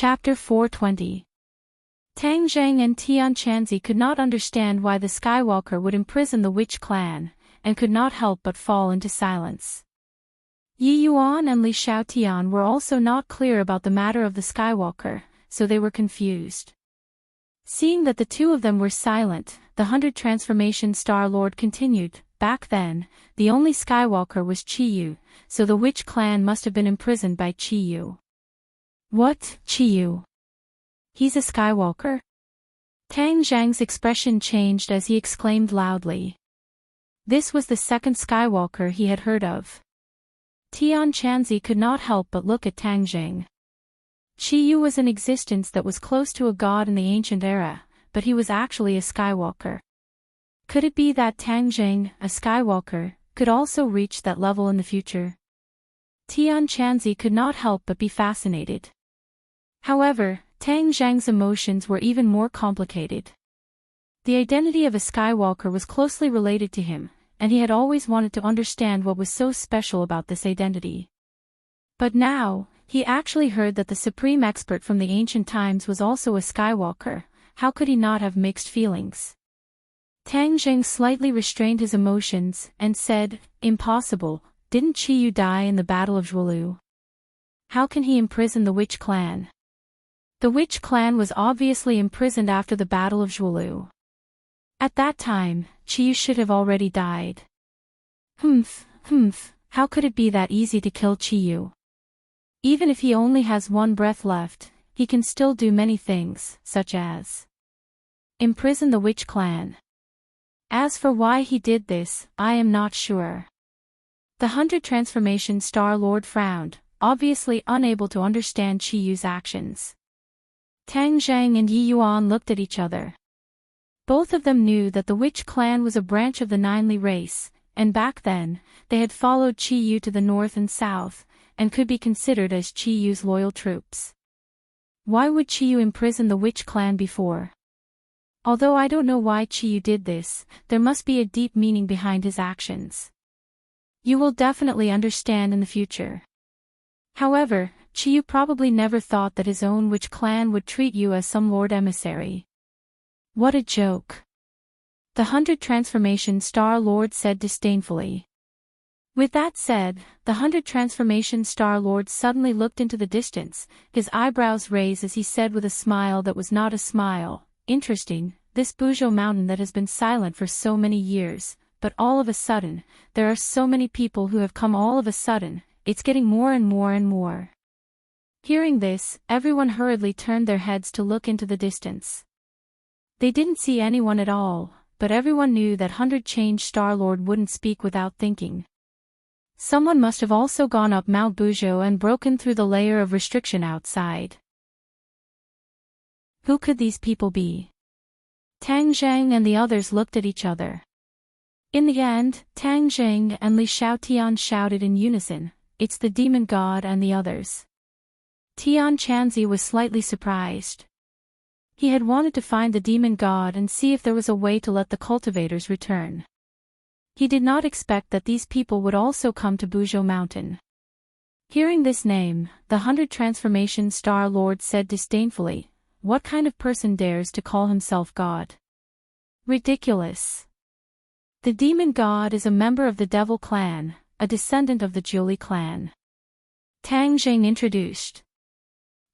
Chapter 420. Tang Zheng and Tian Chanzi could not understand why the Skywalker would imprison the witch clan, and could not help but fall into silence. Yi Yuan and Li Xiaotian were also not clear about the matter of the Skywalker, so they were confused. Seeing that the two of them were silent, the 100 Transformation Star Lord continued, "Back then, the only Skywalker was Chi Yu, so the witch clan must have been imprisoned by Chi Yu." "What, Chi Yu? He's a Skywalker?" Tang Zheng's expression changed as he exclaimed loudly. This was the second Skywalker he had heard of. Tian Chanzi could not help but look at Tang Zheng. Chi Yu was an existence that was close to a god in the ancient era, but he was actually a Skywalker. Could it be that Tang Zheng, a Skywalker, could also reach that level in the future? Tian Chanzi could not help but be fascinated. However, Tang Zheng's emotions were even more complicated. The identity of a Skywalker was closely related to him, and he had always wanted to understand what was so special about this identity. But now, he actually heard that the supreme expert from the ancient times was also a Skywalker. How could he not have mixed feelings? Tang Zheng slightly restrained his emotions and said, "Impossible, didn't Chi Yu die in the Battle of Zhuolu? How can he imprison the witch clan?" The witch clan was obviously imprisoned after the Battle of Zhuolu. At that time, Chi Yu should have already died. How could it be that easy to kill Chi Yu? Even if he only has one breath left, he can still do many things, such as imprison the witch clan. As for why he did this, I am not sure. The 100 Transformation Star Lord frowned, obviously unable to understand Chi Yu's actions. Tang Zheng and Yi Yuan looked at each other. Both of them knew that the witch clan was a branch of the Ninely race, and back then, they had followed Chi Yu to the north and south, and could be considered as Chi Yu's loyal troops. Why would Chi Yu imprison the witch clan before? Although I don't know why Chi Yu did this, there must be a deep meaning behind his actions. You will definitely understand in the future. However, Chi Yu probably never thought that his own witch clan would treat you as some lord emissary. What a joke. The 100 Transformation Star Lord said disdainfully. With that said, the 100 Transformation Star Lord suddenly looked into the distance, his eyebrows raised as he said with a smile that was not a smile, "Interesting, this Buzhou mountain that has been silent for so many years, but all of a sudden, there are so many people who have come all of a sudden, it's getting more and more and more." Hearing this, everyone hurriedly turned their heads to look into the distance. They didn't see anyone at all, but everyone knew that 100 Change Star Lord wouldn't speak without thinking. Someone must have also gone up Mount Buzhou and broken through the layer of restriction outside. Who could these people be? Tang Zheng and the others looked at each other. In the end, Tang Zheng and Li Xiaotian shouted in unison, "It's the demon god and the others." Tian Chanzi was slightly surprised. He had wanted to find the demon god and see if there was a way to let the cultivators return. He did not expect that these people would also come to Buzhou Mountain. Hearing this name, the 100 Transformation Star Lord said disdainfully, "What kind of person dares to call himself God? Ridiculous. The demon god is a member of the devil clan, a descendant of the Jiuli clan." Tang Zheng introduced.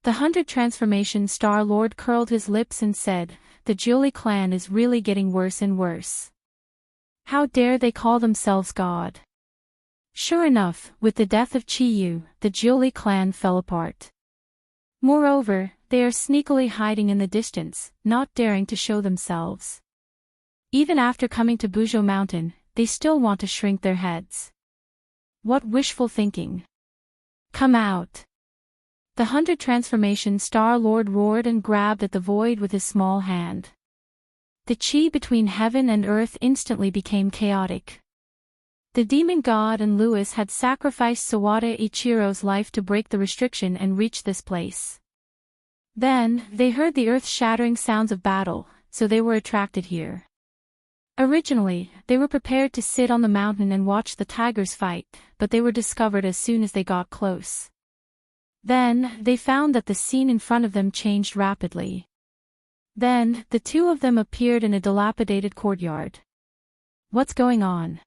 The 100 Transformation Star Lord curled his lips and said, "The Jiuli clan is really getting worse and worse. How dare they call themselves God?" Sure enough, with the death of Chi Yu, the Jiuli clan fell apart. Moreover, they are sneakily hiding in the distance, not daring to show themselves. Even after coming to Buzhou Mountain, they still want to shrink their heads. What wishful thinking. Come out. The 100 Transformation Star Lord roared and grabbed at the void with his small hand. The chi between heaven and earth instantly became chaotic. The demon god and Lewis had sacrificed Sawada Ichiro's life to break the restriction and reach this place. Then, they heard the earth-shattering sounds of battle, so they were attracted here. Originally, they were prepared to sit on the mountain and watch the tigers fight, but they were discovered as soon as they got close. Then, they found that the scene in front of them changed rapidly. Then, the two of them appeared in a dilapidated courtyard. What's going on?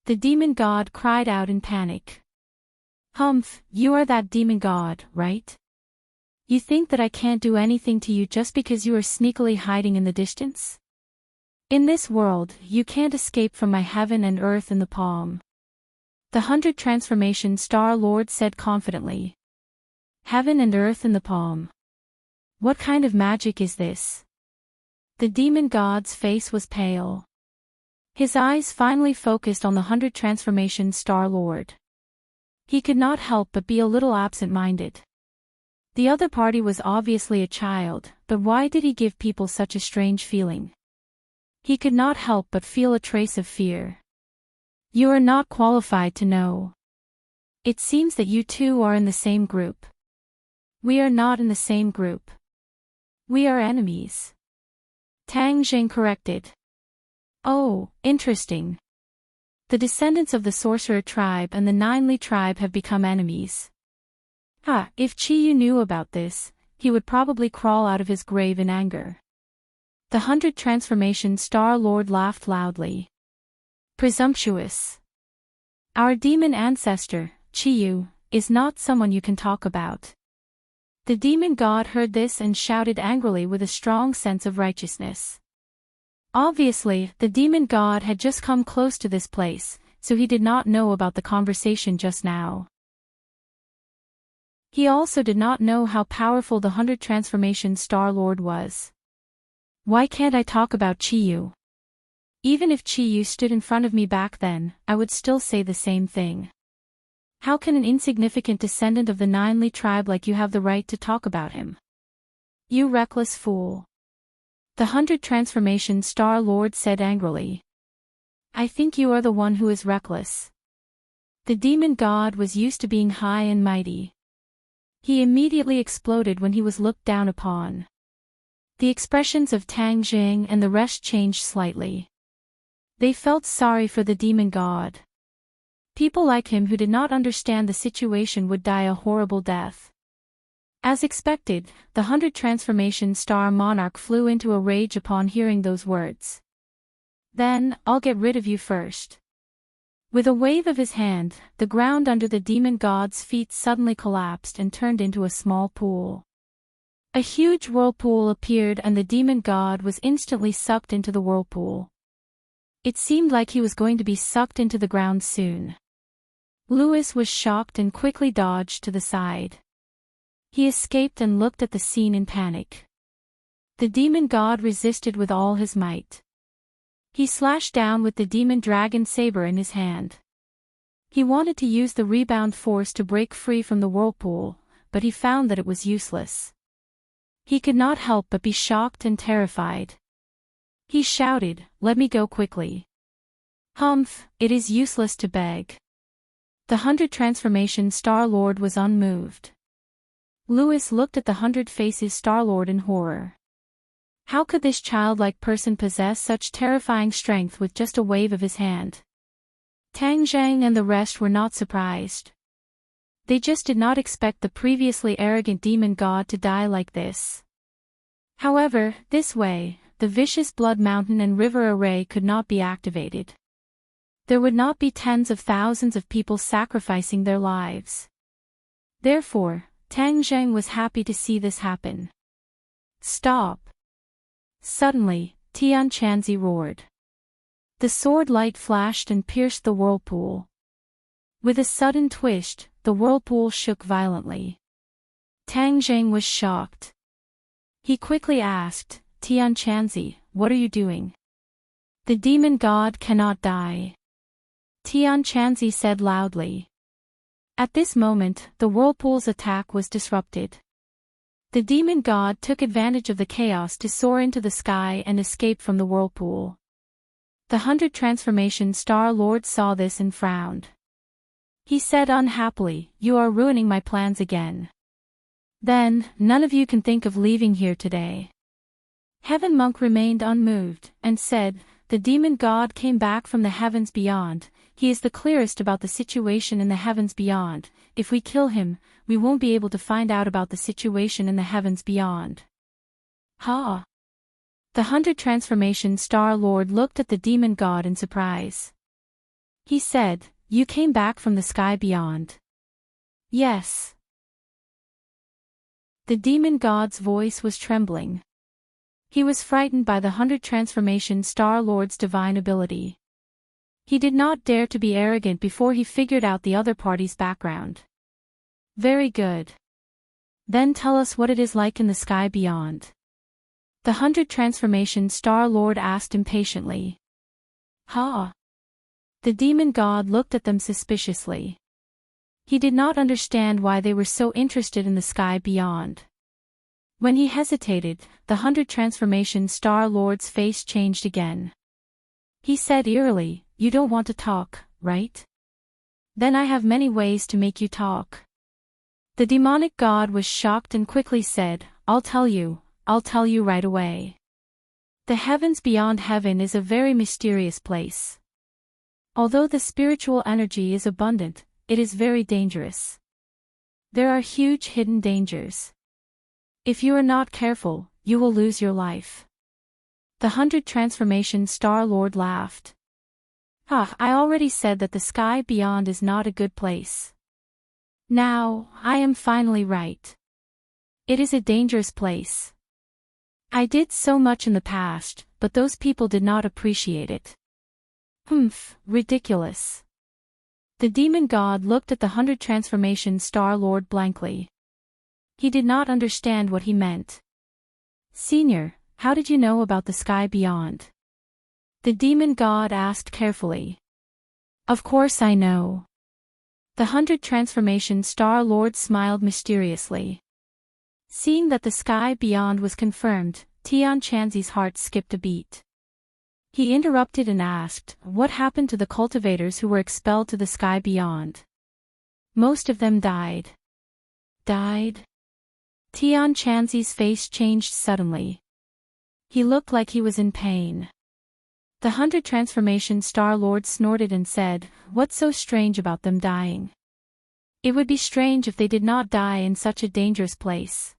The demon god cried out in panic. Humph, you are that demon god, right? You think that I can't do anything to you just because you are sneakily hiding in the distance? In this world, you can't escape from my heaven and earth in the palm. The 100 Transformation Star Lord said confidently. Heaven and earth in the palm. What kind of magic is this? The demon god's face was pale. His eyes finally focused on the 100 Transformation Star Lord. He could not help but be a little absent-minded. The other party was obviously a child, but why did he give people such a strange feeling? He could not help but feel a trace of fear. You are not qualified to know. It seems that you two are in the same group. We are not in the same group. We are enemies. Tang Jing corrected. Oh, interesting. The descendants of the sorcerer tribe and the Ninely tribe have become enemies. If Chi Yu knew about this, he would probably crawl out of his grave in anger. The 100 Transformation Star Lord laughed loudly. Presumptuous. Our demon ancestor, Chi Yu, is not someone you can talk about. The demon god heard this and shouted angrily with a strong sense of righteousness. Obviously, the demon god had just come close to this place, so he did not know about the conversation just now. He also did not know how powerful the 100 Transformation Star Lord was. Why can't I talk about Chi Yu? Even if Chi Yu stood in front of me back then, I would still say the same thing. How can an insignificant descendant of the Ninely tribe like you have the right to talk about him? You reckless fool. The 100 Transformation Star Lord said angrily. I think you are the one who is reckless. The demon god was used to being high and mighty. He immediately exploded when he was looked down upon. The expressions of Tang Jing and the rest changed slightly. They felt sorry for the demon god. People like him who did not understand the situation would die a horrible death. As expected, the 100 Transformation Star Monarch flew into a rage upon hearing those words. Then, I'll get rid of you first. With a wave of his hand, the ground under the demon god's feet suddenly collapsed and turned into a small pool. A huge whirlpool appeared and the demon god was instantly sucked into the whirlpool. It seemed like he was going to be sucked into the ground soon. Louis was shocked and quickly dodged to the side. He escaped and looked at the scene in panic. The demon god resisted with all his might. He slashed down with the demon dragon saber in his hand. He wanted to use the rebound force to break free from the whirlpool, but he found that it was useless. He could not help but be shocked and terrified. He shouted, "Let me go quickly." Humph, it is useless to beg. The 100 Transformation Star Lord was unmoved. Louis looked at the 100 Faces Star Lord in horror. How could this childlike person possess such terrifying strength with just a wave of his hand? Tang Zhang and the rest were not surprised. They just did not expect the previously arrogant demon god to die like this. However, this way, the vicious blood mountain and river array could not be activated. There would not be tens of thousands of people sacrificing their lives. Therefore, Tang Zheng was happy to see this happen. Stop! Suddenly, Tian Chanzi roared. The sword light flashed and pierced the whirlpool. With a sudden twist, the whirlpool shook violently. Tang Zheng was shocked. He quickly asked, Tian Chanzi, what are you doing? The demon god cannot die. Tian Chanzi said loudly. At this moment, the whirlpool's attack was disrupted. The demon god took advantage of the chaos to soar into the sky and escape from the whirlpool. The 100 Transformation Star Lord saw this and frowned. He said unhappily, "You are ruining my plans again. Then, none of you can think of leaving here today." Heaven Monk remained unmoved, and said, "The demon god came back from the heavens beyond. He is the clearest about the situation in the heavens beyond. If we kill him, we won't be able to find out about the situation in the heavens beyond. Ha! The 100 Transformation Star Lord looked at the demon god in surprise. He said, "You came back from the sky beyond." "Yes." The demon god's voice was trembling. He was frightened by the 100 Transformation Star Lord's divine ability. He did not dare to be arrogant before he figured out the other party's background. "Very good. Then tell us what it is like in the sky beyond." The 100 Transformation Star Lord asked impatiently. "Ha!" The demon god looked at them suspiciously. He did not understand why they were so interested in the sky beyond. When he hesitated, the 100 Transformation Star Lord's face changed again. He said eerily, "You don't want to talk, right? Then I have many ways to make you talk." The demonic god was shocked and quickly said, I'll tell you right away. The heavens beyond heaven is a very mysterious place. Although the spiritual energy is abundant, it is very dangerous. There are huge hidden dangers. If you are not careful, you will lose your life. The 100 Transformation Star Lord laughed. I already said that the sky beyond is not a good place. Now, I am finally right. It is a dangerous place. I did so much in the past, but those people did not appreciate it. Ridiculous. The demon god looked at the 100 Transformation Star Lord blankly. He did not understand what he meant. "Senior, how did you know about the sky beyond?" The demon god asked carefully. "Of course I know." The 100 Transformation Star Lord smiled mysteriously. Seeing that the sky beyond was confirmed, Tian Chanzi's heart skipped a beat. He interrupted and asked, "What happened to the cultivators who were expelled to the sky beyond?" "Most of them died." "Died?" Tian Chanzi's face changed suddenly. He looked like he was in pain. The 100 Transformation Star Lord snorted and said, "What's so strange about them dying? It would be strange if they did not die in such a dangerous place."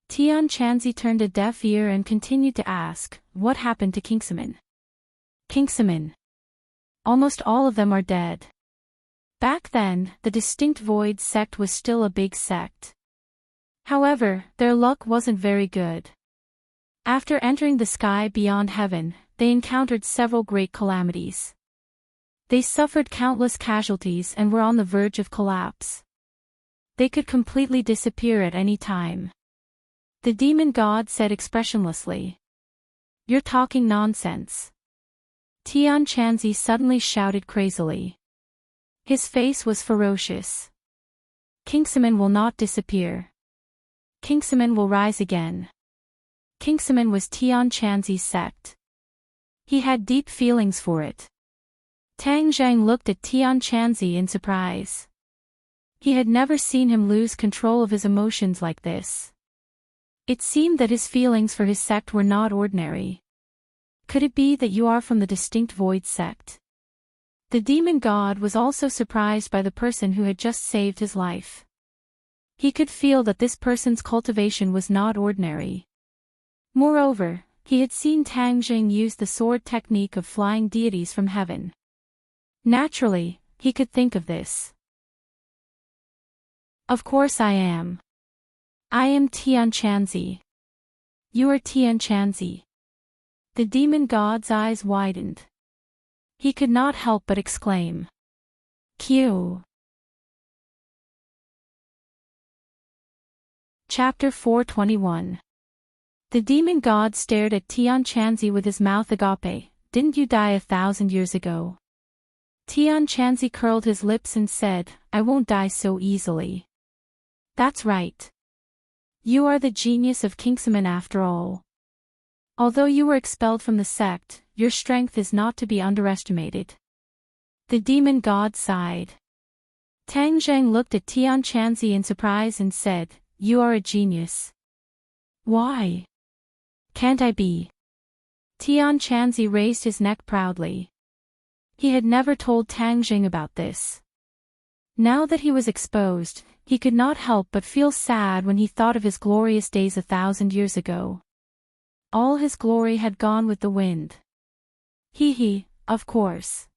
Tian Chanzi turned a deaf ear and continued to ask, "What happened to Kingsman?" "Kingsman? Almost all of them are dead." Back then, the Distinct Void sect was still a big sect. However, their luck wasn't very good. After entering the sky beyond heaven, they encountered several great calamities. They suffered countless casualties and were on the verge of collapse. They could completely disappear at any time. The demon god said expressionlessly, "You're talking nonsense." Tian Chanzi suddenly shouted crazily. His face was ferocious. "Kingsman will not disappear. Kingsman will rise again." Kingsman was Tian Chanzi's sect. He had deep feelings for it. Tang Zhang looked at Tian Chanzi in surprise. He had never seen him lose control of his emotions like this. It seemed that his feelings for his sect were not ordinary. "Could it be that you are from the Distinct Void sect?" The demon god was also surprised by the person who had just saved his life. He could feel that this person's cultivation was not ordinary. Moreover, he had seen Tang Jing use the sword technique of flying deities from heaven. Naturally, he could think of this. "Of course I am. I am Tian Chanzi." "You are Tian Chanzi." The demon god's eyes widened. He could not help but exclaim, "Q." Chapter 421. The demon god stared at Tian Chanzi with his mouth agape. "Didn't you die 1,000 years ago?" Tian Chanzi curled his lips and said, "I won't die so easily." "That's right. You are the genius of Kingsman after all. Although you were expelled from the sect, your strength is not to be underestimated." The demon god sighed. Tang Zheng looked at Tian Chanzi in surprise and said, "You are a genius." "Why? Can't I be?" Tian Chanzi raised his neck proudly. He had never told Tang Jing about this. Now that he was exposed, he could not help but feel sad when he thought of his glorious days 1,000 years ago. All his glory had gone with the wind. Of course.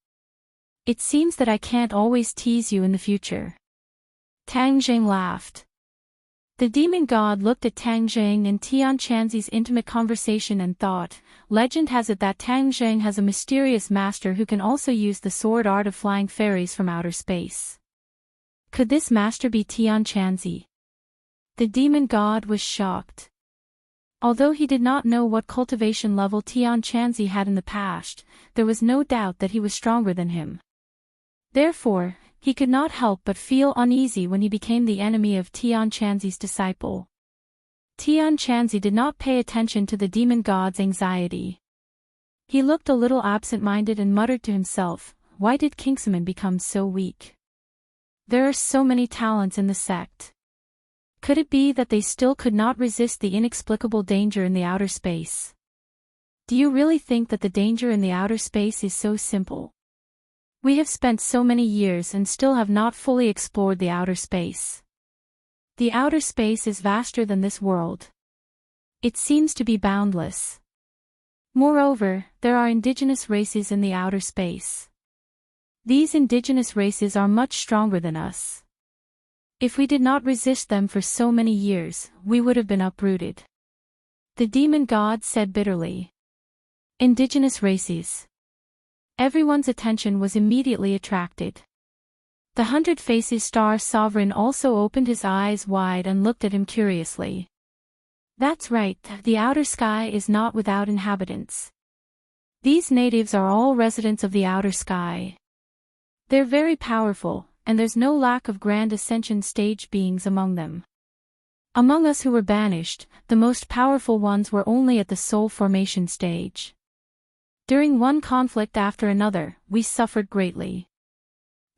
It seems that I can't always tease you in the future. Tang Jing laughed. The demon god looked at Tang Jing and Tian Chanzi's intimate conversation and thought, legend has it that Tang Jing has a mysterious master who can also use the sword art of flying fairies from outer space. Could this master be Tian Chanzi? The demon god was shocked. Although he did not know what cultivation level Tian Chanzi had in the past, there was no doubt that he was stronger than him. Therefore, he could not help but feel uneasy when he became the enemy of Tian Chanzi's disciple. Tian Chanzi did not pay attention to the demon god's anxiety. He looked a little absent-minded and muttered to himself, why did Kingsaman become so weak? There are so many talents in the sect. Could it be that they still could not resist the inexplicable danger in the outer space? Do you really think that the danger in the outer space is so simple? We have spent so many years and still have not fully explored the outer space. The outer space is vaster than this world. It seems to be boundless. Moreover, there are indigenous races in the outer space. These indigenous races are much stronger than us. If we did not resist them for so many years, we would have been uprooted. The demon god said bitterly. Indigenous races. Everyone's attention was immediately attracted. The 100 Faces Star Sovereign also opened his eyes wide and looked at him curiously. That's right, the outer sky is not without inhabitants. These natives are all residents of the outer sky. They're very powerful, and there's no lack of grand ascension stage beings among them. Among us who were banished, the most powerful ones were only at the soul formation stage. During one conflict after another, we suffered greatly.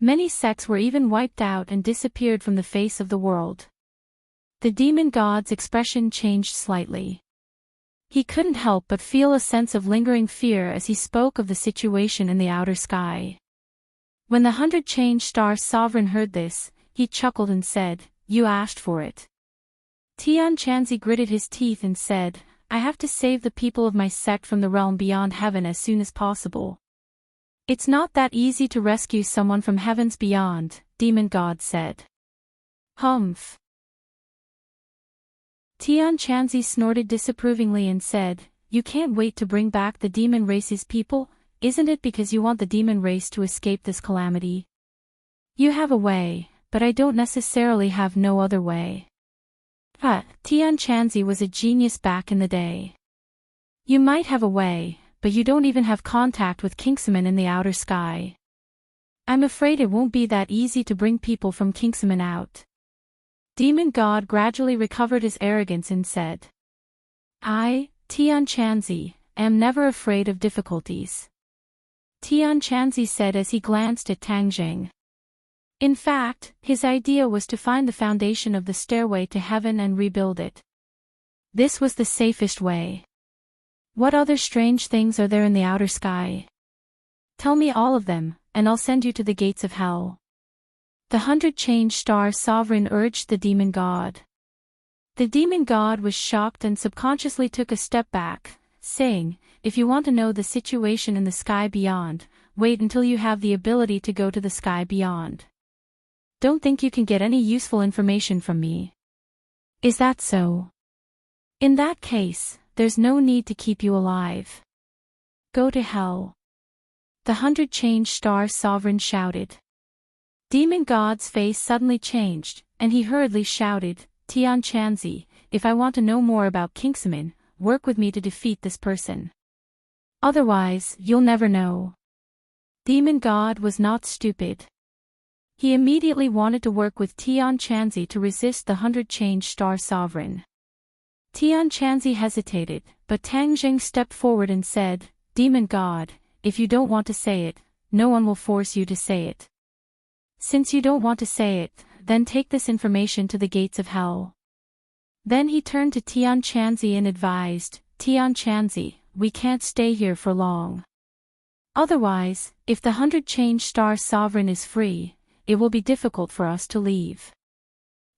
Many sects were even wiped out and disappeared from the face of the world. The demon god's expression changed slightly. He couldn't help but feel a sense of lingering fear as he spoke of the situation in the outer sky. When the 100 Change Star Sovereign heard this, he chuckled and said, "You asked for it." Tian Chanzi gritted his teeth and said, "I have to save the people of my sect from the realm beyond heaven as soon as possible." "It's not that easy to rescue someone from heavens beyond," Demon God said. "Humph." Tian Chanzi snorted disapprovingly and said, "You can't wait to bring back the demon race's people? Isn't it because you want the demon race to escape this calamity? You have a way, but I don't necessarily have no other way." Tian Chanzi was a genius back in the day. You might have a way, but you don't even have contact with Kingsaman in the outer sky. I'm afraid it won't be that easy to bring people from Kingsaman out. Demon God gradually recovered his arrogance and said, "I, Tian Chanzi, am never afraid of difficulties." Tian Chanzi said as he glanced at Tang Jing. In fact, his idea was to find the foundation of the stairway to heaven and rebuild it. This was the safest way. What other strange things are there in the outer sky? Tell me all of them, and I'll send you to the gates of hell. The 100 Change Star Sovereign urged the demon god. The demon god was shocked and subconsciously took a step back, saying, "If you want to know the situation in the sky beyond, wait until you have the ability to go to the sky beyond. Don't think you can get any useful information from me." "Is that so? In that case, there's no need to keep you alive. Go to hell." The 100 Change Star Sovereign shouted. Demon God's face suddenly changed, and he hurriedly shouted, "Tian Chanzi, if I want to know more about Kingsaman, work with me to defeat this person. Otherwise, you'll never know." Demon God was not stupid. He immediately wanted to work with Tian Chanzi to resist the 100 Change Star Sovereign. Tian Chanzi hesitated, but Tang Jing stepped forward and said, "Demon God, if you don't want to say it, no one will force you to say it. Since you don't want to say it, then take this information to the gates of hell." Then he turned to Tian Chanzi and advised, "Tian Chanzi, we can't stay here for long. Otherwise, if the 100 Change Star Sovereign is free, it will be difficult for us to leave.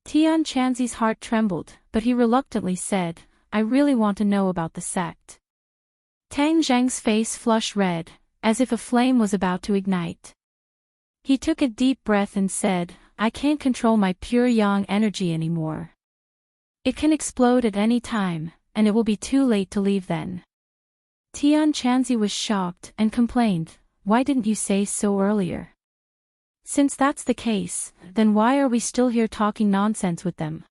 Tian Chanzi's heart trembled, but he reluctantly said, I really want to know about the sect. Tang Zheng's face flushed red, as if a flame was about to ignite. He took a deep breath and said, I can't control my pure yang energy anymore. It can explode at any time, and it will be too late to leave then. Tian Chanzi was shocked and complained, why didn't you say so earlier? Since that's the case, then why are we still here talking nonsense with them?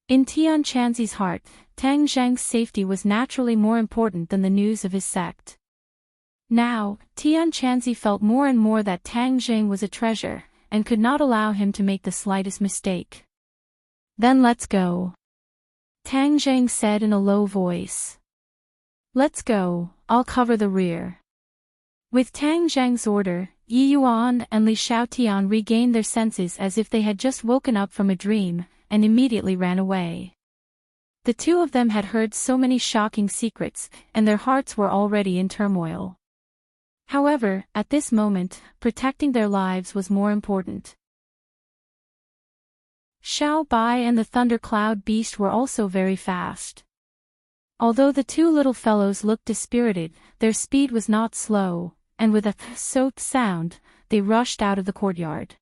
In Tian Chanzi's heart, Tang Zheng's safety was naturally more important than the news of his sect. Now, Tian Chanzi felt more and more that Tang Zheng was a treasure, and could not allow him to make the slightest mistake. Then let's go. Tang Zheng said in a low voice. Let's go, I'll cover the rear. With Tang Zheng's order, Yi Yuan and Li Xiaotian regained their senses as if they had just woken up from a dream, and immediately ran away. The two of them had heard so many shocking secrets, and their hearts were already in turmoil. However, at this moment, protecting their lives was more important. Xiao Bai and the thundercloud beast were also very fast. Although the two little fellows looked dispirited, their speed was not slow, and with a soaked sound, they rushed out of the courtyard.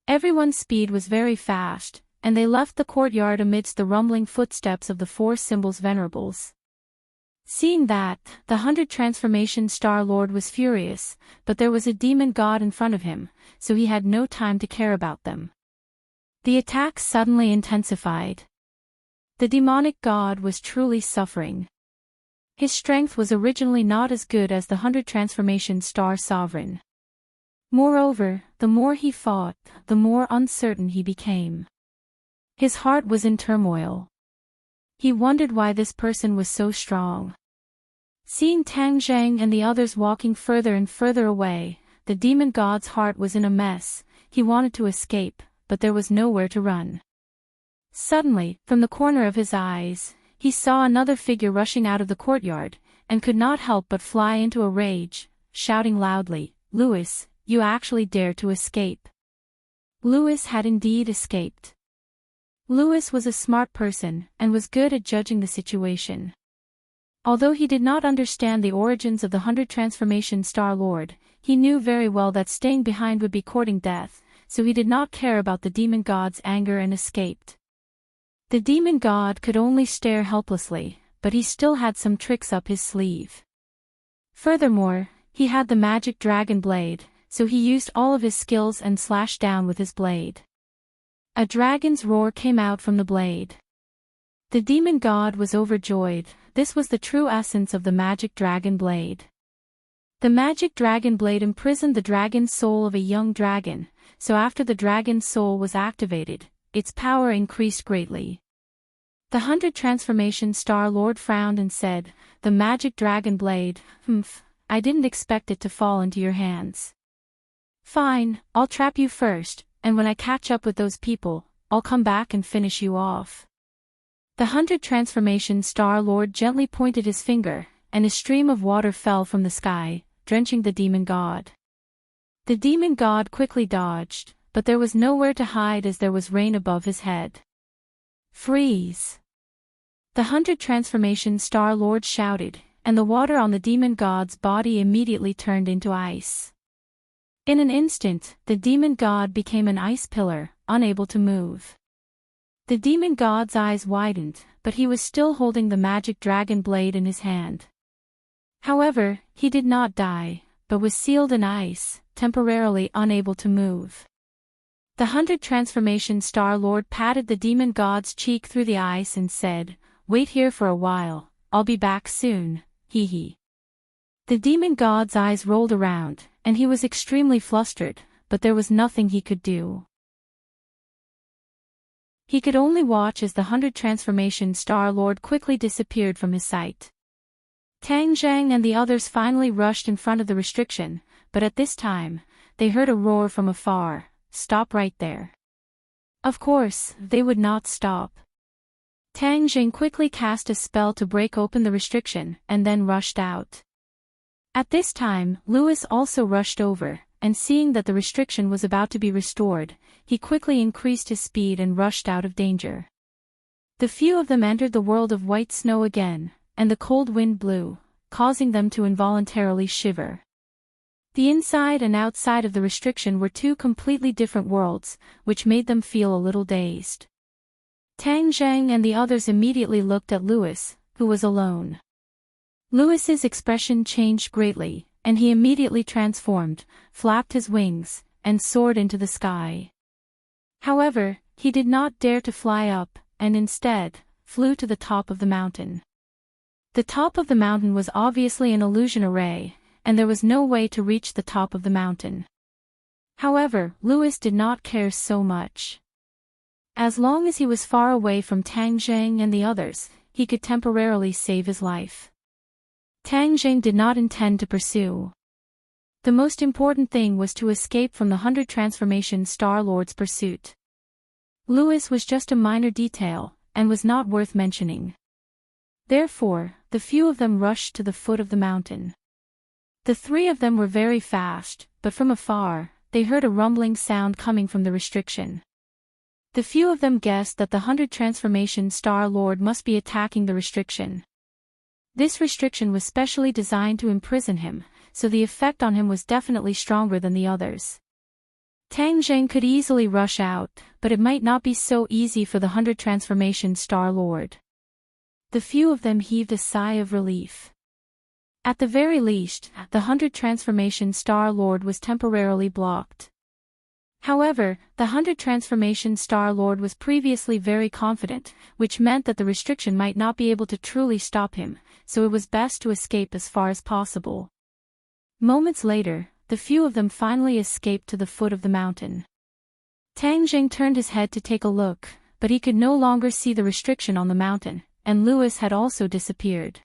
Everyone's speed was very fast, and they left the courtyard amidst the rumbling footsteps of the four symbols venerables. Seeing that, the 100 Transformation Star Lord was furious, but there was a demon god in front of him, so he had no time to care about them. The attack suddenly intensified. The demonic god was truly suffering. His strength was originally not as good as the 100 Transformation Star Sovereign. Moreover, the more he fought, the more uncertain he became. His heart was in turmoil. He wondered why this person was so strong. Seeing Tang Zheng and the others walking further and further away, the demon god's heart was in a mess. He wanted to escape, but there was nowhere to run. Suddenly, from the corner of his eyes, he saw another figure rushing out of the courtyard, and could not help but fly into a rage, shouting loudly, Louis, you actually dared to escape. Louis had indeed escaped. Louis was a smart person, and was good at judging the situation. Although he did not understand the origins of the 100 Transformation Star Lord, he knew very well that staying behind would be courting death, so he did not care about the demon god's anger and escaped. The demon god could only stare helplessly, but he still had some tricks up his sleeve. Furthermore, he had the magic dragon blade, so he used all of his skills and slashed down with his blade. A dragon's roar came out from the blade. The demon god was overjoyed. This was the true essence of the magic dragon blade. The magic dragon blade imprisoned the dragon's soul of a young dragon, so after the dragon's soul was activated, its power increased greatly. The 100 Transformation Star Lord frowned and said, the magic dragon blade, I didn't expect it to fall into your hands. Fine, I'll trap you first, and when I catch up with those people, I'll come back and finish you off. The 100 Transformation Star Lord gently pointed his finger, and a stream of water fell from the sky, drenching the demon god. The demon god quickly dodged, but there was nowhere to hide as there was rain above his head. Freeze! The 100 Transformation Star Lord shouted, and the water on the demon god's body immediately turned into ice. In an instant, the demon god became an ice pillar, unable to move. The demon god's eyes widened, but he was still holding the magic dragon blade in his hand. However, he did not die, but was sealed in ice, temporarily unable to move. The 100 Transformation Star Lord patted the demon god's cheek through the ice and said, wait here for a while, I'll be back soon, hee hee. The demon god's eyes rolled around, and he was extremely flustered, but there was nothing he could do. He could only watch as the 100 Transformation Star Lord quickly disappeared from his sight. Tang Zheng and the others finally rushed in front of the restriction, but at this time, they heard a roar from afar, stop right there. Of course, they would not stop. Tang Zheng quickly cast a spell to break open the restriction, and then rushed out. At this time, Louis also rushed over, and seeing that the restriction was about to be restored, he quickly increased his speed and rushed out of danger. The few of them entered the world of white snow again, and the cold wind blew, causing them to involuntarily shiver. The inside and outside of the restriction were two completely different worlds, which made them feel a little dazed. Tang Zheng and the others immediately looked at Louis, who was alone. Louis's expression changed greatly, and he immediately transformed, flapped his wings, and soared into the sky. However, he did not dare to fly up, and instead, flew to the top of the mountain. The top of the mountain was obviously an illusion array, and there was no way to reach the top of the mountain. However, Louis did not care so much. As long as he was far away from Tang Zheng and the others, he could temporarily save his life. Tang Zheng did not intend to pursue. The most important thing was to escape from the 100 Transformation Star Lord's pursuit. Louis was just a minor detail, and was not worth mentioning. Therefore, the few of them rushed to the foot of the mountain. The three of them were very fast, but from afar, they heard a rumbling sound coming from the restriction. The few of them guessed that the 100 Transformation Star Lord must be attacking the restriction. This restriction was specially designed to imprison him, so the effect on him was definitely stronger than the others. Tang Zheng could easily rush out, but it might not be so easy for the 100 Transformation Star Lord. The few of them heaved a sigh of relief. At the very least, the 100 Transformation Star Lord was temporarily blocked. However, the 100 Transformation Star Lord was previously very confident, which meant that the restriction might not be able to truly stop him, so it was best to escape as far as possible. Moments later, the few of them finally escaped to the foot of the mountain. Tang Zheng turned his head to take a look, but he could no longer see the restriction on the mountain, and Louis had also disappeared.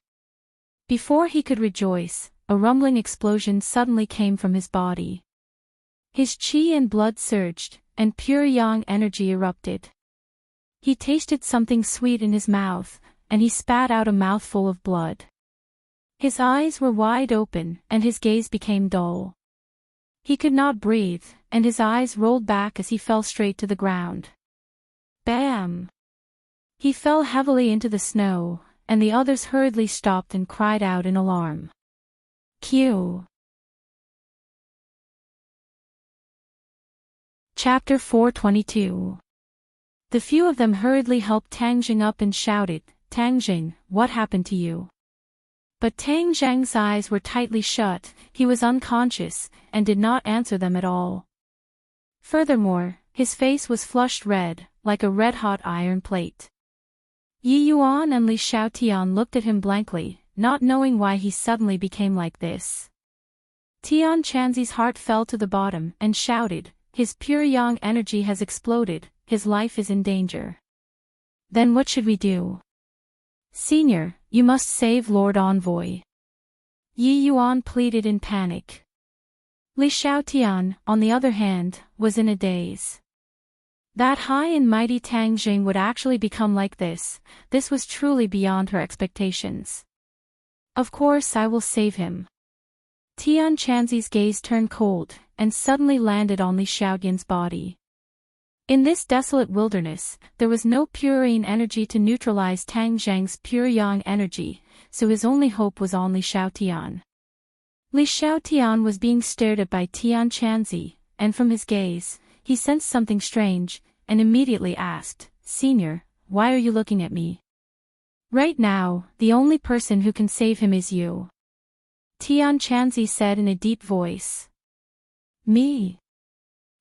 Before he could rejoice, a rumbling explosion suddenly came from his body. His qi and blood surged, and pure yang energy erupted. He tasted something sweet in his mouth, and he spat out a mouthful of blood. His eyes were wide open, and his gaze became dull. He could not breathe, and his eyes rolled back as he fell straight to the ground. Bam! He fell heavily into the snow, and the others hurriedly stopped and cried out in alarm. Q. Chapter 422. The few of them hurriedly helped Tang Zheng up and shouted, "Tang Zheng, what happened to you?" But Tang Zheng's eyes were tightly shut, he was unconscious, and did not answer them at all. Furthermore, his face was flushed red, like a red-hot iron plate. Yi Yuan and Li Xiaotian looked at him blankly, not knowing why he suddenly became like this. Tian Chanzi's heart fell to the bottom and shouted, "His pure yang energy has exploded, his life is in danger. Then what should we do? Senior, you must save Lord Envoy." Yi Yuan pleaded in panic. Li Xiaotian, on the other hand, was in a daze. That high and mighty Tang Zheng would actually become like this was truly beyond her expectations. "Of course I will save him." Tian Chanzi's gaze turned cold, and suddenly landed on Li Xiaotian's body. In this desolate wilderness, there was no purine energy to neutralize Tang Zheng's pure yang energy, so his only hope was on Li Xiaotian. Li Xiaotian was being stared at by Tian Chanzi, and from his gaze, he sensed something strange, and immediately asked, "Senior, why are you looking at me? Right now, the only person who can save him is you." Tian Chanzi said in a deep voice. "Me?"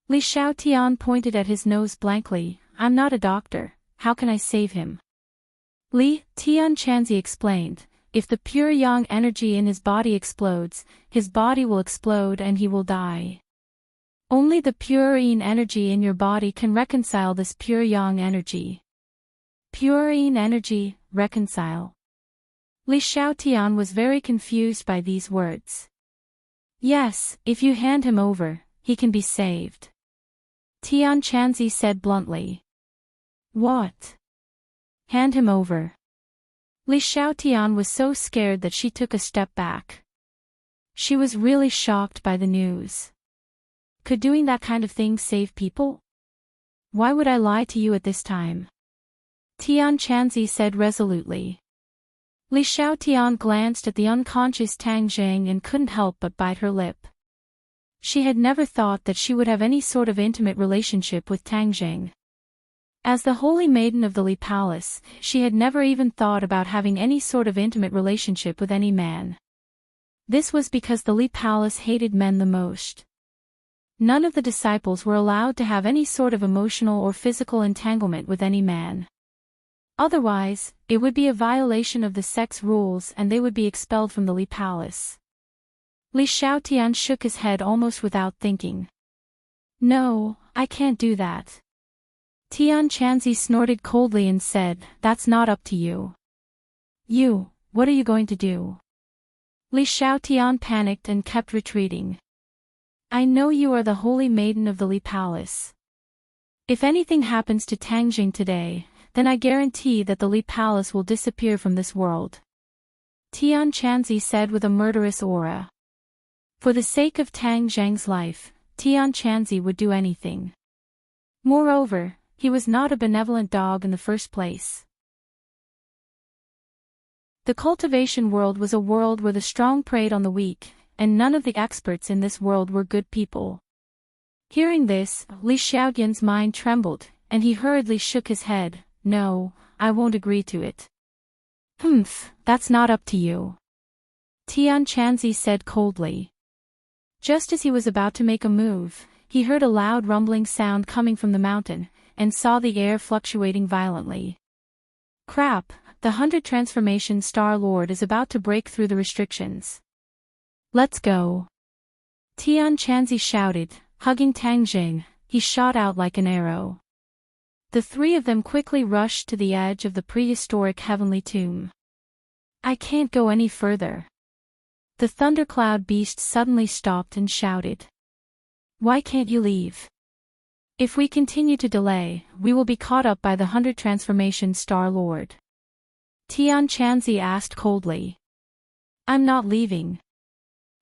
Li Xiaotian pointed at his nose blankly, "I'm not a doctor, how can I save him?" Tian Chanzi explained, "If the pure yang energy in his body explodes, his body will explode and he will die. Only the pure yin energy in your body can reconcile this pure yang energy." Pure yin energy, reconcile. Li Xiaotian was very confused by these words. "Yes, if you hand him over, he can be saved," Tian Chanzi said bluntly. "What? Hand him over?" Li Xiaotian was so scared that she took a step back. She was really shocked by the news. Could doing that kind of thing save people? Why would I lie to you at this time? Tian Chanzi said resolutely. Li Xiaotian glanced at the unconscious Tang Zheng and couldn't help but bite her lip. She had never thought that she would have any sort of intimate relationship with Tang Zheng. As the holy maiden of the Li Palace, she had never even thought about having any sort of intimate relationship with any man. This was because the Li Palace hated men the most. None of the disciples were allowed to have any sort of emotional or physical entanglement with any man. Otherwise, it would be a violation of the sex rules and they would be expelled from the Li Palace. Li Xiaotian shook his head almost without thinking. No, I can't do that. Tian Chanzi snorted coldly and said, that's not up to you. You, what are you going to do? Li Xiaotian panicked and kept retreating. I know you are the holy maiden of the Li Palace. If anything happens to Tang Jing today, then I guarantee that the Li Palace will disappear from this world. Tian Chanzi said with a murderous aura. For the sake of Tang Zheng's life, Tian Chanzi would do anything. Moreover, he was not a benevolent dog in the first place. The cultivation world was a world where the strong preyed on the weak, and none of the experts in this world were good people. Hearing this, Li Xiaotian's mind trembled, and he hurriedly shook his head. No, I won't agree to it. That's not up to you. Tian Chanzi said coldly. Just as he was about to make a move, he heard a loud rumbling sound coming from the mountain, and saw the air fluctuating violently. Crap, the 100 Transformation Star Lord is about to break through the restrictions. Let's go. Tian Chanzi shouted, hugging Tang Jing. He shot out like an arrow. The three of them quickly rushed to the edge of the prehistoric heavenly tomb. I can't go any further. The thundercloud beast suddenly stopped and shouted. Why can't you leave? If we continue to delay, we will be caught up by the 100 Transformation Star Lord. Tian Chanzi asked coldly. I'm not leaving.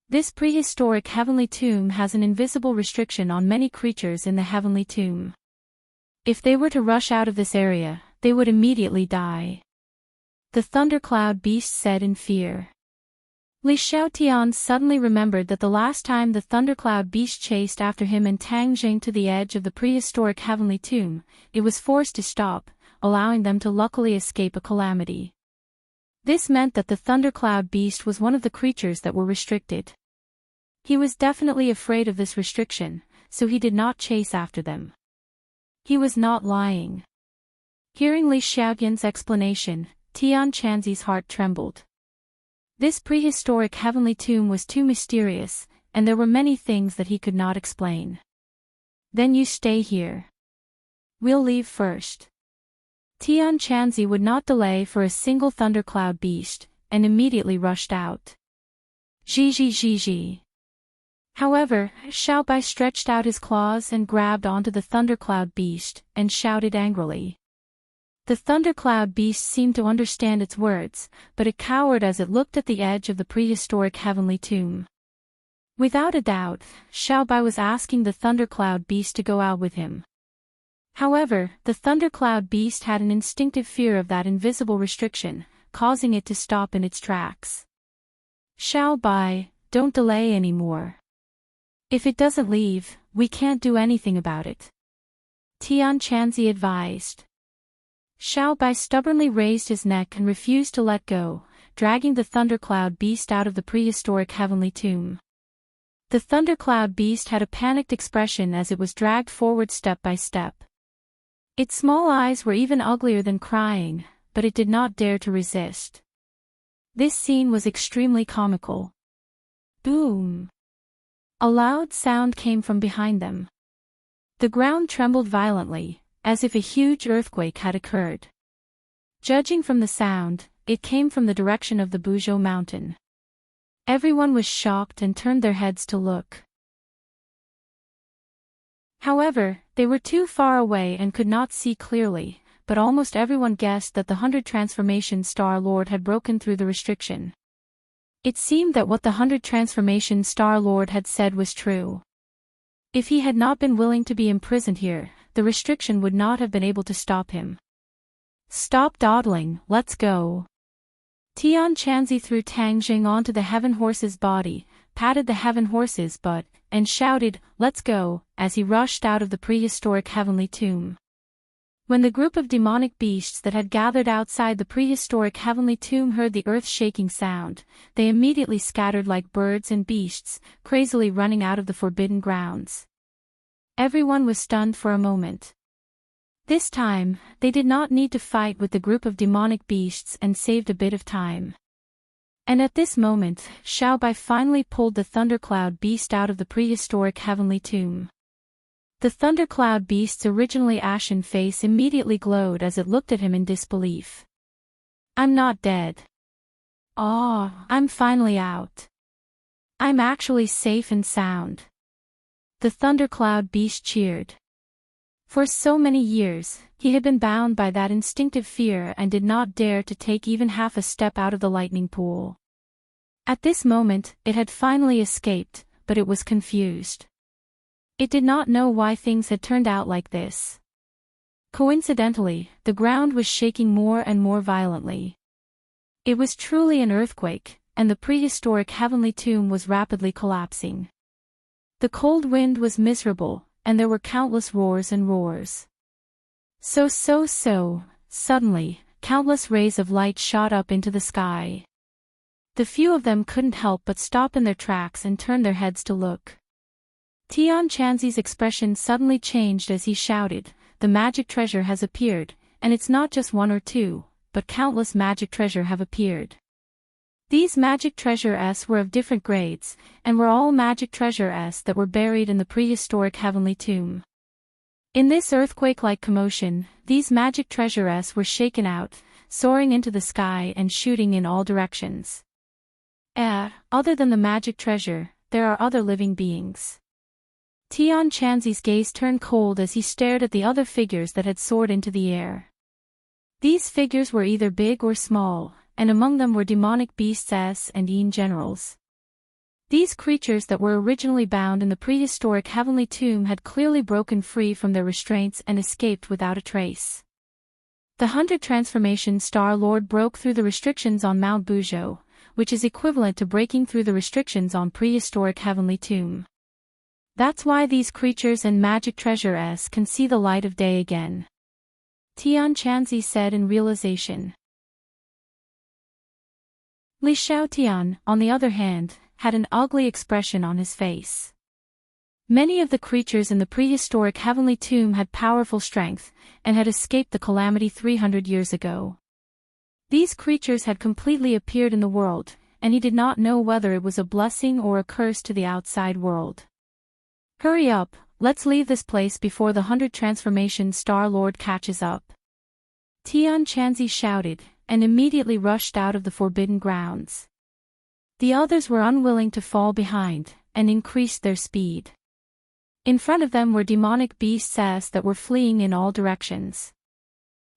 This prehistoric heavenly tomb has an invisible restriction on many creatures in the heavenly tomb. If they were to rush out of this area, they would immediately die. The thundercloud beast said in fear. Li Xiaotian suddenly remembered that the last time the thundercloud beast chased after him and Tang Jing to the edge of the prehistoric heavenly tomb, it was forced to stop, allowing them to luckily escape a calamity. This meant that the thundercloud beast was one of the creatures that were restricted. He was definitely afraid of this restriction, so he did not chase after them. He was not lying. Hearing Li Xiaotian's explanation, Tian Chanzi's heart trembled. This prehistoric heavenly tomb was too mysterious, and there were many things that he could not explain. Then you stay here. We'll leave first. Tian Chanzi would not delay for a single thundercloud beast, and immediately rushed out. Zhi. However, Xiaobai stretched out his claws and grabbed onto the thundercloud beast, and shouted angrily. The thundercloud beast seemed to understand its words, but it cowered as it looked at the edge of the prehistoric heavenly tomb. Without a doubt, Xiaobai was asking the thundercloud beast to go out with him. However, the thundercloud beast had an instinctive fear of that invisible restriction, causing it to stop in its tracks. Xiaobai, don't delay anymore. If it doesn't leave, we can't do anything about it. Tian Chanzi advised. Xiaobai stubbornly raised his neck and refused to let go, dragging the thundercloud beast out of the prehistoric heavenly tomb. The thundercloud beast had a panicked expression as it was dragged forward step by step. Its small eyes were even uglier than crying, but it did not dare to resist. This scene was extremely comical. Boom! A loud sound came from behind them. The ground trembled violently, as if a huge earthquake had occurred. Judging from the sound, it came from the direction of the Buzhou mountain. Everyone was shocked and turned their heads to look. However, they were too far away and could not see clearly, but almost everyone guessed that the 100 Transformation Star Lord had broken through the restriction. It seemed that what the 100 Transformation Star Lord had said was true. If he had not been willing to be imprisoned here, the restriction would not have been able to stop him. "Stop dawdling, let's go." Tian Chanzi threw Tang Jing onto the heaven horse's body, patted the heaven horse's butt, and shouted, "Let's go," as he rushed out of the prehistoric heavenly tomb. When the group of demonic beasts that had gathered outside the prehistoric heavenly tomb heard the earth-shaking sound, they immediately scattered like birds and beasts, crazily running out of the forbidden grounds. Everyone was stunned for a moment. This time, they did not need to fight with the group of demonic beasts and saved a bit of time. And at this moment, Xiao Bai finally pulled the thundercloud beast out of the prehistoric heavenly tomb. The thundercloud beast's originally ashen face immediately glowed as it looked at him in disbelief. "I'm not dead. Oh, I'm finally out. I'm actually safe and sound." The thundercloud beast cheered. For so many years, he had been bound by that instinctive fear and did not dare to take even half a step out of the lightning pool. At this moment, it had finally escaped, but it was confused. It did not know why things had turned out like this. Coincidentally, the ground was shaking more and more violently. It was truly an earthquake, and the prehistoric heavenly tomb was rapidly collapsing. The cold wind was miserable, and there were countless roars and roars. Suddenly, countless rays of light shot up into the sky. The few of them couldn't help but stop in their tracks and turn their heads to look. Tian Chanzi's expression suddenly changed as he shouted, "The magic treasure has appeared, and it's not just one or two, but countless magic treasure have appeared." These magic treasures were of different grades, and were all magic treasures that were buried in the prehistoric heavenly tomb. In this earthquake-like commotion, these magic treasures were shaken out, soaring into the sky and shooting in all directions. Other than the magic treasure, there are other living beings. Tian Chanzi's gaze turned cold as he stared at the other figures that had soared into the air. These figures were either big or small, and among them were demonic beasts and Yin generals. These creatures that were originally bound in the prehistoric heavenly tomb had clearly broken free from their restraints and escaped without a trace. The 100 Transformation Star Lord broke through the restrictions on Mount Buzhou, which is equivalent to breaking through the restrictions on prehistoric heavenly tomb. That's why these creatures and magic treasures can see the light of day again. Tian Chanzi said in realization. Li Xiaotian, on the other hand, had an ugly expression on his face. Many of the creatures in the prehistoric heavenly tomb had powerful strength, and had escaped the calamity 300 years ago. These creatures had completely appeared in the world, and he did not know whether it was a blessing or a curse to the outside world. "Hurry up, let's leave this place before the 100 Transformation Star Lord catches up." Tian Chanzi shouted, and immediately rushed out of the forbidden grounds. The others were unwilling to fall behind, and increased their speed. In front of them were demonic beasts that were fleeing in all directions.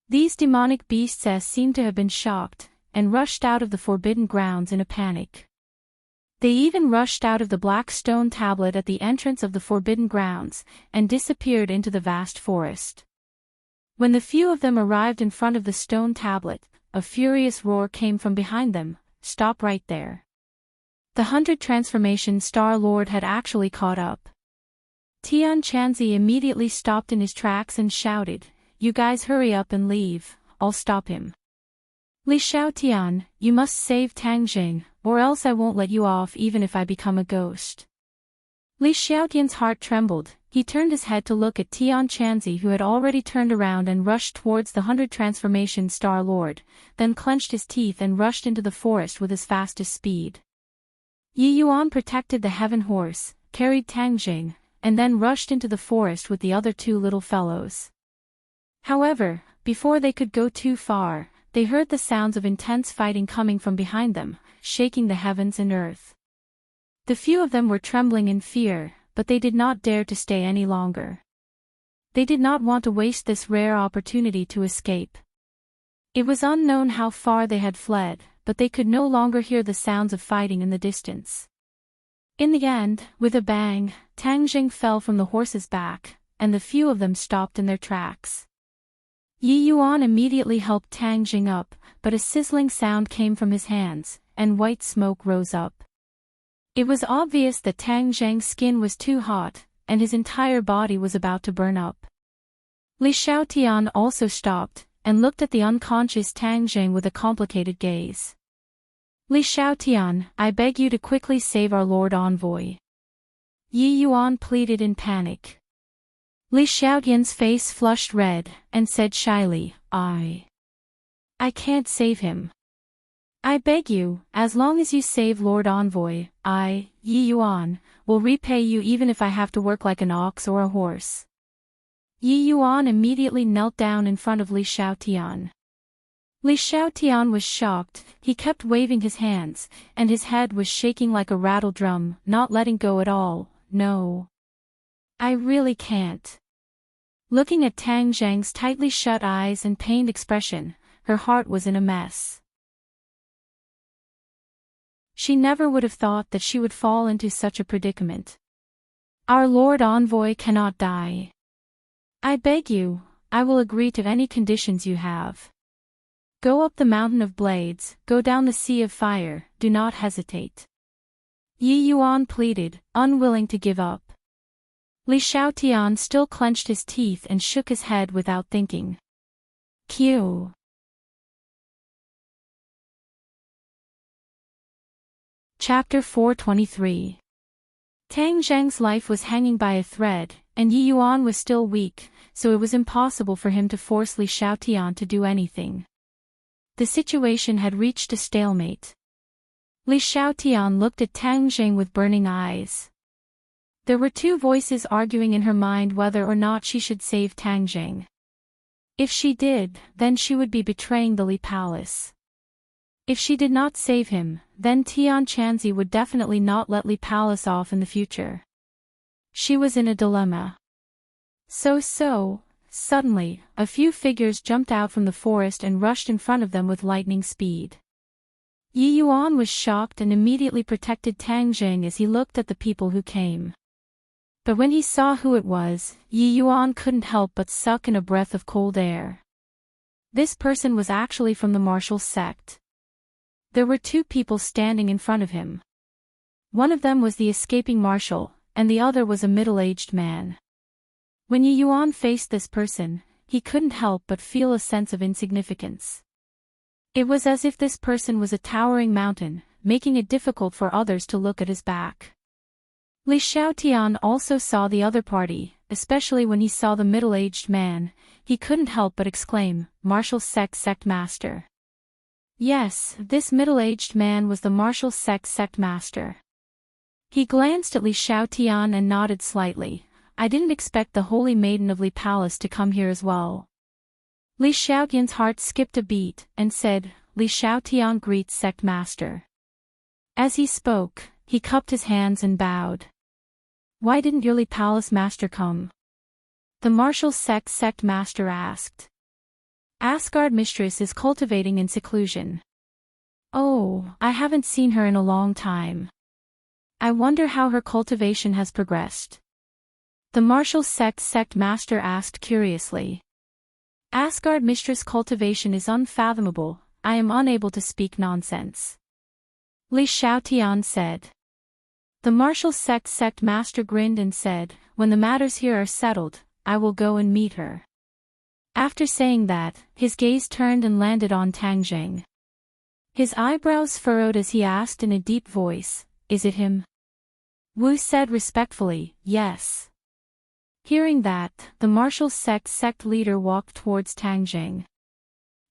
These demonic beasts seemed to have been shocked, and rushed out of the forbidden grounds in a panic. They even rushed out of the black stone tablet at the entrance of the forbidden grounds, and disappeared into the vast forest. When the few of them arrived in front of the stone tablet, a furious roar came from behind them, "Stop right there." The 100 Transformation Star Lord had actually caught up. Tian Chanzi immediately stopped in his tracks and shouted, "You guys hurry up and leave, I'll stop him." "Li Xiaotian, you must save Tang Jing, or else I won't let you off even if I become a ghost." Li Xiaotian's heart trembled. He turned his head to look at Tian Chanzi, who had already turned around and rushed towards the 100 Transformation Star Lord, then clenched his teeth and rushed into the forest with his fastest speed. Yi Yuan protected the heaven horse, carried Tang Jing, and then rushed into the forest with the other two little fellows. However, before they could go too far, they heard the sounds of intense fighting coming from behind them, shaking the heavens and earth. The few of them were trembling in fear, but they did not dare to stay any longer. They did not want to waste this rare opportunity to escape. It was unknown how far they had fled, but they could no longer hear the sounds of fighting in the distance. In the end, with a bang, Tang Jing fell from the horse's back, and the few of them stopped in their tracks. Yi Yuan immediately helped Tang Jing up, but a sizzling sound came from his hands, and white smoke rose up. It was obvious that Tang Jing's skin was too hot, and his entire body was about to burn up. Li Xiaotian also stopped, and looked at the unconscious Tang Jing with a complicated gaze. Li Xiaotian, I beg you to quickly save our Lord Envoy. Yi Yuan pleaded in panic. Li Xiaotian's face flushed red, and said shyly, I can't save him. I beg you, as long as you save Lord Envoy, I, Yi Yuan, will repay you even if I have to work like an ox or a horse. Yi Yuan immediately knelt down in front of Li Xiaotian. Li Xiaotian was shocked, he kept waving his hands, and his head was shaking like a rattle drum, not letting go at all. No. I really can't. Looking at Tang Zhang's tightly shut eyes and pained expression, her heart was in a mess. She never would have thought that she would fall into such a predicament. Our Lord Envoy cannot die. I beg you, I will agree to any conditions you have. Go up the mountain of blades, go down the sea of fire, do not hesitate. Yi Yuan pleaded, unwilling to give up. Li Xiaotian still clenched his teeth and shook his head without thinking. Q. Chapter 423. Tang Zhang's life was hanging by a thread, and Yi Yuan was still weak, so it was impossible for him to force Li Xiaotian to do anything. The situation had reached a stalemate. Li Xiaotian looked at Tang Zhang with burning eyes. There were two voices arguing in her mind whether or not she should save Tang Zhang. If she did, then she would be betraying the Li Palace. If she did not save him, then Tian Chanzi would definitely not let Li Palace off in the future. She was in a dilemma. Suddenly, a few figures jumped out from the forest and rushed in front of them with lightning speed. Yi Yuan was shocked and immediately protected Tang Zhang as he looked at the people who came. But when he saw who it was, Yi Yuan couldn't help but suck in a breath of cold air. This person was actually from the martial sect. There were two people standing in front of him. One of them was the escaping marshal, and the other was a middle-aged man. When Yi Yuan faced this person, he couldn't help but feel a sense of insignificance. It was as if this person was a towering mountain, making it difficult for others to look at his back. Li Xiaotian also saw the other party, especially when he saw the middle-aged man. He couldn't help but exclaim, Martial sect master. Yes, this middle-aged man was the martial sect master. He glanced at Li Xiaotian and nodded slightly. I didn't expect the holy maiden of Li Palace to come here as well. Li Xiaotian's heart skipped a beat, and said, Li Xiaotian greets sect master. As he spoke, he cupped his hands and bowed. Why didn't your Li Palace master come? The martial sect master asked. Asgard mistress is cultivating in seclusion. Oh, I haven't seen her in a long time. I wonder how her cultivation has progressed. The martial sect master asked curiously. Asgard mistress cultivation is unfathomable, I am unable to speak nonsense. Li Xiaotian said. The martial sect master grinned and said, when the matters here are settled, I will go and meet her. After saying that, his gaze turned and landed on Tang Zhang. His eyebrows furrowed as he asked in a deep voice, is it him? Wu said respectfully, yes. Hearing that, the martial sect leader walked towards Tang Zhang.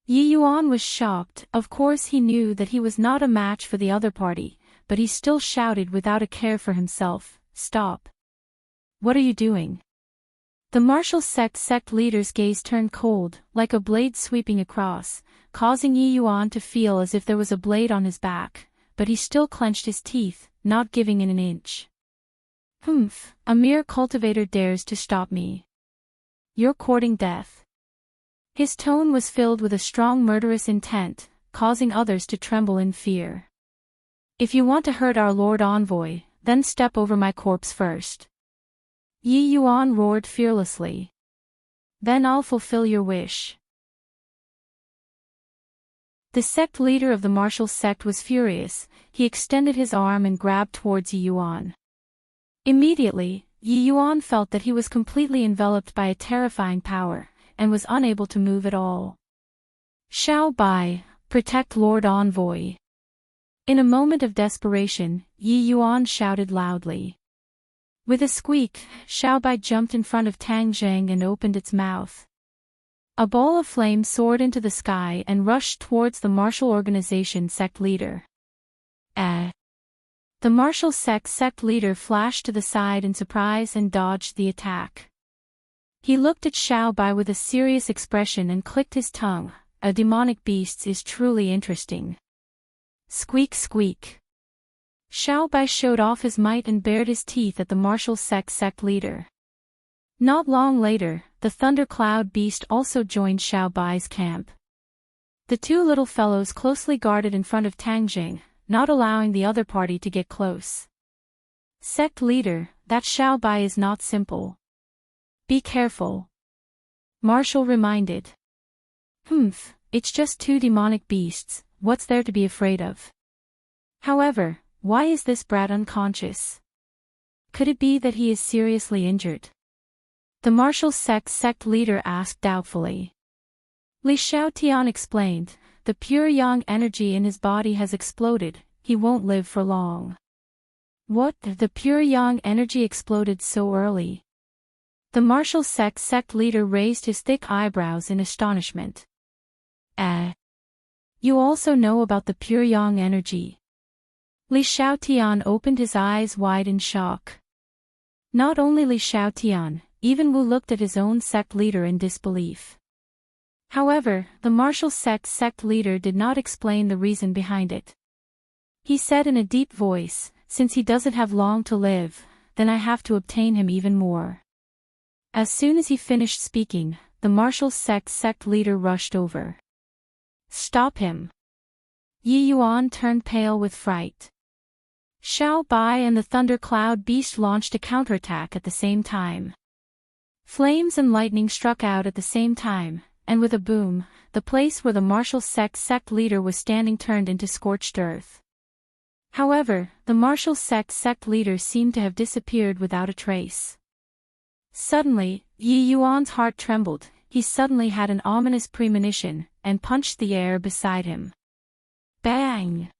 Yi Yuan was shocked. Of course he knew that he was not a match for the other party, but he still shouted without a care for himself, stop. What are you doing? The martial sect leader's gaze turned cold, like a blade sweeping across, causing Yi Yuan to feel as if there was a blade on his back, but he still clenched his teeth, not giving in an inch. Humph, a mere cultivator dares to stop me. You're courting death. His tone was filled with a strong murderous intent, causing others to tremble in fear. If you want to hurt our Lord Envoy, then step over my corpse first. Yi Yuan roared fearlessly. Then I'll fulfill your wish. The sect leader of the martial sect was furious. He extended his arm and grabbed towards Yi Yuan. Immediately, Yi Yuan felt that he was completely enveloped by a terrifying power, and was unable to move at all. Xiao Bai, protect Lord Envoy. In a moment of desperation, Yi Yuan shouted loudly. With a squeak, Xiao Bai jumped in front of Tang Zheng and opened its mouth. A ball of flame soared into the sky and rushed towards the martial organization sect leader. The martial sect leader flashed to the side in surprise and dodged the attack. He looked at Xiao Bai with a serious expression and clicked his tongue. A demonic beast is truly interesting. Squeak squeak. Xiao Bai showed off his might and bared his teeth at the martial sect leader. Not long later, the thundercloud beast also joined Xiao Bai's camp. The two little fellows closely guarded in front of Tang Jing, not allowing the other party to get close. Sect leader, that Xiao Bai is not simple. Be careful. Marshall reminded. It's just two demonic beasts, what's there to be afraid of? However, why is this brat unconscious? Could it be that he is seriously injured? The martial sect leader asked doubtfully. Li Xiaotian explained, the pure yang energy in his body has exploded, he won't live for long. What? The pure yang energy exploded so early? The martial sect leader raised his thick eyebrows in astonishment. You also know about the pure yang energy? Li Xiaotian opened his eyes wide in shock. Not only Li Xiaotian, even Wu looked at his own sect leader in disbelief. However, the martial sect leader did not explain the reason behind it. He said in a deep voice, since he doesn't have long to live, then I have to obtain him even more. As soon as he finished speaking, the martial sect leader rushed over. Stop him. Yi Yuan turned pale with fright. Xiao Bai and the thundercloud beast launched a counterattack at the same time. Flames and lightning struck out at the same time, and with a boom, the place where the martial sect leader was standing turned into scorched earth. However, the martial sect leader seemed to have disappeared without a trace. Suddenly, Yi Yuan's heart trembled. He suddenly had an ominous premonition, and punched the air beside him. Bang!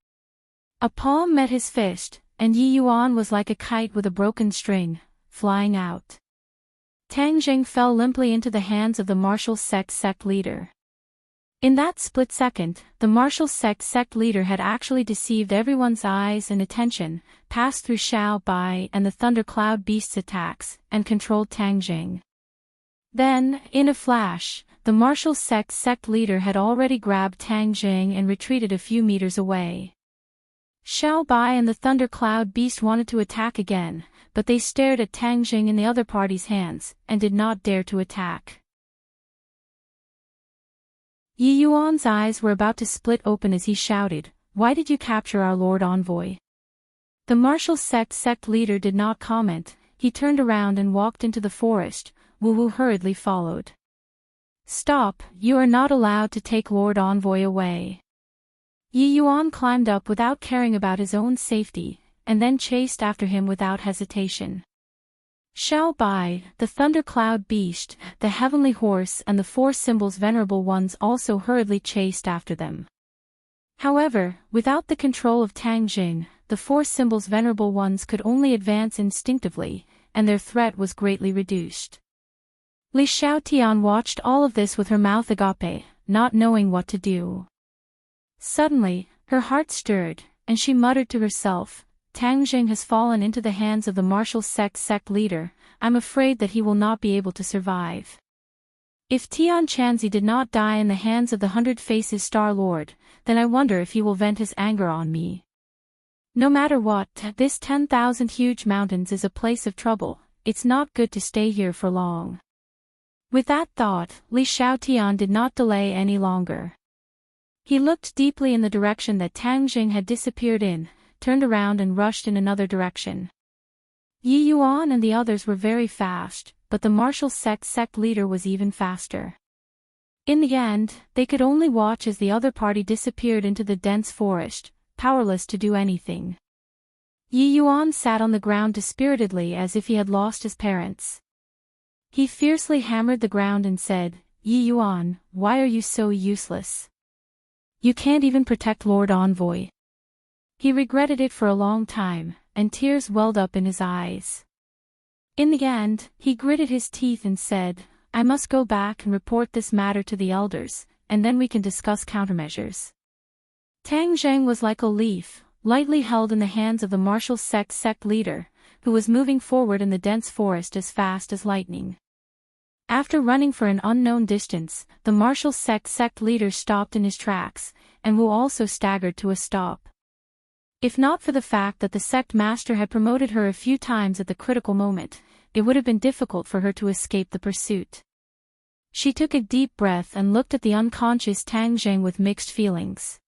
A palm met his fist, and Yi Yuan was like a kite with a broken string, flying out. Tang Jing fell limply into the hands of the martial sect leader. In that split second, the martial sect leader had actually deceived everyone's eyes and attention, passed through Xiao Bai and the thundercloud beast's attacks, and controlled Tang Jing. Then, in a flash, the martial sect leader had already grabbed Tang Jing and retreated a few meters away. Xiao Bai and the thundercloud beast wanted to attack again, but they stared at Tang Jing in the other party's hands, and did not dare to attack. Yi Yuan's eyes were about to split open as he shouted, "Why did you capture our Lord Envoy?" The martial sect leader did not comment. He turned around and walked into the forest. Wu hurriedly followed. Stop, you are not allowed to take Lord Envoy away. Yi Yuan climbed up without caring about his own safety, and then chased after him without hesitation. Xiao Bai, the thundercloud beast, the heavenly horse and the four symbols venerable ones also hurriedly chased after them. However, without the control of Tang Jing, the four symbols venerable ones could only advance instinctively, and their threat was greatly reduced. Li Xiaotian watched all of this with her mouth agape, not knowing what to do. Suddenly, her heart stirred, and she muttered to herself, Tang Jing has fallen into the hands of the martial sect leader. I'm afraid that he will not be able to survive. If Tian Chanzi did not die in the hands of the 100 Faces Star Lord, then I wonder if he will vent his anger on me. No matter what, this 10,000 huge mountains is a place of trouble. It's not good to stay here for long. With that thought, Li Xiaotian did not delay any longer. He looked deeply in the direction that Tang Jing had disappeared in, turned around and rushed in another direction. Yi Yuan and the others were very fast, but the martial sect leader was even faster. In the end, they could only watch as the other party disappeared into the dense forest, powerless to do anything. Yi Yuan sat on the ground dispiritedly as if he had lost his parents. He fiercely hammered the ground and said, "Yi Yuan, why are you so useless? You can't even protect Lord Envoy." He regretted it for a long time, and tears welled up in his eyes. In the end, he gritted his teeth and said, "I must go back and report this matter to the elders, and then we can discuss countermeasures." Tang Zheng was like a leaf, lightly held in the hands of the martial sect leader, who was moving forward in the dense forest as fast as lightning. After running for an unknown distance, the martial sect leader stopped in his tracks, and Wu also staggered to a stop. If not for the fact that the sect master had promoted her a few times at the critical moment, it would have been difficult for her to escape the pursuit. She took a deep breath and looked at the unconscious Tang Zheng with mixed feelings.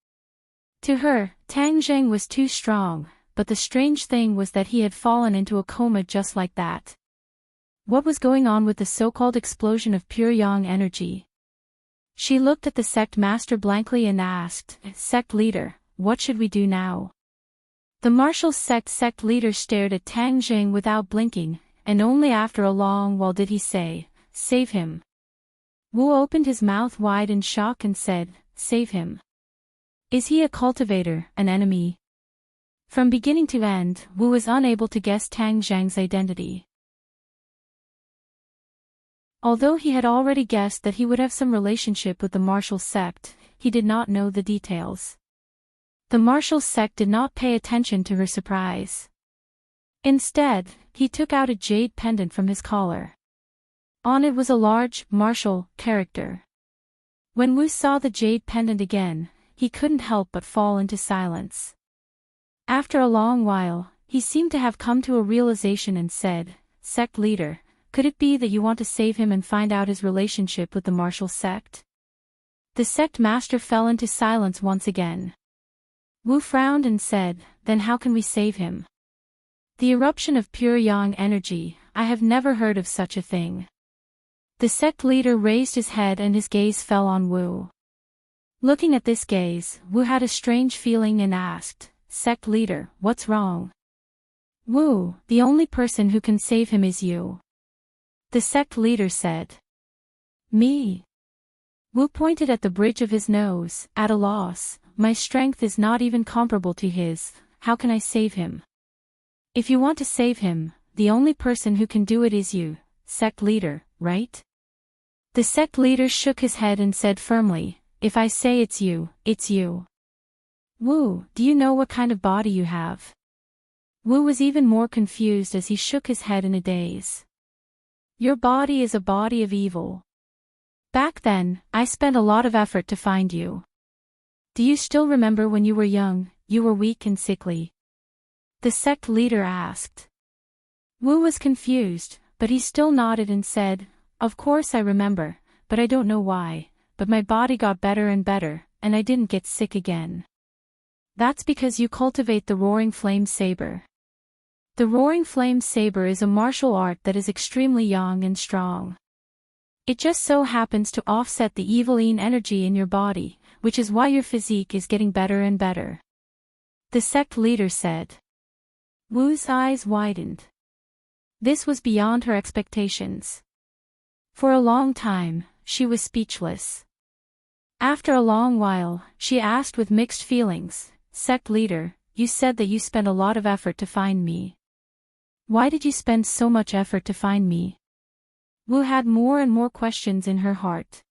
To her, Tang Zheng was too strong, but the strange thing was that he had fallen into a coma just like that. What was going on with the so-called explosion of pure yang energy? She looked at the sect master blankly and asked, "Sect leader, what should we do now?" The martial sect leader stared at Tang Zheng without blinking, and only after a long while did he say, "Save him." Wu opened his mouth wide in shock and said, "Save him? Is he a cultivator, an enemy?" From beginning to end, Wu was unable to guess Tang Zheng's identity. Although he had already guessed that he would have some relationship with the martial sect, he did not know the details. The martial sect did not pay attention to her surprise. Instead, he took out a jade pendant from his collar. On it was a large, martial character. When Wu saw the jade pendant again, he couldn't help but fall into silence. After a long while, he seemed to have come to a realization and said, "Sect leader, could it be that you want to save him and find out his relationship with the martial sect?" The sect master fell into silence once again. Wu frowned and said, "Then how can we save him?" "The eruption of pure yang energy, I have never heard of such a thing." The sect leader raised his head and his gaze fell on Wu. Looking at this gaze, Wu had a strange feeling and asked, "Sect leader, what's wrong?" "Wu, the only person who can save him is you," the sect leader said. "Me?" Wu pointed at the bridge of his nose, at a loss. "My strength is not even comparable to his, how can I save him?" "If you want to save him, the only person who can do it is you, sect leader, right?" The sect leader shook his head and said firmly, "If I say it's you, it's you." "Wu, do you know what kind of body you have?" Wu was even more confused as he shook his head in a daze. "Your body is a body of evil. Back then, I spent a lot of effort to find you. Do you still remember when you were young, you were weak and sickly?" the sect leader asked. Wu was confused, but he still nodded and said, "Of course I remember, but I don't know why, but my body got better and better, and I didn't get sick again." "That's because you cultivate the roaring flame saber. The roaring flame saber is a martial art that is extremely young and strong. It just so happens to offset the evil yin energy in your body, which is why your physique is getting better and better," the sect leader said. Wu's eyes widened. This was beyond her expectations. For a long time, she was speechless. After a long while, she asked with mixed feelings, "Sect leader, you said that you spent a lot of effort to find me. Why did you spend so much effort to find me?" Wu had more and more questions in her heart.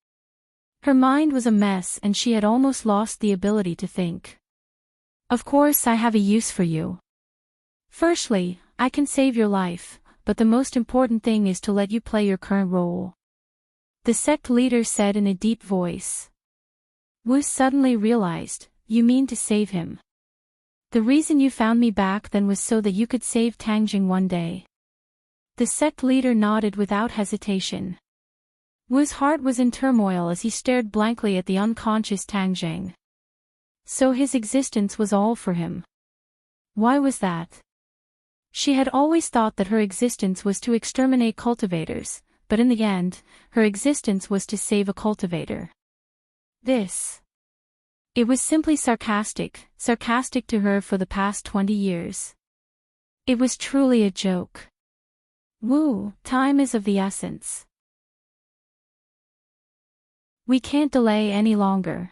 Her mind was a mess and she had almost lost the ability to think. "Of course I have a use for you. Firstly, I can save your life, but the most important thing is to let you play your current role," the sect leader said in a deep voice. Wu suddenly realized, "You mean to save him? The reason you found me back then was so that you could save Tang Jing one day?" The sect leader nodded without hesitation. Wu's heart was in turmoil as he stared blankly at the unconscious Tang Jing. So his existence was all for him. Why was that? She had always thought that her existence was to exterminate cultivators, but in the end, her existence was to save a cultivator. It was simply sarcastic to her for the past 20 years. It was truly a joke. Wu, time is of the essence. We can't delay any longer.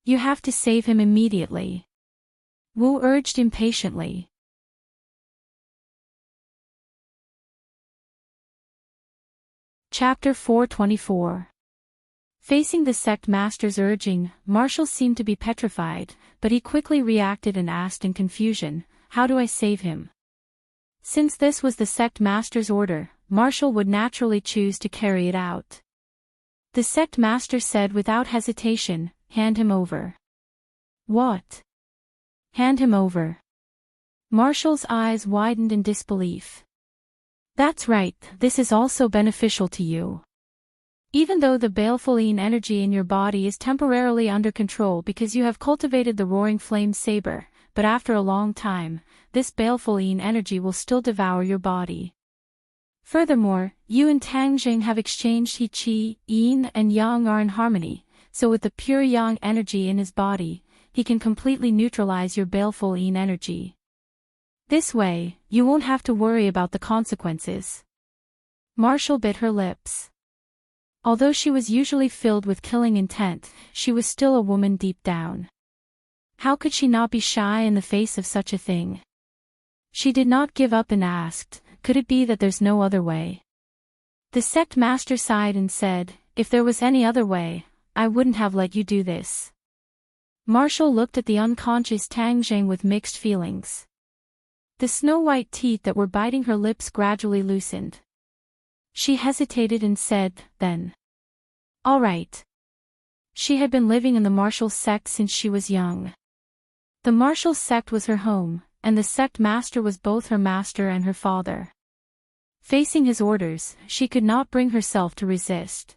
You have to save him immediately. Wu urged impatiently. Chapter 424. Facing the sect master's urging, Marshall seemed to be petrified, but he quickly reacted and asked in confusion, "How do I save him?" Since this was the sect master's order, Marshall would naturally choose to carry it out. The sect master said without hesitation, "Hand him over." What? Hand him over? Marshall's eyes widened in disbelief. That's right, this is also beneficial to you. Even though the baleful energy in your body is temporarily under control because you have cultivated the roaring flame saber, but after a long time, this baleful energy will still devour your body. Furthermore, you and Tang Jing have exchanged He Qi, Yin and Yang are in harmony, so with the pure Yang energy in his body, he can completely neutralize your baleful Yin energy. This way, you won't have to worry about the consequences. Marshall bit her lips. Although she was usually filled with killing intent, she was still a woman deep down. How could she not be shy in the face of such a thing? She did not give up and asked, "Could it be that there's no other way?" The sect master sighed and said, "If there was any other way, I wouldn't have let you do this." Marshall looked at the unconscious Tang Jing with mixed feelings. The snow-white teeth that were biting her lips gradually loosened. She hesitated and said, "Then. All right." She had been living in the Marshall sect since she was young. The Marshall sect was her home, and the sect master was both her master and her father. Facing his orders, she could not bring herself to resist.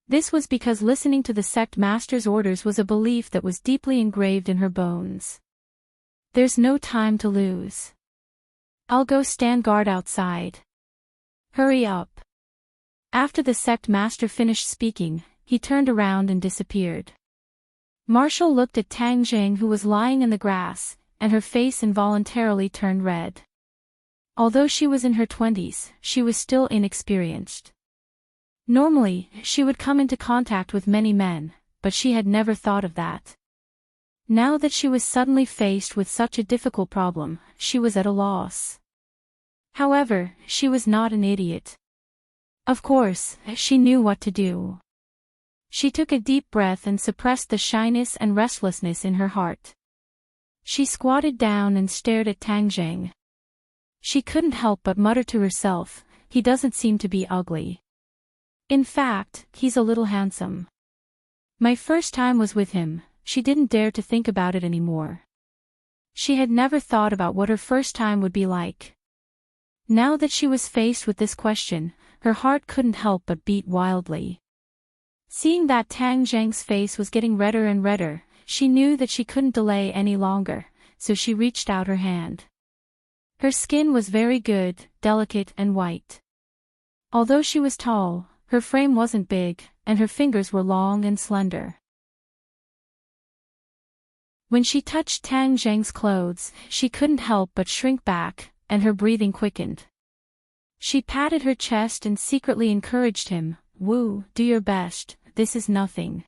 This was because listening to the sect master's orders was a belief that was deeply engraved in her bones. There's no time to lose. I'll go stand guard outside. Hurry up. After the sect master finished speaking, he turned around and disappeared. Marshall looked at Tang Jing, who was lying in the grass, and her face involuntarily turned red. Although she was in her 20s, she was still inexperienced. Normally, she would come into contact with many men, but she had never thought of that. Now that she was suddenly faced with such a difficult problem, she was at a loss. However, she was not an idiot. Of course, she knew what to do. She took a deep breath and suppressed the shyness and restlessness in her heart. She squatted down and stared at Tang Jing. She couldn't help but mutter to herself, "He doesn't seem to be ugly. In fact, he's a little handsome. My first time was with him." She didn't dare to think about it anymore. She had never thought about what her first time would be like. Now that she was faced with this question, her heart couldn't help but beat wildly. Seeing that Tang Jing's face was getting redder and redder, she knew that she couldn't delay any longer, so she reached out her hand. Her skin was very good, delicate and white. Although she was tall, her frame wasn't big, and her fingers were long and slender. When she touched Tang Jing's clothes, she couldn't help but shrink back, and her breathing quickened. She patted her chest and secretly encouraged him, "Wu, do your best, this is nothing.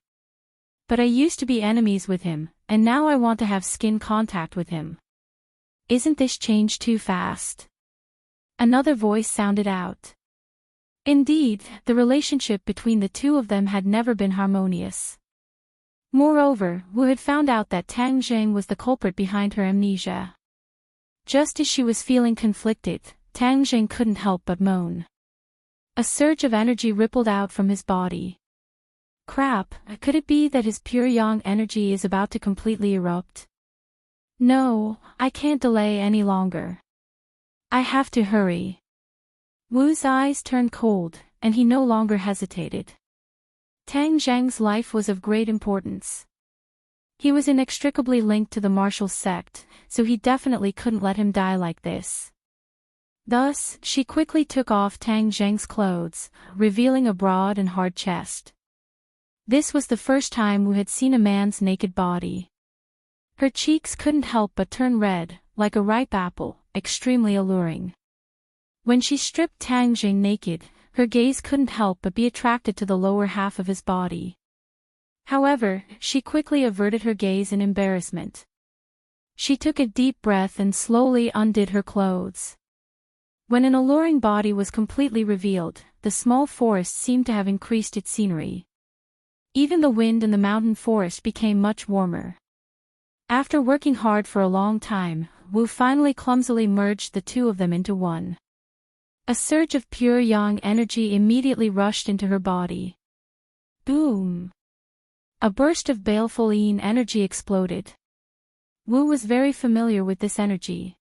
But I used to be enemies with him, and now I want to have skin contact with him. Isn't this change too fast?" Another voice sounded out. Indeed, the relationship between the two of them had never been harmonious. Moreover, Wu had found out that Tang Jing was the culprit behind her amnesia. Just as she was feeling conflicted, Tang Jing couldn't help but moan. A surge of energy rippled out from his body. Crap, could it be that his pure yang energy is about to completely erupt? No, I can't delay any longer. I have to hurry. Wu's eyes turned cold, and he no longer hesitated. Tang Jing's life was of great importance. He was inextricably linked to the Marshall sect, so he definitely couldn't let him die like this. Thus, she quickly took off Tang Zheng's clothes, revealing a broad and hard chest. This was the first time Wu had seen a man's naked body. Her cheeks couldn't help but turn red, like a ripe apple, extremely alluring. When she stripped Tang Zheng naked, her gaze couldn't help but be attracted to the lower half of his body. However, she quickly averted her gaze in embarrassment. She took a deep breath and slowly undid her clothes. When an alluring body was completely revealed, the small forest seemed to have increased its scenery. Even the wind in the mountain forest became much warmer. After working hard for a long time, Wu finally clumsily merged the two of them into one. A surge of pure yang energy immediately rushed into her body. Boom! A burst of baleful yin energy exploded. Wu was very familiar with this energy.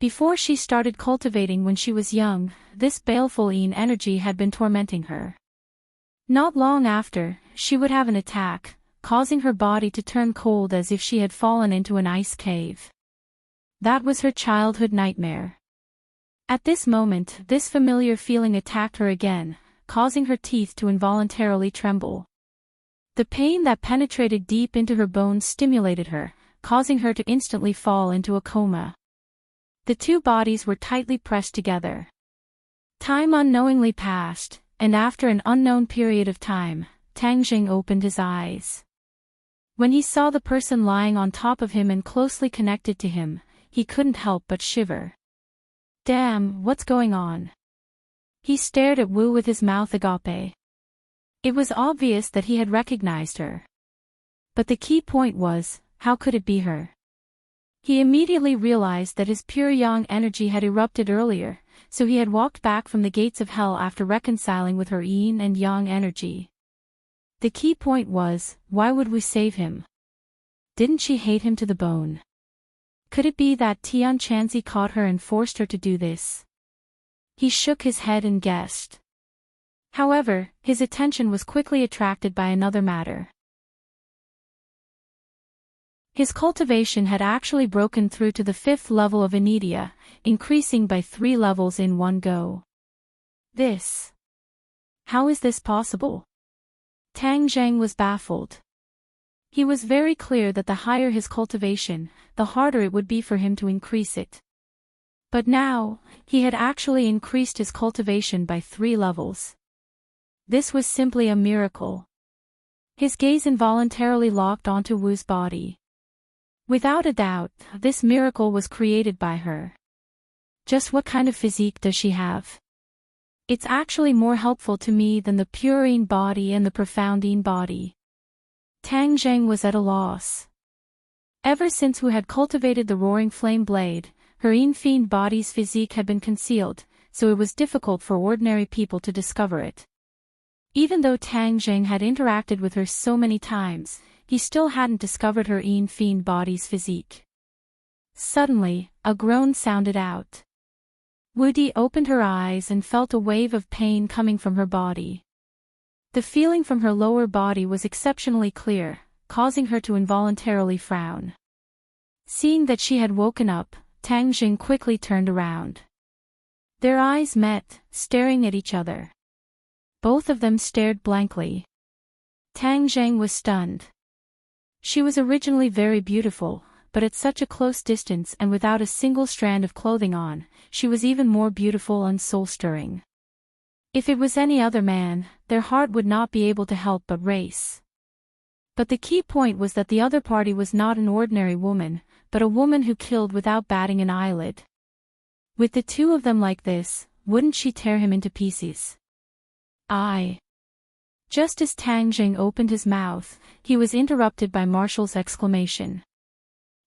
Before she started cultivating when she was young, this baleful yin energy had been tormenting her. Not long after, she would have an attack, causing her body to turn cold as if she had fallen into an ice cave. That was her childhood nightmare. At this moment, this familiar feeling attacked her again, causing her teeth to involuntarily tremble. The pain that penetrated deep into her bones stimulated her, causing her to instantly fall into a coma. The two bodies were tightly pressed together. Time unknowingly passed, and after an unknown period of time, Tang Zheng opened his eyes. When he saw the person lying on top of him and closely connected to him, he couldn't help but shiver. Damn, what's going on? He stared at Wu with his mouth agape. It was obvious that he had recognized her. But the key point was, how could it be her? He immediately realized that his pure yang energy had erupted earlier, so he had walked back from the gates of hell after reconciling with her yin and yang energy. The key point was, why would we save him? Didn't she hate him to the bone? Could it be that Tian Chanzi caught her and forced her to do this? He shook his head and guessed. However, his attention was quickly attracted by another matter. His cultivation had actually broken through to the 5th level of Anidia, increasing by 3 levels in one go. How is this possible? Tang Zheng was baffled. He was very clear that the higher his cultivation, the harder it would be for him to increase it. But now, he had actually increased his cultivation by 3 levels. This was simply a miracle. His gaze involuntarily locked onto Wu's body. Without a doubt, this miracle was created by her. Just what kind of physique does she have? It's actually more helpful to me than the pure yin body and the profound yin body. Tang Zheng was at a loss. Ever since Wu had cultivated the roaring flame blade, her yin fiend body's physique had been concealed, so it was difficult for ordinary people to discover it. Even though Tang Zheng had interacted with her so many times, he still hadn't discovered her yin fiend body's physique. Suddenly, a groan sounded out. Wu Di opened her eyes and felt a wave of pain coming from her body. The feeling from her lower body was exceptionally clear, causing her to involuntarily frown. Seeing that she had woken up, Tang Zheng quickly turned around. Their eyes met, staring at each other. Both of them stared blankly. Tang Zheng was stunned. She was originally very beautiful, but at such a close distance and without a single strand of clothing on, she was even more beautiful and soul-stirring. If it was any other man, their heart would not be able to help but race. But the key point was that the other party was not an ordinary woman, but a woman who killed without batting an eyelid. With the two of them like this, wouldn't she tear him into pieces? Just as Tang Zheng opened his mouth, he was interrupted by Marshall's exclamation.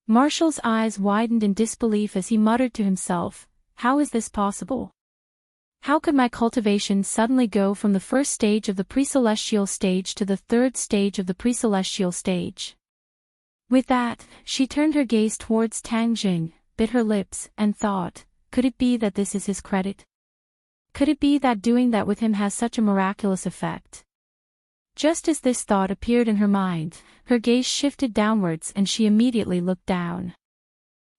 Marshall's eyes widened in disbelief as he muttered to himself, "How is this possible? How could my cultivation suddenly go from the first stage of the pre-celestial stage to the 3rd stage of the pre-celestial stage?" With that, she turned her gaze towards Tang Zheng, bit her lips, and thought, could it be that this is his credit? Could it be that doing that with him has such a miraculous effect? Just as this thought appeared in her mind, her gaze shifted downwards and she immediately looked down.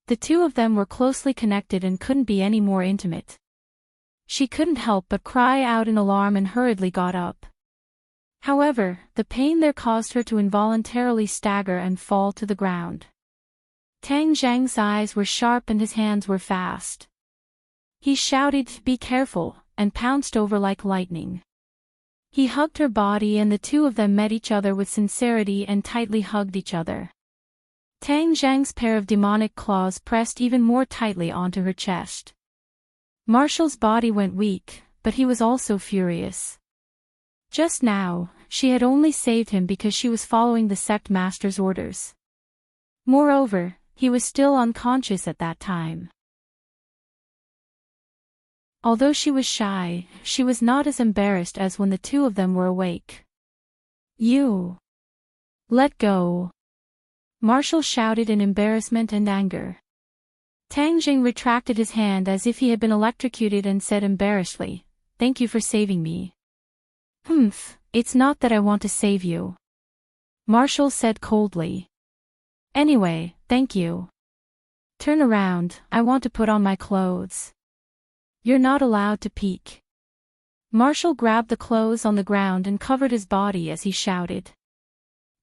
The two of them were closely connected and couldn't be any more intimate. She couldn't help but cry out in alarm and hurriedly got up. However, the pain there caused her to involuntarily stagger and fall to the ground. Tang Zhang's eyes were sharp and his hands were fast. He shouted, "Be careful," and pounced over like lightning. He hugged her body and the two of them met each other with sincerity and tightly hugged each other. Tang Zhang's pair of demonic claws pressed even more tightly onto her chest. Marshall's body went weak, but he was also furious. Just now, she had only saved him because she was following the sect master's orders. Moreover, he was still unconscious at that time. Although she was shy, she was not as embarrassed as when the two of them were awake. "You! Let go!" Marshall shouted in embarrassment and anger. Tang Jing retracted his hand as if he had been electrocuted and said embarrassedly, "Thank you for saving me." It's not that I want to save you," Marshall said coldly. "Anyway, thank you. Turn around, I want to put on my clothes." "You're not allowed to peek." Marshall grabbed the clothes on the ground and covered his body as he shouted.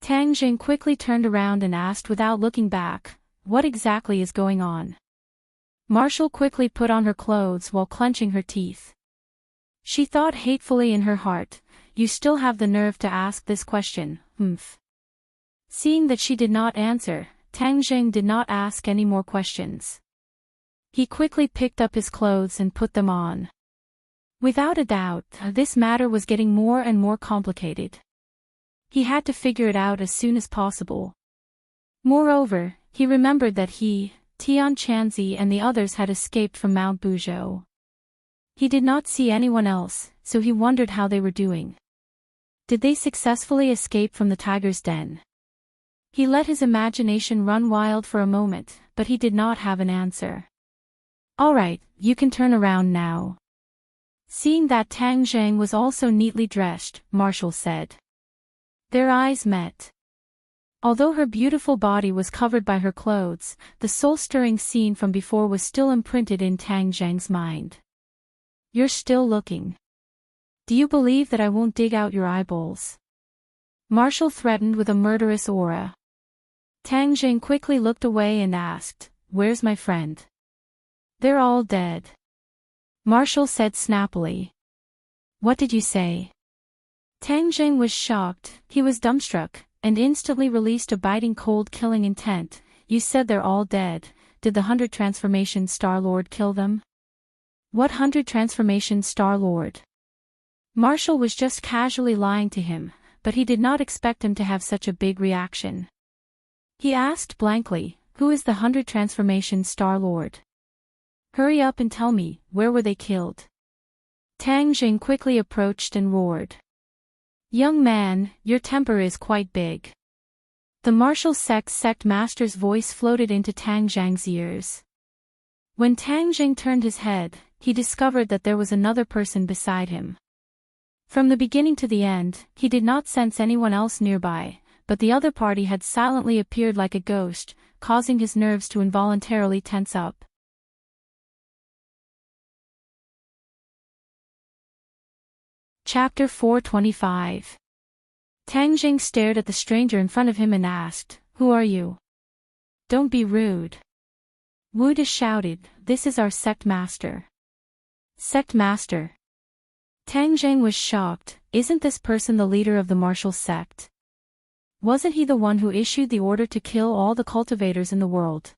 Tang Jing quickly turned around and asked without looking back, "What exactly is going on?" Marshall quickly put on her clothes while clenching her teeth. She thought hatefully in her heart, "You still have the nerve to ask this question, Seeing that she did not answer, Tang Jing did not ask any more questions. He quickly picked up his clothes and put them on. Without a doubt, this matter was getting more and more complicated. He had to figure it out as soon as possible. Moreover, he remembered that he, Tian Chanzi and the others had escaped from Mount Buzhou. He did not see anyone else, so he wondered how they were doing. Did they successfully escape from the tiger's den? He let his imagination run wild for a moment, but he did not have an answer. "All right, you can turn around now." Seeing that Tang Zhang was also neatly dressed, Marshall said. Their eyes met. Although her beautiful body was covered by her clothes, the soul-stirring scene from before was still imprinted in Tang Zhang's mind. "You're still looking. Do you believe that I won't dig out your eyeballs?" Marshall threatened with a murderous aura. Tang Jing quickly looked away and asked, "Where's my friend?" "They're all dead," Marshall said snappily. "What did you say?" Tang Jing was shocked, he was dumbstruck, and instantly released a biting cold killing intent. "You said they're all dead. Did the 100 Transformation Star Lord kill them?" "What 100 Transformation Star Lord?" Marshall was just casually lying to him, but he did not expect him to have such a big reaction. He asked blankly, "Who is the 100 Transformation Star Lord? Hurry up and tell me, where were they killed?" Tang Jing quickly approached and roared. "Young man, your temper is quite big." The martial sect master's voice floated into Tang Zhang's ears. When Tang Jing turned his head, he discovered that there was another person beside him. From the beginning to the end, he did not sense anyone else nearby, but the other party had silently appeared like a ghost, causing his nerves to involuntarily tense up. Chapter 425. Tang Jing stared at the stranger in front of him and asked, "Who are you?" "Don't be rude." Wu De shouted, "This is our sect master." "Sect master?" Tang Jing was shocked. Isn't this person the leader of the martial sect? Wasn't he the one who issued the order to kill all the cultivators in the world?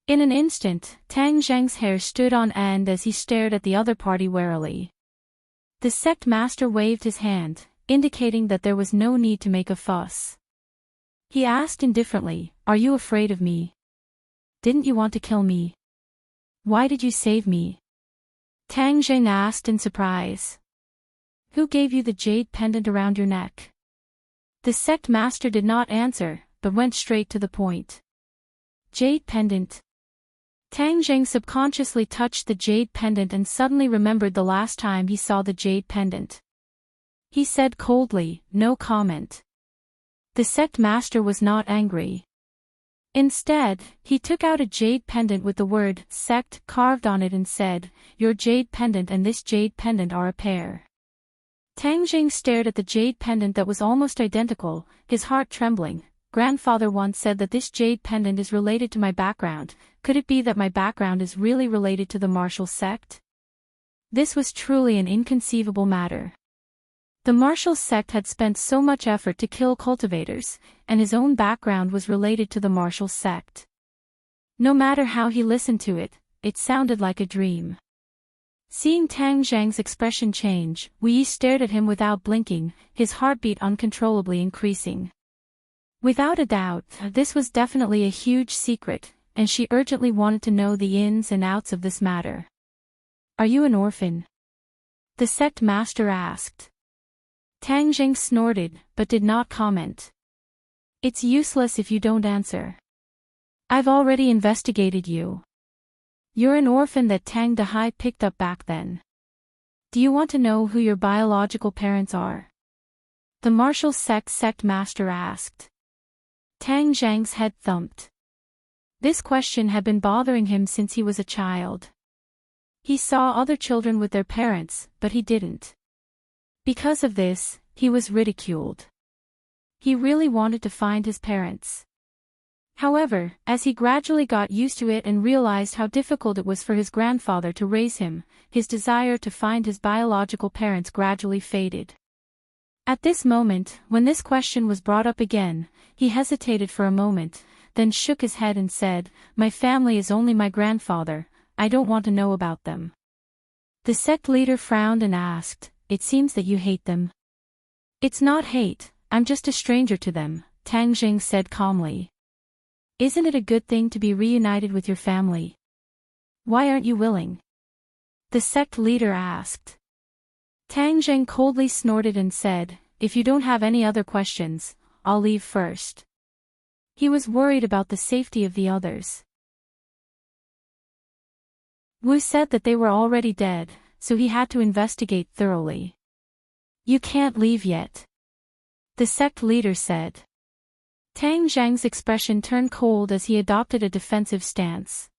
In an instant, Tang Zhang's hair stood on end as he stared at the other party warily. The sect master waved his hand, indicating that there was no need to make a fuss. He asked indifferently, "Are you afraid of me? Didn't you want to kill me? Why did you save me?" Tang Zhang asked in surprise. "Who gave you the jade pendant around your neck?" The sect master did not answer, but went straight to the point. "Jade pendant." Tang Zhang subconsciously touched the jade pendant and suddenly remembered the last time he saw the jade pendant. He said coldly, "No comment." The sect master was not angry. Instead, he took out a jade pendant with the word sect carved on it and said, "Your jade pendant and this jade pendant are a pair." Tang Jing stared at the jade pendant that was almost identical, his heart trembling. "Grandfather once said that this jade pendant is related to my background. Could it be that my background is really related to the martial sect?" This was truly an inconceivable matter. The martial sect had spent so much effort to kill cultivators, and his own background was related to the martial sect. No matter how he listened to it, it sounded like a dream. Seeing Tang Zhang's expression change, Wu Yi stared at him without blinking, his heartbeat uncontrollably increasing. Without a doubt, this was definitely a huge secret, and she urgently wanted to know the ins and outs of this matter. "Are you an orphan?" the sect master asked. Tang Jing snorted, but did not comment. "It's useless if you don't answer. I've already investigated you. You're an orphan that Tang Dahai picked up back then. Do you want to know who your biological parents are?" the martial sect master asked. Tang Zhang's head thumped. This question had been bothering him since he was a child. He saw other children with their parents, but he didn't. Because of this, he was ridiculed. He really wanted to find his parents. However, as he gradually got used to it and realized how difficult it was for his grandfather to raise him, his desire to find his biological parents gradually faded. At this moment, when this question was brought up again, he hesitated for a moment, then shook his head and said, "My family is only my grandfather, I don't want to know about them." The sect leader frowned and asked, "It seems that you hate them." "It's not hate, I'm just a stranger to them," Tang Jing said calmly. "Isn't it a good thing to be reunited with your family? Why aren't you willing?" the sect leader asked. Tang Jing coldly snorted and said, "If you don't have any other questions, I'll leave first." He was worried about the safety of the others. Wu said that they were already dead, so he had to investigate thoroughly. "You can't leave yet," the sect leader said. Tang Zhang's expression turned cold as he adopted a defensive stance.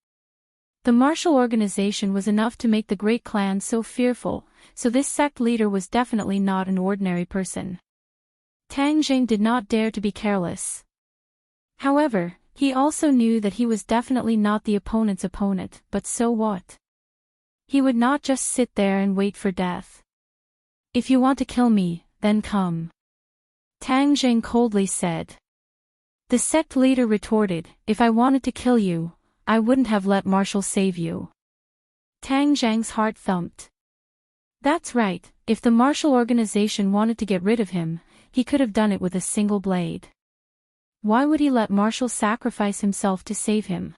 The martial organization was enough to make the great clan so fearful, so this sect leader was definitely not an ordinary person. Tang Jing did not dare to be careless. However, he also knew that he was definitely not the opponent's opponent, but so what? He would not just sit there and wait for death. "If you want to kill me, then come," Tang Jing coldly said. The sect leader retorted, "If I wanted to kill you, I wouldn't have let Marshall save you." Tang Zhang's heart thumped. That's right, if the martial organization wanted to get rid of him, he could have done it with a single blade. Why would he let Marshall sacrifice himself to save him?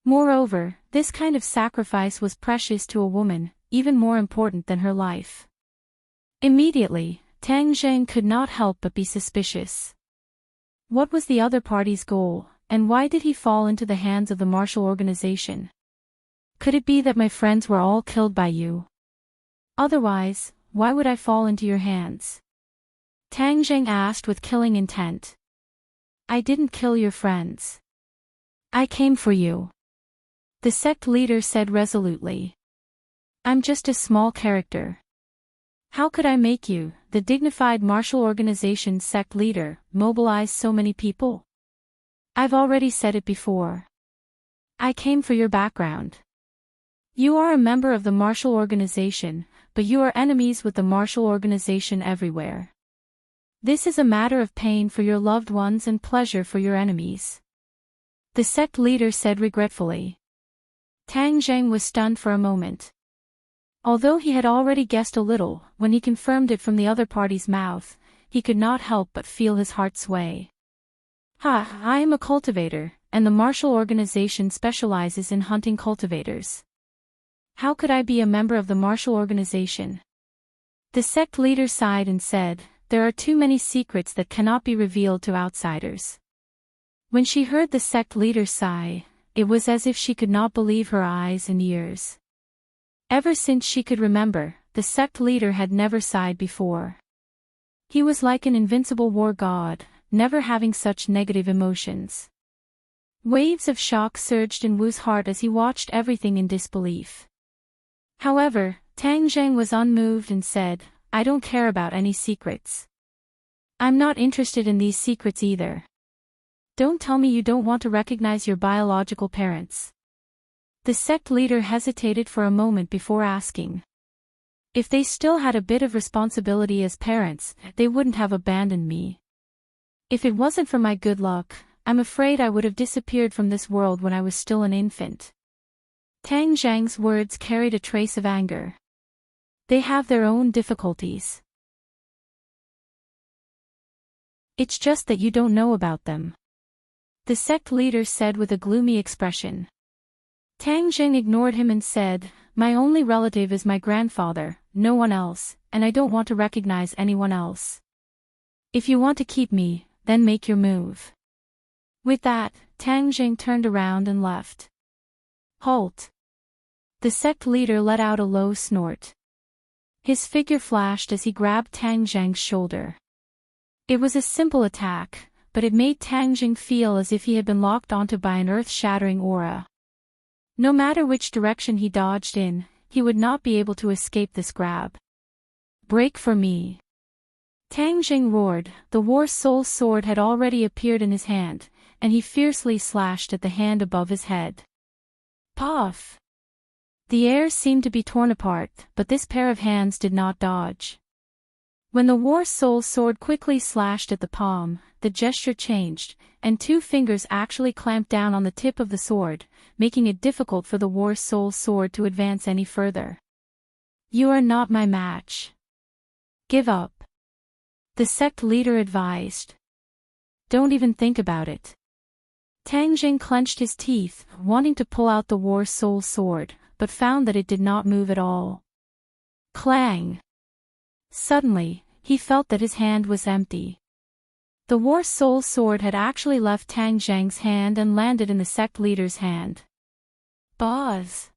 Moreover, this kind of sacrifice was precious to a woman, even more important than her life. Immediately, Tang Zhang could not help but be suspicious. What was the other party's goal, and why did he fall into the hands of the martial organization? Could it be that my friends were all killed by you? Otherwise, why would I fall into your hands? Tang Zhang asked with killing intent. "I didn't kill your friends. I came for you," the sect leader said resolutely. "I'm just a small character. How could I make you, the dignified martial organization's sect leader, mobilize so many people? I've already said it before. I came for your background. You are a member of the martial organization, but you are enemies with the martial organization everywhere. This is a matter of pain for your loved ones and pleasure for your enemies," the sect leader said regretfully. Tang Zhang was stunned for a moment. Although he had already guessed a little, when he confirmed it from the other party's mouth, he could not help but feel his heart sway. I am a cultivator, and the martial organization specializes in hunting cultivators. How could I be a member of the martial organization? The sect leader sighed and said, "There are too many secrets that cannot be revealed to outsiders." When she heard the sect leader sigh, it was as if she could not believe her eyes and ears. Ever since she could remember, the sect leader had never sighed before. He was like an invincible war god, never having such negative emotions. Waves of shock surged in Wu's heart as he watched everything in disbelief. However, Tang Zheng was unmoved and said, "I don't care about any secrets. I'm not interested in these secrets either. Don't tell me you don't want to recognize your biological parents." The sect leader hesitated for a moment before asking. If they still had a bit of responsibility as parents, they wouldn't have abandoned me. If it wasn't for my good luck, I'm afraid I would have disappeared from this world when I was still an infant. Tang Zhang's words carried a trace of anger. They have their own difficulties. It's just that you don't know about them, the sect leader said with a gloomy expression. Tang Zheng ignored him and said, "My only relative is my grandfather, no one else, and I don't want to recognize anyone else. If you want to keep me, then make your move." With that, Tang Zheng turned around and left. "Halt!" The sect leader let out a low snort. His figure flashed as he grabbed Tang Zheng's shoulder. It was a simple attack, but it made Tang Zheng feel as if he had been locked onto by an earth-shattering aura. No matter which direction he dodged in, he would not be able to escape this grab. "Break for me!" Tang Zheng roared. The war soul sword had already appeared in his hand, and he fiercely slashed at the hand above his head. Puff! The air seemed to be torn apart, but this pair of hands did not dodge. When the war soul sword quickly slashed at the palm, the gesture changed, and two fingers actually clamped down on the tip of the sword, making it difficult for the war soul sword to advance any further. "You are not my match. Give up," the sect leader advised. "Don't even think about it." Tang Zheng clenched his teeth, wanting to pull out the war soul sword, but found that it did not move at all. Clang! Suddenly, he felt that his hand was empty. The war soul sword had actually left Tang Zheng's hand and landed in the sect leader's hand. Buzz!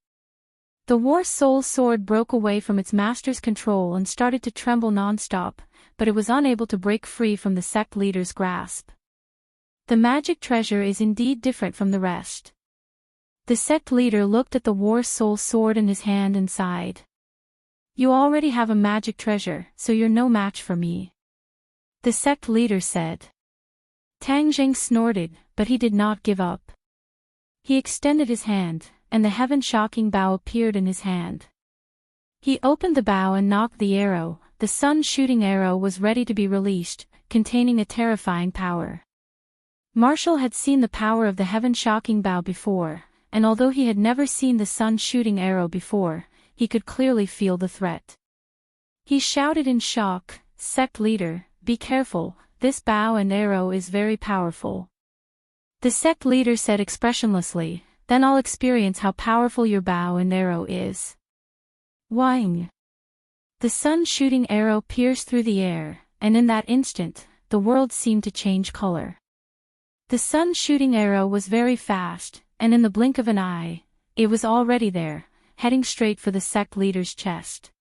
The war soul sword broke away from its master's control and started to tremble non-stop, but it was unable to break free from the sect leader's grasp. The magic treasure is indeed different from the rest. The sect leader looked at the war soul sword in his hand and sighed. "You already have a magic treasure, so you're no match for me," the sect leader said. Tang Zheng snorted, but he did not give up. He extended his hand, and the heaven-shocking bow appeared in his hand. He opened the bow and knocked the arrow. The sun-shooting arrow was ready to be released, containing a terrifying power. Marshall had seen the power of the heaven-shocking bow before, and although he had never seen the sun-shooting arrow before, he could clearly feel the threat. He shouted in shock, "Sect leader, be careful, this bow and arrow is very powerful." The sect leader said expressionlessly, "Then I'll experience how powerful your bow and arrow is." Whang! The sun-shooting arrow pierced through the air, and in that instant, the world seemed to change color. The sun-shooting arrow was very fast, and in the blink of an eye, it was already there, heading straight for the sect leader's chest.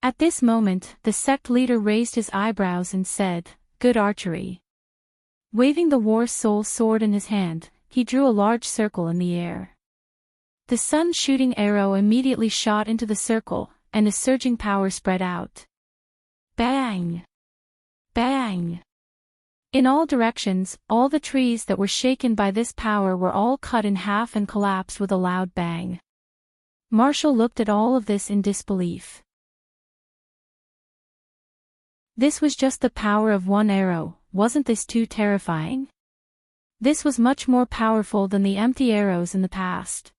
At this moment, the sect leader raised his eyebrows and said, "Good archery." Waving the war soul sword in his hand, he drew a large circle in the air. The sun-shooting arrow immediately shot into the circle, and a surging power spread out. Bang! Bang! In all directions, all the trees that were shaken by this power were all cut in half and collapsed with a loud bang. Marshall looked at all of this in disbelief. This was just the power of one arrow. Wasn't this too terrifying? This was much more powerful than the empty arrows in the past.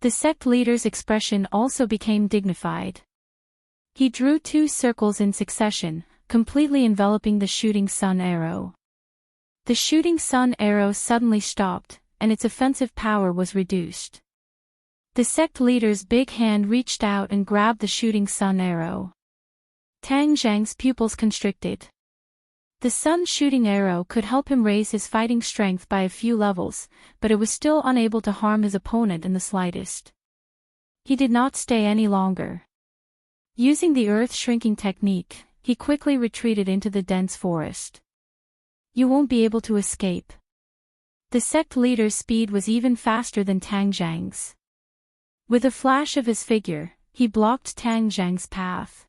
The sect leader's expression also became dignified. He drew two circles in succession, completely enveloping the shooting sun arrow. The shooting sun arrow suddenly stopped, and its offensive power was reduced. The sect leader's big hand reached out and grabbed the shooting sun arrow. Tang Zheng's pupils constricted. The sun-shooting arrow could help him raise his fighting strength by a few levels, but it was still unable to harm his opponent in the slightest. He did not stay any longer. Using the earth-shrinking technique, he quickly retreated into the dense forest. "You won't be able to escape," The sect leader's speed was even faster than Tang Zhang's. With a flash of his figure, he blocked Tang Zhang's path.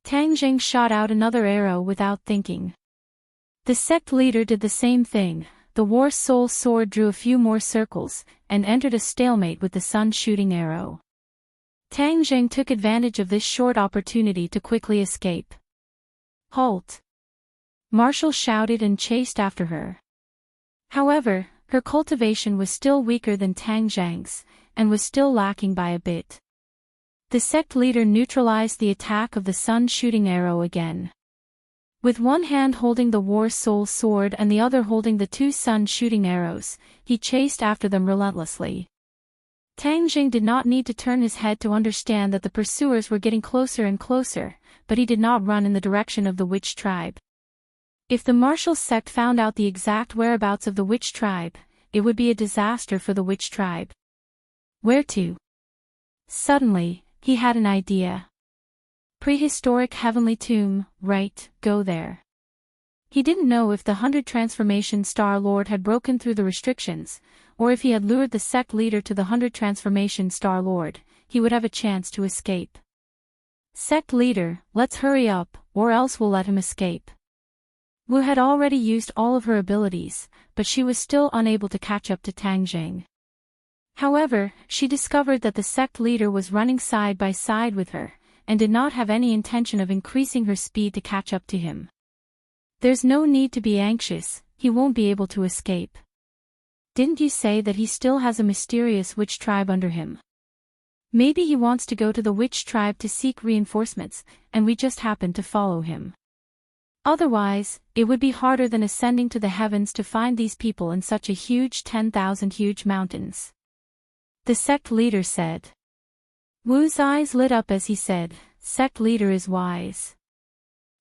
Tang Zhang shot out another arrow without thinking. The sect leader did the same thing. The war soul sword drew a few more circles, and entered a stalemate with the sun-shooting arrow. Tang Zhang took advantage of this short opportunity to quickly escape. "Halt!" Marshall shouted and chased after her. However, her cultivation was still weaker than Tang Zhang's, and was still lacking by a bit. The sect leader neutralized the attack of the sun-shooting arrow again. With one hand holding the war soul sword and the other holding the two sun-shooting arrows, he chased after them relentlessly. Tang Zhang did not need to turn his head to understand that the pursuers were getting closer and closer, but he did not run in the direction of the witch tribe. If the martial sect found out the exact whereabouts of the witch tribe, it would be a disaster for the witch tribe. Where to? Suddenly, he had an idea. Prehistoric heavenly tomb, right, go there. He didn't know if the 100 Transformation Star Lord had broken through the restrictions, or if he had lured the sect leader to the 100 Transformation Star Lord, he would have a chance to escape. Sect leader, let's hurry up, or else we'll let him escape. Wu had already used all of her abilities, but she was still unable to catch up to Tang Zhang. However, she discovered that the sect leader was running side by side with her, and did not have any intention of increasing her speed to catch up to him. There's no need to be anxious, he won't be able to escape. Didn't you say that he still has a mysterious witch tribe under him? Maybe he wants to go to the witch tribe to seek reinforcements, and we just happen to follow him. Otherwise, it would be harder than ascending to the heavens to find these people in such a huge 10,000 huge mountains. The sect leader said. Wu's eyes lit up as he said, "Sect leader is wise."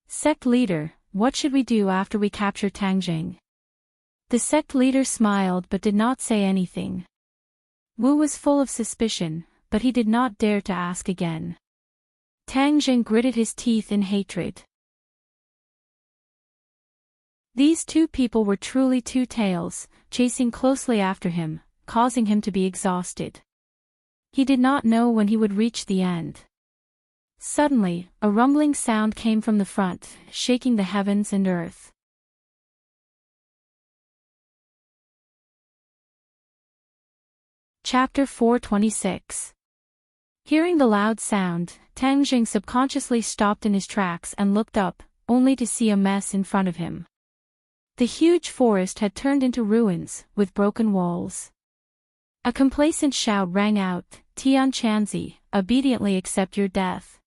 "Sect leader, what should we do after we capture Tang Zhang?" The sect leader smiled but did not say anything. Wu was full of suspicion, but he did not dare to ask again. Tang Zhang gritted his teeth in hatred. These two people were truly two tails, chasing closely after him, causing him to be exhausted. He did not know when he would reach the end. Suddenly, a rumbling sound came from the front, shaking the heavens and earth. Chapter 426. Hearing the loud sound, Tang Zhang subconsciously stopped in his tracks and looked up, only to see a mess in front of him. The huge forest had turned into ruins, with broken walls. A complacent shout rang out, "Tian Chanzi, obediently accept your death."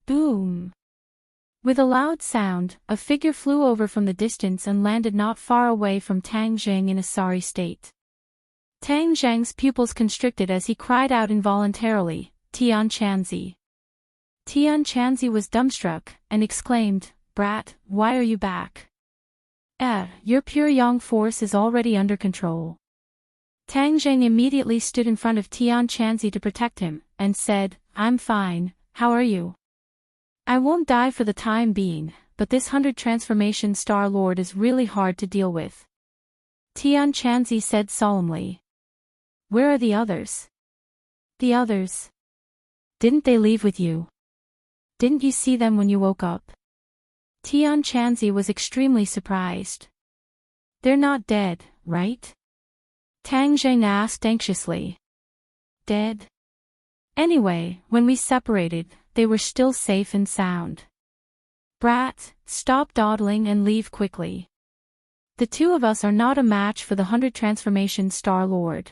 Boom! With a loud sound, a figure flew over from the distance and landed not far away from Tang Zhang in a sorry state. Tang Zhang's pupils constricted as he cried out involuntarily, "Tian Chanzi." Tian Chanzi was dumbstruck, and exclaimed, "Brat, why are you back?" Your pure yang force is already under control." Tang Zhang immediately stood in front of Tian Chanzi to protect him, and said, "I'm fine, how are you?" "I won't die for the time being, but this 100 Transformation Star Lord is really hard to deal with," Tian Chanzi said solemnly. "Where are the others?" "The others? Didn't they leave with you? Didn't you see them when you woke up?" Tian Chanzi was extremely surprised. "They're not dead, right?" Tang Zhang asked anxiously. "Dead? Anyway, when we separated, they were still safe and sound." "Brat, stop dawdling and leave quickly. The two of us are not a match for the 100 Transformation Star Lord,"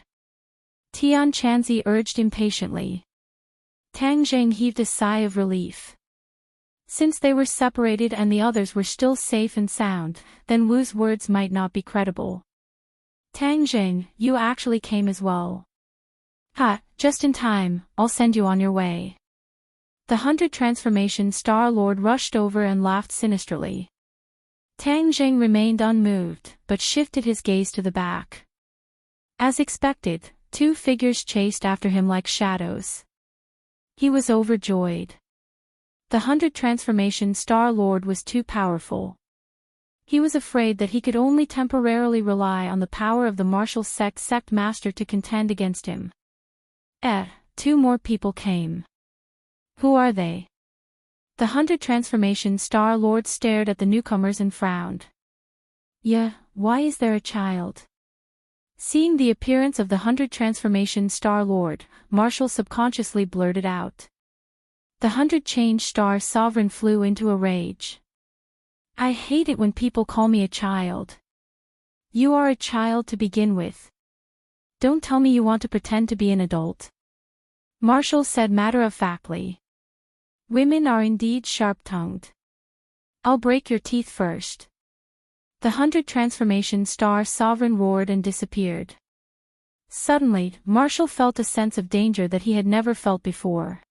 Tian Chanzi urged impatiently. Tang Zhang heaved a sigh of relief. Since they were separated and the others were still safe and sound, then Wu's words might not be credible. "Tang Zhang, you actually came as well. Ha, just in time, I'll send you on your way." The 100 Transformation Star Lord rushed over and laughed sinisterly. Tang Zhang remained unmoved, but shifted his gaze to the back. As expected, two figures chased after him like shadows. He was overjoyed. The 100 Transformation Star Lord was too powerful. He was afraid that he could only temporarily rely on the power of the martial sect master to contend against him. 2 more people came. Who are they? The 100 Transformation Star Lord stared at the newcomers and frowned. Yeah, why is there a child? Seeing the appearance of the 100 Transformation Star Lord, Marshall subconsciously blurted out. The 100 Change Star Sovereign flew into a rage. I hate it when people call me a child. You are a child to begin with. Don't tell me you want to pretend to be an adult. Marshall said matter-of-factly. Women are indeed sharp-tongued. I'll break your teeth first. The 100 Transformation Star Sovereign roared and disappeared. Suddenly, Marshall felt a sense of danger that he had never felt before.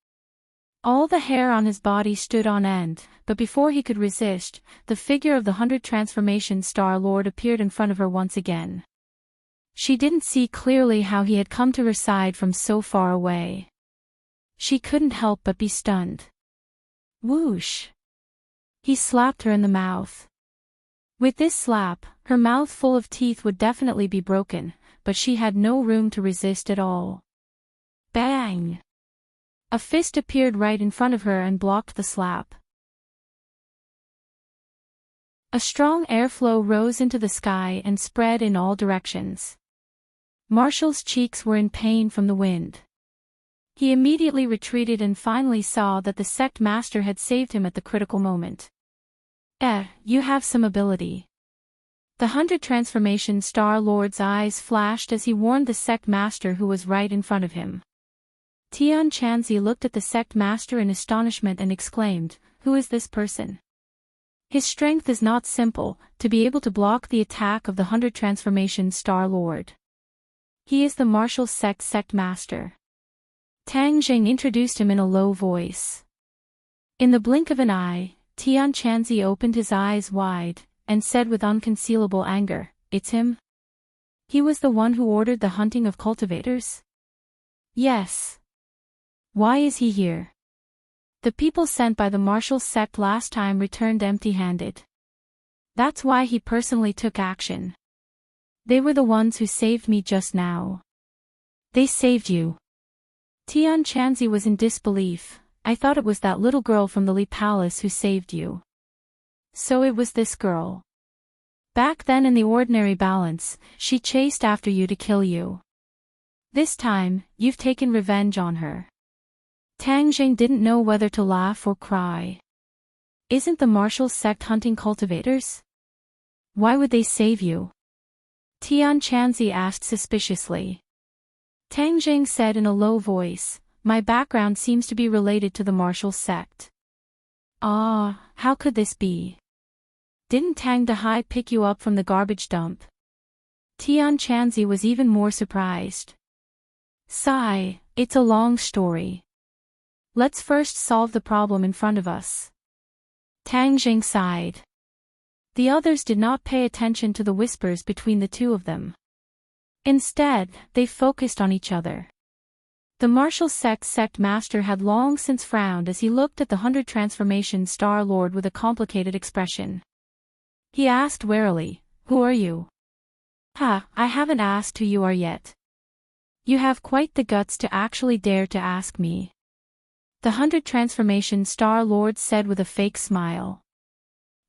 All the hair on his body stood on end, but before he could resist, the figure of the 100 Transformation Star Lord appeared in front of her once again. She didn't see clearly how he had come to her side from so far away. She couldn't help but be stunned. Whoosh! He slapped her in the mouth. With this slap, her mouth full of teeth would definitely be broken, but she had no room to resist at all. Bang! A fist appeared right in front of her and blocked the slap. A strong airflow rose into the sky and spread in all directions. Marshall's cheeks were in pain from the wind. He immediately retreated and finally saw that the sect master had saved him at the critical moment. You have some ability. The 100 Transformation Star Lord's eyes flashed as he warned the sect master who was right in front of him. Tian Chanzi looked at the sect master in astonishment and exclaimed, "Who is this person? His strength is not simple, to be able to block the attack of the 100 Transformation Star Lord. He is the martial sect master." Tang Jing introduced him in a low voice. In the blink of an eye, Tian Chanzi opened his eyes wide, and said with unconcealable anger, "It's him? He was the one who ordered the hunting of cultivators?" "Yes. Why is he here?" "The people sent by the martial sect last time returned empty-handed. That's why he personally took action. They were the ones who saved me just now." "They saved you?" Tian Chanzi was in disbelief. "I thought it was that little girl from the Li Palace who saved you." "So it was this girl. Back then in the ordinary balance, she chased after you to kill you. This time, you've taken revenge on her." Tang Jing didn't know whether to laugh or cry. "Isn't the martial sect hunting cultivators? Why would they save you?" Tian Chanzi asked suspiciously. Tang Jing said in a low voice, "My background seems to be related to the martial sect." "Ah, how could this be? Didn't Tang Dahai pick you up from the garbage dump?" Tian Chanzi was even more surprised. "Sigh, it's a long story. Let's first solve the problem in front of us." Tang Jing sighed. The others did not pay attention to the whispers between the two of them. Instead, they focused on each other. The martial sect master had long since frowned as he looked at the 100 Transformation Star Lord with a complicated expression. He asked warily, "Who are you?" I haven't asked who you are yet." "You have quite the guts to actually dare to ask me." The 100 Transformation Star Lord said with a fake smile.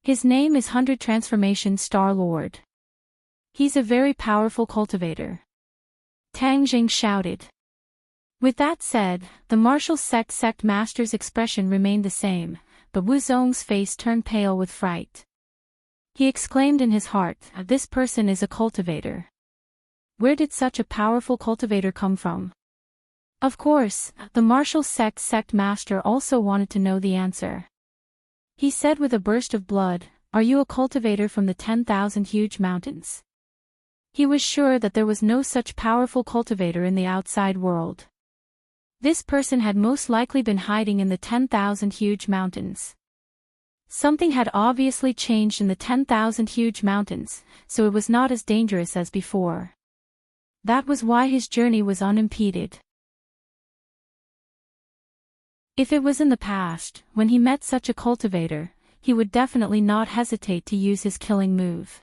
"His name is 100 Transformation Star Lord. He's a very powerful cultivator." Tang Jing shouted. With that said, the martial sect master's expression remained the same, but Wu Zong's face turned pale with fright. He exclaimed in his heart, "This person is a cultivator. Where did such a powerful cultivator come from?" Of course, the martial sect master also wanted to know the answer. He said with a burst of blood, "Are you a cultivator from the 10,000 huge mountains?" He was sure that there was no such powerful cultivator in the outside world. This person had most likely been hiding in the 10,000 huge mountains. Something had obviously changed in the 10,000 huge mountains, so it was not as dangerous as before. That was why his journey was unimpeded. If it was in the past, when he met such a cultivator, he would definitely not hesitate to use his killing move.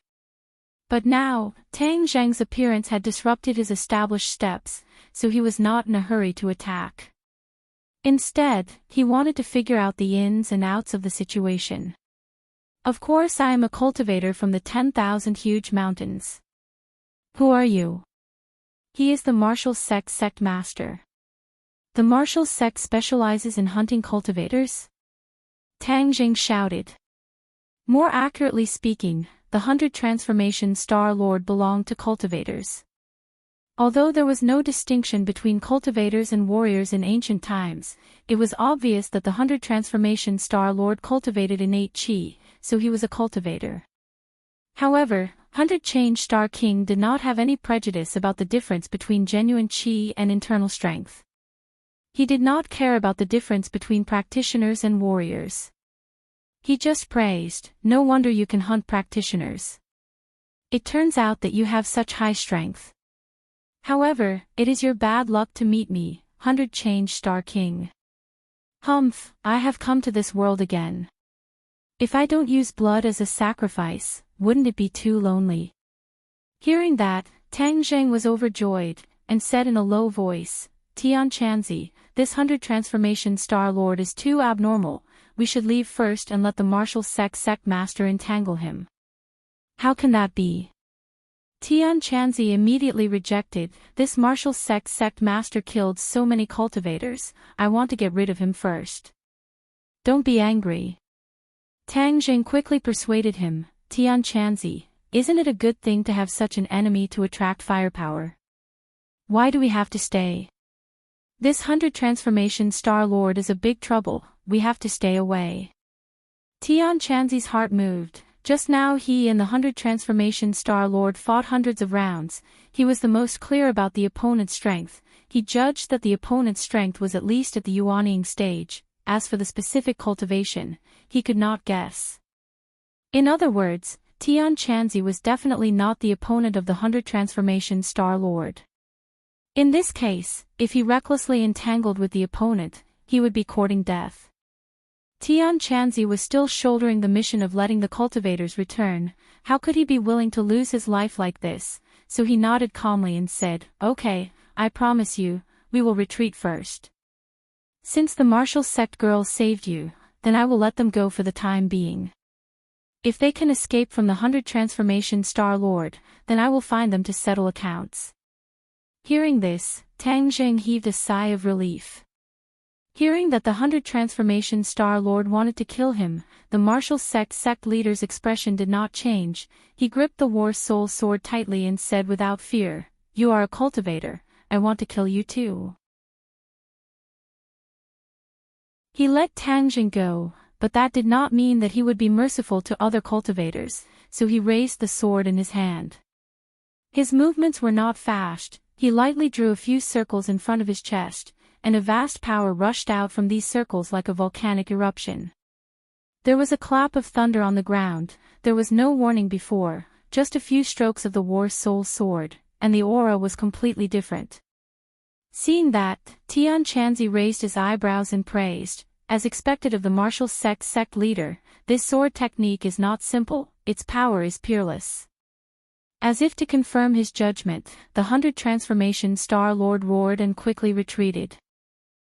But now, Tang Zheng's appearance had disrupted his established steps, so he was not in a hurry to attack. Instead, he wanted to figure out the ins and outs of the situation. Of course, I am a cultivator from the 10,000 huge mountains. Who are you? He is the martial sect master. The martial sect specializes in hunting cultivators? Tang Jing shouted. More accurately speaking, the 100 Transformation Star Lord belonged to cultivators. Although there was no distinction between cultivators and warriors in ancient times, it was obvious that the 100 Transformation Star Lord cultivated innate Qi, so he was a cultivator. However, 100 Change Star King did not have any prejudice about the difference between genuine Qi and internal strength. He did not care about the difference between practitioners and warriors. He just praised, "No wonder you can hunt practitioners. It turns out that you have such high strength. However, it is your bad luck to meet me, 100 Change Star King. Humph, I have come to this world again. If I don't use blood as a sacrifice, wouldn't it be too lonely?" Hearing that, Tang Zheng was overjoyed, and said in a low voice, "Tian Chanzi, this 100 Transformation Star Lord is too abnormal, we should leave first and let the martial sect master entangle him." "How can that be?" Tian Chanzi immediately rejected, "This martial sect master killed so many cultivators, I want to get rid of him first." "Don't be angry." Tang Jing quickly persuaded him, "Tian Chanzi, isn't it a good thing to have such an enemy to attract firepower? Why do we have to stay? This 100 Transformation Star Lord is a big trouble, we have to stay away." Tian Chanzi's heart moved. Just now he and the 100 Transformation Star Lord fought hundreds of rounds. He was the most clear about the opponent's strength. He judged that the opponent's strength was at least at the Yuanying stage. As for the specific cultivation, he could not guess. In other words, Tian Chanzi was definitely not the opponent of the 100 Transformation Star Lord. In this case, if he recklessly entangled with the opponent, he would be courting death. Tian Chanzi was still shouldering the mission of letting the cultivators return. How could he be willing to lose his life like this? So he nodded calmly and said, "Okay, I promise you, we will retreat first. Since the martial sect girls saved you, then I will let them go for the time being. If they can escape from the 100 Transformation Star Lord, then I will find them to settle accounts." Hearing this, Tang Zheng heaved a sigh of relief. Hearing that the 100 Transformation Star Lord wanted to kill him, the martial sect leader's expression did not change. He gripped the war soul sword tightly and said without fear, "You are a cultivator, I want to kill you too." He let Tang Jing go, but that did not mean that he would be merciful to other cultivators, so he raised the sword in his hand. His movements were not fast. He lightly drew a few circles in front of his chest, and a vast power rushed out from these circles like a volcanic eruption. There was a clap of thunder on the ground. There was no warning before, just a few strokes of the war soul sword, and the aura was completely different. Seeing that, Tian Chanzi raised his eyebrows and praised, as expected of the martial sect leader, "This sword technique is not simple, its power is peerless." As if to confirm his judgment, the 100 Transformation Star Lord roared and quickly retreated.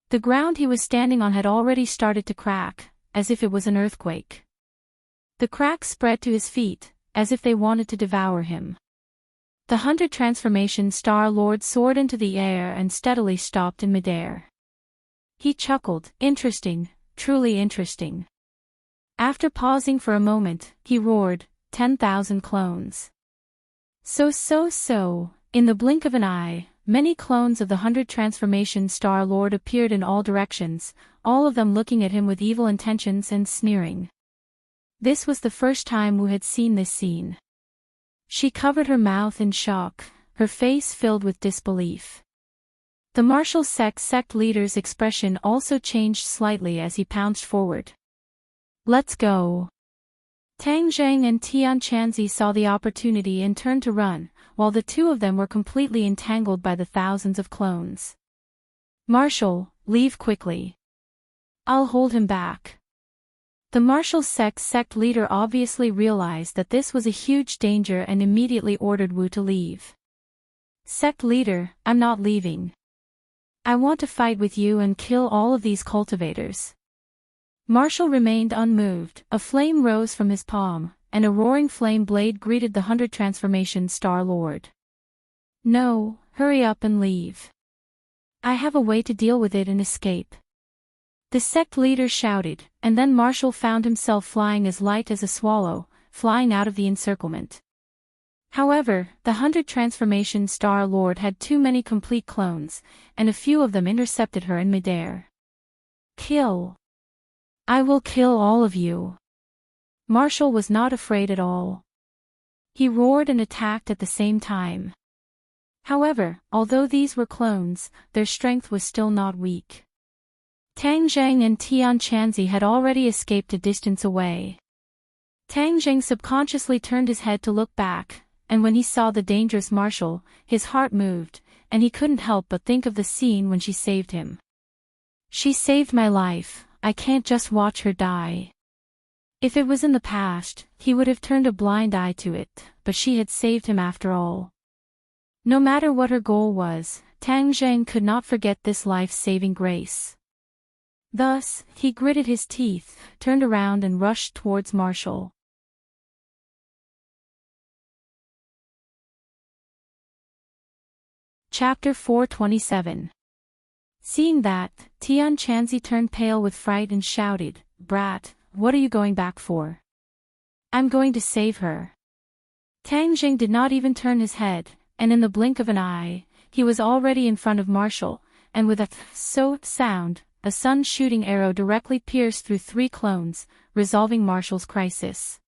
The ground he was standing on had already started to crack, as if it was an earthquake. The cracks spread to his feet, as if they wanted to devour him. The 100 Transformation Star Lord soared into the air and steadily stopped in midair. He chuckled, "Interesting, truly interesting." After pausing for a moment, he roared, 10,000 clones. So, in the blink of an eye, many clones of the 100 Transformation Star Lord appeared in all directions, all of them looking at him with evil intentions and sneering. This was the first time Wu had seen this scene. She covered her mouth in shock, her face filled with disbelief. The martial sect leader's expression also changed slightly as he pounced forward. "Let's go." Tang Zheng and Tian Chanzi saw the opportunity and turned to run, while the two of them were completely entangled by the thousands of clones. "Marshal, leave quickly. I'll hold him back." The martial sect leader obviously realized that this was a huge danger and immediately ordered Wu to leave. Sect leader, I'm not leaving. I want to fight with you and kill all of these cultivators. Marshall remained unmoved. A flame rose from his palm, and a roaring flame blade greeted the 100 Transformation Star Lord. No, hurry up and leave. I have a way to deal with it and escape. The sect leader shouted, and then Marshall found himself flying as light as a swallow, flying out of the encirclement. However, the 100 Transformation Star Lord had too many complete clones, and a few of them intercepted her in midair. Kill. I will kill all of you. Marshall was not afraid at all. He roared and attacked at the same time. However, although these were clones, their strength was still not weak. Tang Zheng and Tian Chanzi had already escaped a distance away. Tang Zheng subconsciously turned his head to look back, and when he saw the dangerous Marshall, his heart moved, and he couldn't help but think of the scene when she saved him. She saved my life, I can't just watch her die. If it was in the past, he would have turned a blind eye to it, but she had saved him after all. No matter what her goal was, Tang Zheng could not forget this life-saving grace. Thus, he gritted his teeth, turned around and rushed towards Marshall. Chapter 427. Seeing that, Tian Chanzi turned pale with fright and shouted, "Brat, what are you going back for? I'm going to save her." Tang Zheng did not even turn his head, and in the blink of an eye, he was already in front of Marshall, and with a sound, a sun-shooting arrow directly pierced through 3 clones, resolving Marshall's crisis.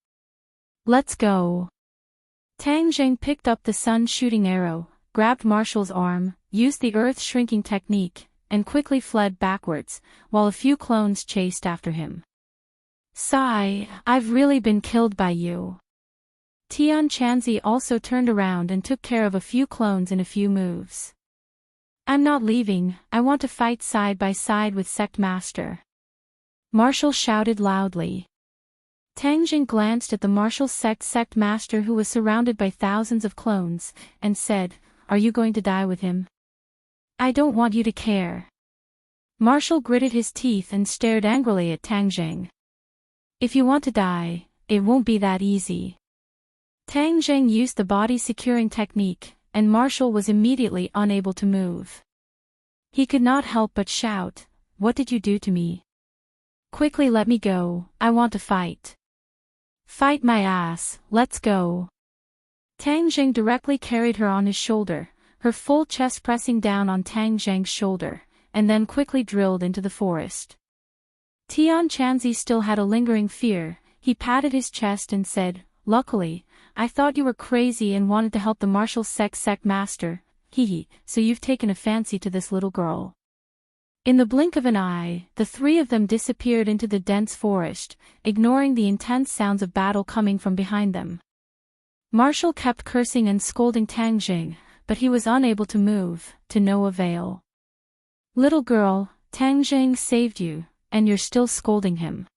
Let's go. Tang Zheng picked up the sun-shooting arrow, grabbed Marshall's arm, used the earth-shrinking technique, and quickly fled backwards, while a few clones chased after him. Sigh, I've really been killed by you. Tian Chanzi also turned around and took care of a few clones in a few moves. I'm not leaving, I want to fight side by side with Sect Master. Marshall shouted loudly. Tang Zheng glanced at the martial sect master who was surrounded by thousands of clones, and said, "Are you going to die with him? I don't want you to care." Marshall gritted his teeth and stared angrily at Tang Zheng. "If you want to die, it won't be that easy." Tang Zheng used the body-securing technique, and Marshall was immediately unable to move. He could not help but shout, "What did you do to me? Quickly let me go, I want to fight." "Fight my ass, let's go." Tang Zheng directly carried her on his shoulder, her full chest pressing down on Tang Zheng's shoulder, and then quickly drilled into the forest. Tian Chanzi still had a lingering fear. He patted his chest and said, "Luckily, I thought you were crazy and wanted to help the martial sect master, so you've taken a fancy to this little girl." In the blink of an eye, the 3 of them disappeared into the dense forest, ignoring the intense sounds of battle coming from behind them. Marshall kept cursing and scolding Tang Zheng, but he was unable to move, to no avail. "Little girl, Tang Zheng saved you, and you're still scolding him.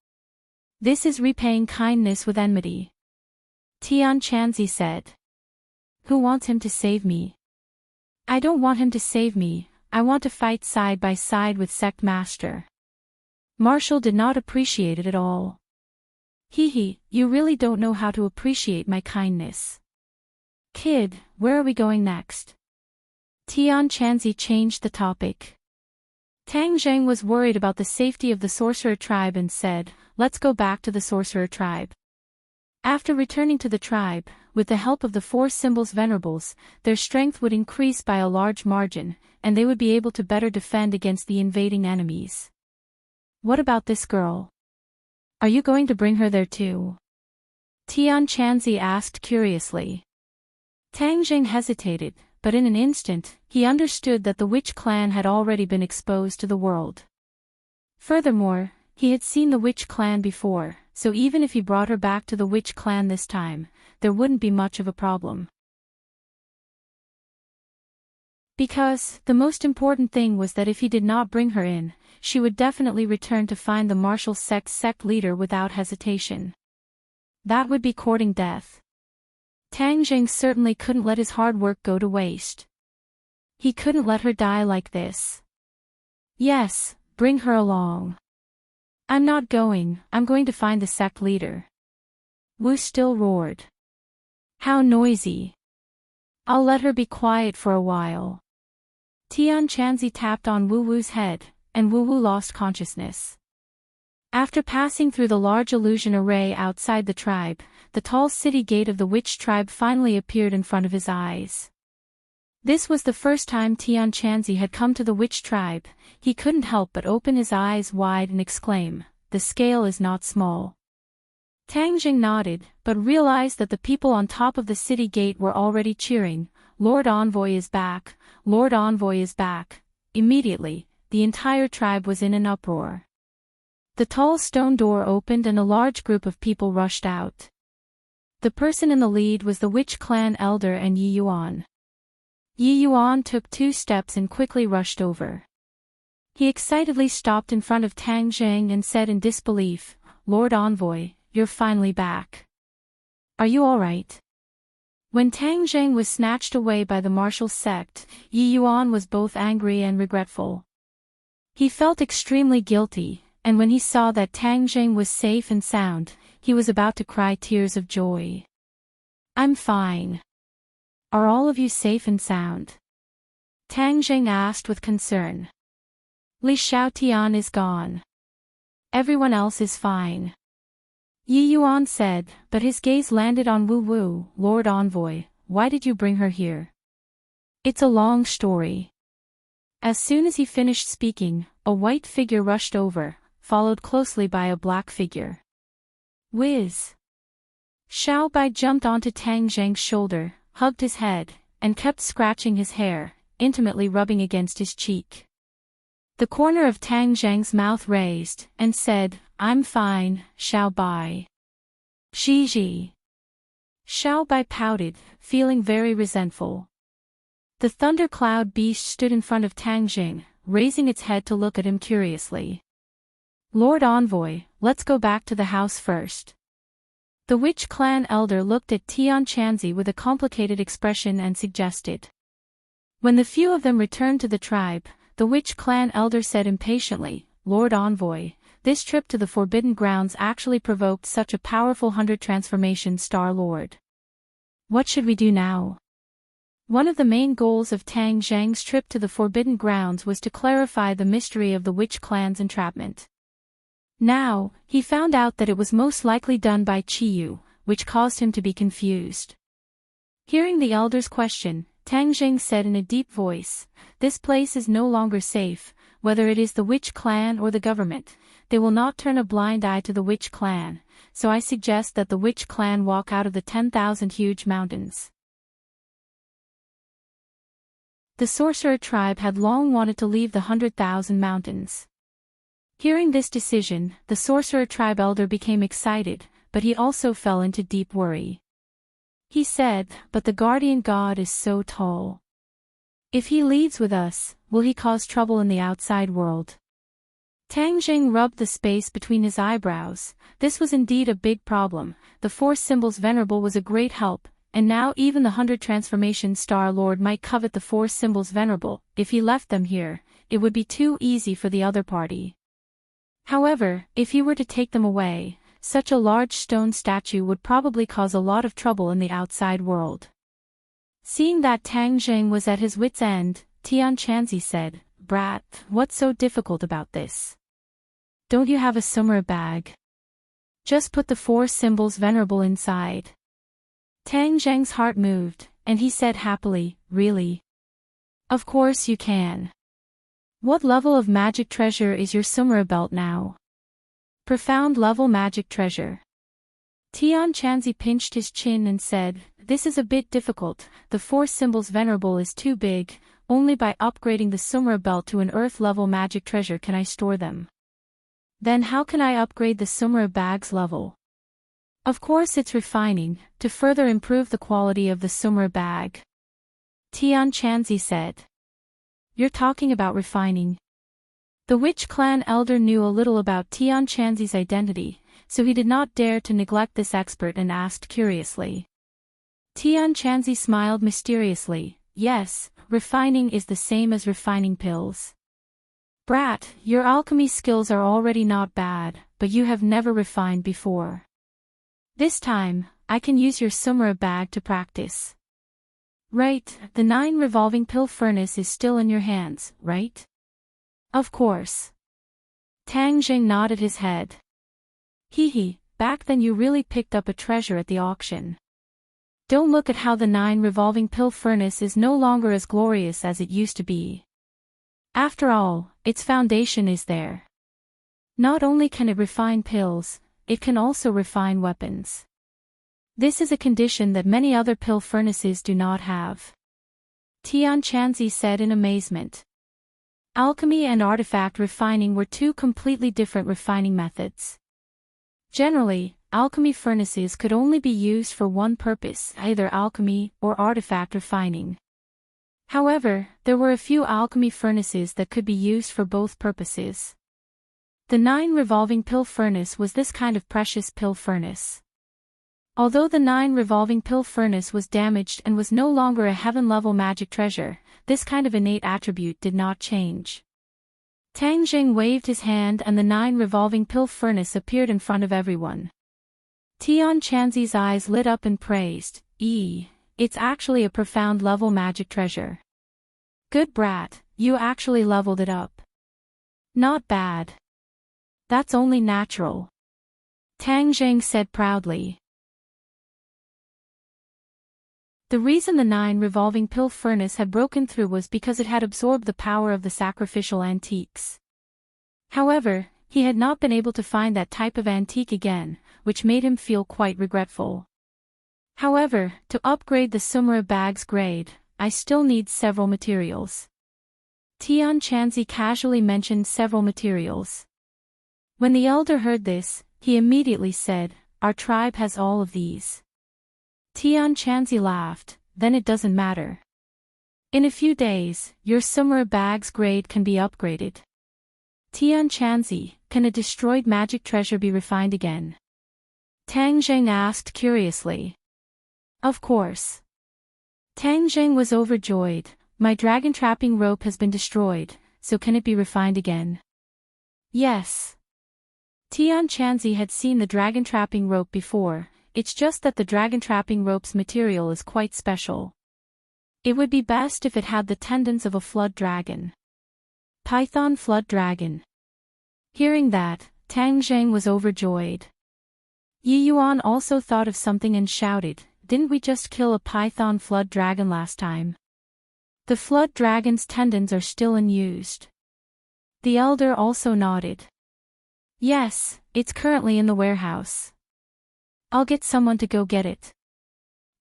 This is repaying kindness with enmity," Tian Chanzi said. "Who wants him to save me?" "I don't want him to save me, I want to fight side by side with Sect Master." Marshall did not appreciate it at all. You really don't know how to appreciate my kindness. Kid, where are we going next?" Tian Chanzi changed the topic. Tang Zheng was worried about the safety of the sorcerer tribe and said, "Let's go back to the sorcerer tribe." After returning to the tribe, with the help of the 4 symbols venerables, their strength would increase by a large margin, and they would be able to better defend against the invading enemies. "What about this girl? Are you going to bring her there too?" Tian Chanzi asked curiously. Tang Zheng hesitated, but in an instant, he understood that the witch clan had already been exposed to the world. Furthermore, he had seen the witch clan before, so even if he brought her back to the witch clan this time, there wouldn't be much of a problem. Because, the most important thing was that if he did not bring her in, she would definitely return to find the martial sect leader without hesitation. That would be courting death. Tang Jing certainly couldn't let his hard work go to waste. He couldn't let her die like this. Yes, bring her along. I'm not going, I'm going to find the sect leader. Wu still roared. How noisy. I'll let her be quiet for a while. Tian Chanzi tapped on Wu Wu's head, and Wu Wu lost consciousness. After passing through the large illusion array outside the tribe, the tall city gate of the witch tribe finally appeared in front of his eyes. This was the first time Tian Chanzi had come to the witch tribe. He couldn't help but open his eyes wide and exclaim, "The scale is not small." Tang Jing nodded, but realized that the people on top of the city gate were already cheering, "Lord Envoy is back, Lord Envoy is back." Immediately, the entire tribe was in an uproar. The tall stone door opened and a large group of people rushed out. The person in the lead was the witch clan elder and Yi Yuan. Yi Yuan took 2 steps and quickly rushed over. He excitedly stopped in front of Tang Jing and said in disbelief, "Lord Envoy, you're finally back. Are you all right?" When Tang Jing was snatched away by the martial sect, Yi Yuan was both angry and regretful. He felt extremely guilty, and when he saw that Tang Jing was safe and sound, he was about to cry tears of joy. "I'm fine. Are all of you safe and sound?" Tang Jing asked with concern. "Li Xiaotian is gone. Everyone else is fine." Yi Yuan said, but his gaze landed on Wu Wu. "Lord Envoy, why did you bring her here?" "It's a long story." As soon as he finished speaking, a white figure rushed over, followed closely by a black figure. Whiz! Xiao Bai jumped onto Tang Zheng's shoulder, hugged his head, and kept scratching his hair, intimately rubbing against his cheek. The corner of Tang Zheng's mouth raised, and said, "I'm fine, Xiao Bai." "Xiji." Xiao Bai pouted, feeling very resentful. The thundercloud beast stood in front of Tang Jing, raising its head to look at him curiously. "Lord Envoy, let's go back to the house first." The witch clan elder looked at Tian Chanzi with a complicated expression and suggested. When the few of them returned to the tribe, the witch clan elder said impatiently, "Lord Envoy, this trip to the Forbidden Grounds actually provoked such a powerful 100 transformation Star Lord. What should we do now?" One of the main goals of Tang Zheng's trip to the Forbidden Grounds was to clarify the mystery of the witch clan's entrapment. Now, he found out that it was most likely done by Qiyu, which caused him to be confused. Hearing the elder's question, Tang Jing said in a deep voice, "This place is no longer safe, whether it is the witch clan or the government. They will not turn a blind eye to the witch clan, so I suggest that the witch clan walk out of the 10,000 huge mountains." The sorcerer tribe had long wanted to leave the 100,000 mountains. Hearing this decision, the sorcerer tribe elder became excited, but he also fell into deep worry. He said, "But the guardian god is so tall. If he leads with us, will he cause trouble in the outside world?" Tang Jing rubbed the space between his eyebrows. This was indeed a big problem. The 4 symbols venerable was a great help, and now even the 100 transformation Star Lord might covet the 4 symbols venerable. If he left them here, it would be too easy for the other party. However, if he were to take them away, such a large stone statue would probably cause a lot of trouble in the outside world. Seeing that Tang Jing was at his wit's end, Tian Chanzi said, "Brat, what's so difficult about this? Don't you have a sumra bag? Just put the 4 symbols venerable inside." Tang Zheng's heart moved, and he said happily, "Really? Of course you can. What level of magic treasure is your sumra belt now?" "Profound level magic treasure." Tian Chanzi pinched his chin and said, "This is a bit difficult. The 4 symbols venerable is too big. Only by upgrading the sumra belt to an earth level magic treasure can I store them. Then how can I upgrade the sumra bag's level?" "Of course it's refining, to further improve the quality of the sumra bag," Tian Chanzi said. you're talking about refining. The witch clan elder knew a little about Tian Chanzi's identity, so he did not dare to neglect this expert and asked curiously. Tian Chanzi smiled mysteriously. Yes, refining is the same as refining pills. Brat, your alchemy skills are already not bad, but you have never refined before. This time, I can use your Sumra bag to practice. Right, the 9 revolving pill furnace is still in your hands, right? Of course. Tang Jing nodded his head. Hee, back then you really picked up a treasure at the auction. Don't look at how the 9 revolving pill furnace is no longer as glorious as it used to be. After all, its foundation is there. Not only can it refine pills, it can also refine weapons. This is a condition that many other pill furnaces do not have. Tian Chanzi said in amazement. Alchemy and artifact refining were 2 completely different refining methods. Generally, alchemy furnaces could only be used for one purpose, either alchemy or artifact refining. However, there were a few alchemy furnaces that could be used for both purposes. The 9 revolving pill furnace was this kind of precious pill furnace. Although the 9 revolving pill furnace was damaged and was no longer a heaven-level magic treasure, this kind of innate attribute did not change. Tang Jing waved his hand and the 9 revolving pill furnace appeared in front of everyone. Tian Chanzi's eyes lit up and praised, it's actually a profound level magic treasure. Good brat, you actually leveled it up. Not bad. That's only natural. Tang Jing said proudly. The reason the 9 revolving pill furnace had broken through was because it had absorbed the power of the sacrificial antiques. However, he had not been able to find that type of antique again, which made him feel quite regretful. However, to upgrade the Sumra bag's grade, I still need several materials. Tian Chanzi casually mentioned several materials. When the elder heard this, he immediately said, our tribe has all of these. Tian Chanzi laughed, then it doesn't matter. In a few days, your Sumra bag's grade can be upgraded. Tian Chanzi, can a destroyed magic treasure be refined again? Tang Jing asked curiously. Of course. Tang Jing was overjoyed. My dragon trapping rope has been destroyed, so can it be refined again? Yes. Tian Chanzi had seen the dragon trapping rope before, it's just that the dragon trapping rope's material is quite special. It would be best if it had the tendons of a flood dragon. Python flood dragon. Hearing that, Tang Jing was overjoyed. Yi Yuan also thought of something and shouted, didn't we just kill a python flood dragon last time? The flood dragon's tendons are still unused. The elder also nodded. Yes, it's currently in the warehouse. I'll get someone to go get it.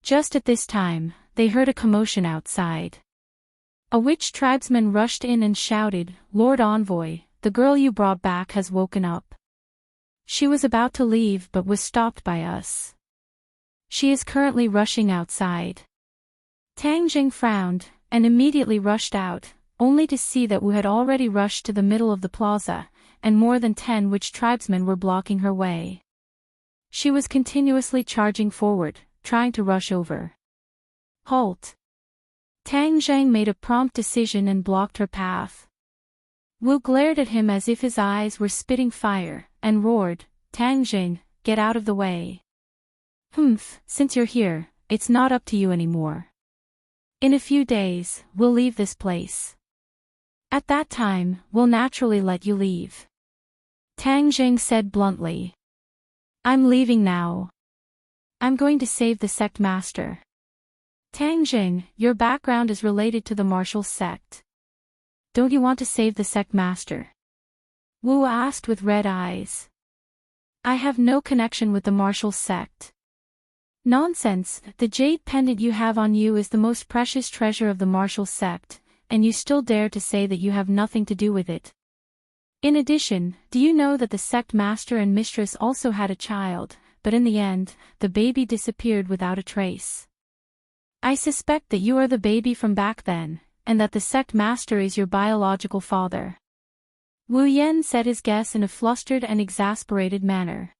Just at this time, they heard a commotion outside. A witch tribesman rushed in and shouted, Lord Envoy, the girl you brought back has woken up. She was about to leave but was stopped by us. She is currently rushing outside. Tang Jing frowned, and immediately rushed out, only to see that Wu had already rushed to the middle of the plaza, and more than 10 witch tribesmen were blocking her way. She was continuously charging forward, trying to rush over. Halt! Tang Jing made a prompt decision and blocked her path. Wu glared at him as if his eyes were spitting fire, and roared, Tang Jing, get out of the way. Since you're here, it's not up to you anymore. In a few days, we'll leave this place. At that time, we'll naturally let you leave. Tang Jing said bluntly. I'm leaving now. I'm going to save the sect master. Tang Jing, your background is related to the martial sect. Don't you want to save the sect master? Wu asked with red eyes. I have no connection with the martial sect. Nonsense, the jade pendant you have on you is the most precious treasure of the martial sect, and you still dare to say that you have nothing to do with it. In addition, do you know that the sect master and mistress also had a child, but in the end, the baby disappeared without a trace? I suspect that you are the baby from back then, and that the sect master is your biological father. Wu Yan said his guess in a flustered and exasperated manner.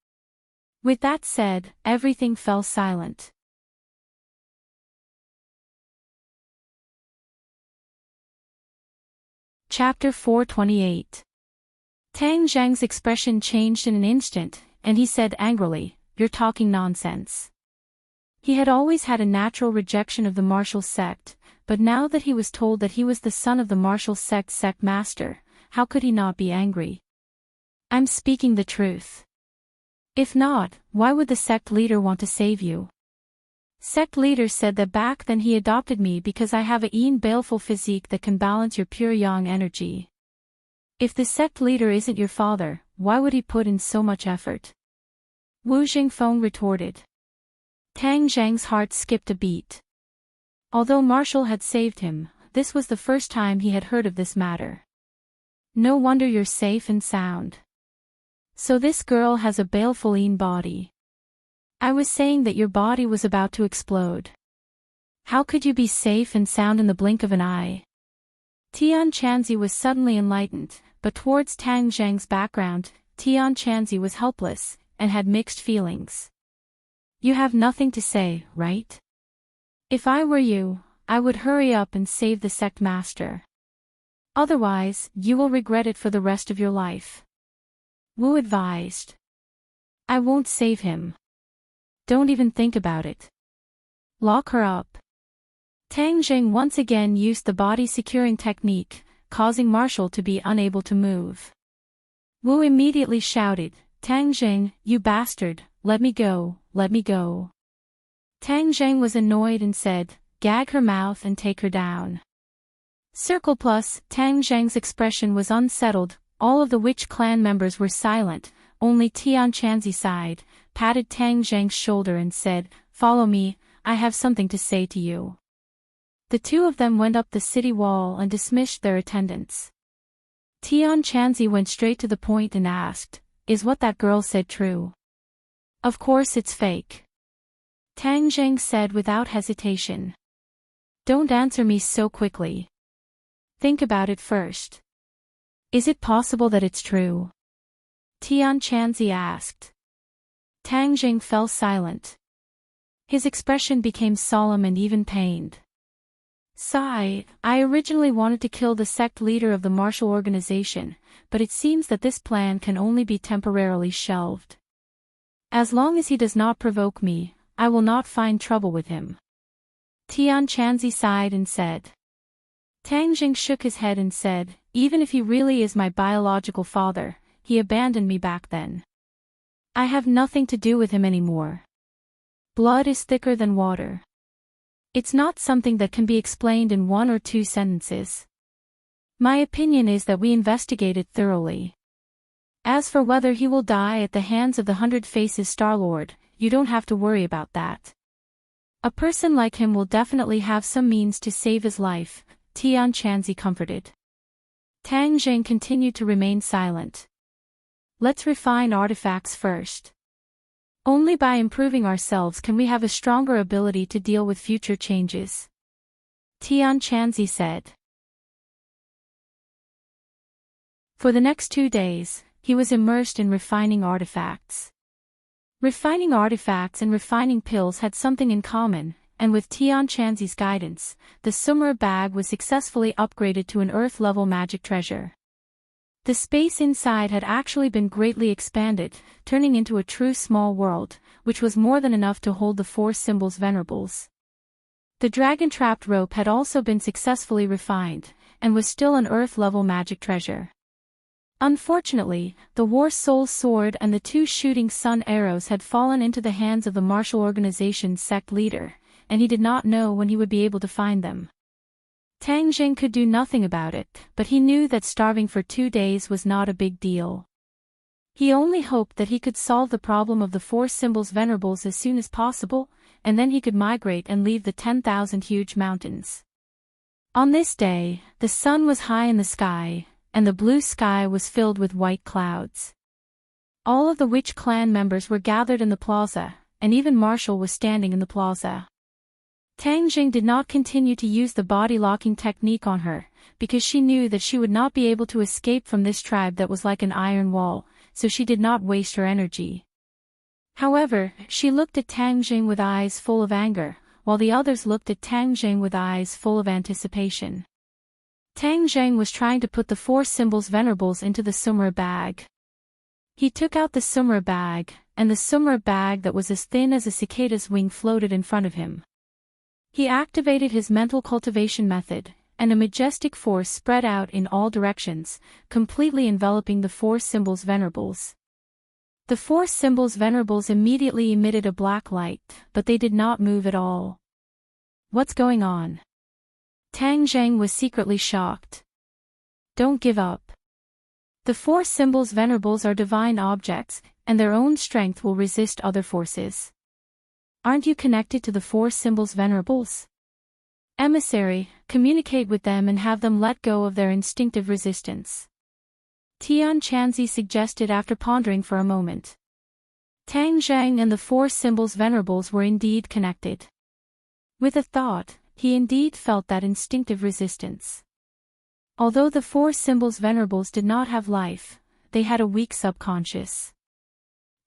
With that said, everything fell silent. Chapter 428. Tang Zhang's expression changed in an instant, and he said angrily, "You're talking nonsense." He had always had a natural rejection of the martial sect, but now that he was told that he was the son of the martial sect master, how could he not be angry? "I'm speaking the truth. If not, why would the sect leader want to save you?" Sect leader said that back then he adopted me because I have a yin baleful physique that can balance your pure yang energy. If the sect leader isn't your father, why would he put in so much effort? Wu Jingfeng retorted. Tang Zhang's heart skipped a beat. Although Marshall had saved him, this was the first time he had heard of this matter. "No wonder you're safe and sound. So this girl has a baleful yin body. I was saying that your body was about to explode. How could you be safe and sound in the blink of an eye?" Tian Chanzi was suddenly enlightened, but towards Tang Zhang's background, Tian Chanzi was helpless, and had mixed feelings. "You have nothing to say, right? If I were you, I would hurry up and save the sect master. Otherwise, you will regret it for the rest of your life." Wu advised. "I won't save him. Don't even think about it. Lock her up." Tang Zhang once again used the body-securing technique, causing Marshall to be unable to move. Wu immediately shouted, "Tang Zhang, you bastard, let me go, let me go." Tang Zhang was annoyed and said, "Gag her mouth and take her down." Circle plus, Tang Zhang's expression was unsettled, all of the witch clan members were silent, only Tian Chanzi sighed, patted Tang Zhang's shoulder and said, "Follow me, I have something to say to you." The two of them went up the city wall and dismissed their attendants. Tian Chanzi went straight to the point and asked, "Is what that girl said true?" "Of course it's fake," Tang Zhang said without hesitation. "Don't answer me so quickly. Think about it first. Is it possible that it's true?" Tian Chanzi asked. Tang Zhang fell silent. His expression became solemn and even pained. Sigh, "I originally wanted to kill the sect leader of the martial organization, but it seems that this plan can only be temporarily shelved. As long as he does not provoke me, I will not find trouble with him." Tian Chanzi sighed and said. Tang Zhang shook his head and said, "Even if he really is my biological father, he abandoned me back then. I have nothing to do with him anymore. Blood is thicker than water. It's not something that can be explained in 1 or 2 sentences. My opinion is that we investigate it thoroughly. As for whether he will die at the hands of the 100 Faces Starlord, you don't have to worry about that. A person like him will definitely have some means to save his life," Tian Chanzi comforted. Tang Zhang continued to remain silent. "Let's refine artifacts first. Only by improving ourselves can we have a stronger ability to deal with future changes," Tian Chanzi said. For the next 2 days, he was immersed in refining artifacts. Refining artifacts and refining pills had something in common, and with Tian Chanzi's guidance, the Summer bag was successfully upgraded to an Earth-level magic treasure. The space inside had actually been greatly expanded, turning into a true small world, which was more than enough to hold the 4 symbols venerables. The dragon-trapped rope had also been successfully refined, and was still an Earth-level magic treasure. Unfortunately, the War Soul Sword and the 2 shooting sun arrows had fallen into the hands of the martial organization's sect leader, and he did not know when he would be able to find them. Tang Zhang could do nothing about it, but he knew that starving for 2 days was not a big deal. He only hoped that he could solve the problem of the 4 symbols venerables as soon as possible, and then he could migrate and leave the 10,000 huge mountains. On this day, the sun was high in the sky, and the blue sky was filled with white clouds. All of the witch clan members were gathered in the plaza, and even Marshall was standing in the plaza. Tang Jing did not continue to use the body-locking technique on her, because she knew that she would not be able to escape from this tribe that was like an iron wall, so she did not waste her energy. However, she looked at Tang Jing with eyes full of anger, while the others looked at Tang Jing with eyes full of anticipation. Tang Jing was trying to put the 4 symbols venerables into the sumra bag. He took out the sumra bag, and the sumra bag that was as thin as a cicada's wing floated in front of him. He activated his mental cultivation method, and a majestic force spread out in all directions, completely enveloping the 4 symbols venerables. The 4 symbols venerables immediately emitted a black light, but they did not move at all. What's going on? Tang Jing was secretly shocked. Don't give up. The 4 symbols venerables are divine objects, and their own strength will resist other forces. Aren't you connected to the 4 symbols venerables? Emissary, communicate with them and have them let go of their instinctive resistance. Tian Chanzi suggested after pondering for a moment. Tang Zhang and the 4 symbols venerables were indeed connected. With a thought, he indeed felt that instinctive resistance. Although the 4 symbols venerables did not have life, they had a weak subconscious.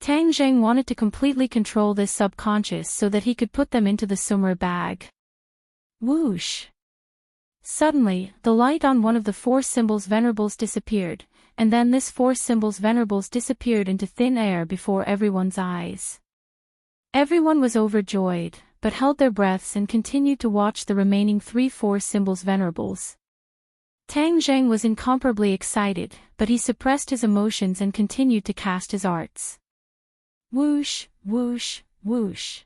Tang Zheng wanted to completely control this subconscious so that he could put them into the sumra bag. Whoosh! Suddenly, the light on one of the 4 symbols venerables disappeared, and then this 4 symbols venerables disappeared into thin air before everyone's eyes. Everyone was overjoyed, but held their breaths and continued to watch the remaining 4 symbols venerables. Tang Zheng was incomparably excited, but he suppressed his emotions and continued to cast his arts. Whoosh, whoosh, whoosh.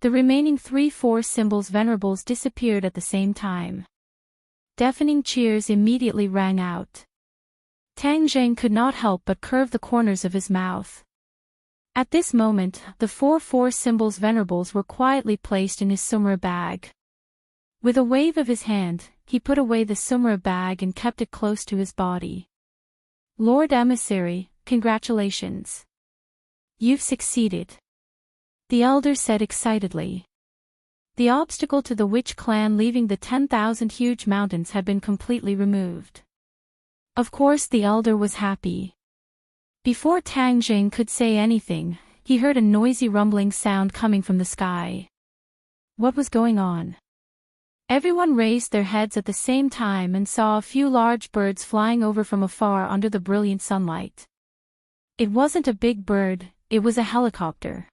The remaining 4 symbols venerables disappeared at the same time. Deafening cheers immediately rang out. Tang Zheng could not help but curve the corners of his mouth. At this moment, the 4 symbols venerables were quietly placed in his sumra bag. With a wave of his hand, he put away the sumra bag and kept it close to his body. Lord Emissary, congratulations. You've succeeded. The elder said excitedly. The obstacle to the witch clan leaving the 10,000 huge mountains had been completely removed. Of course the elder was happy. Before Tang Jing could say anything, he heard a noisy rumbling sound coming from the sky. What was going on? Everyone raised their heads at the same time and saw a few large birds flying over from afar under the brilliant sunlight. It wasn't a big bird, it was a helicopter.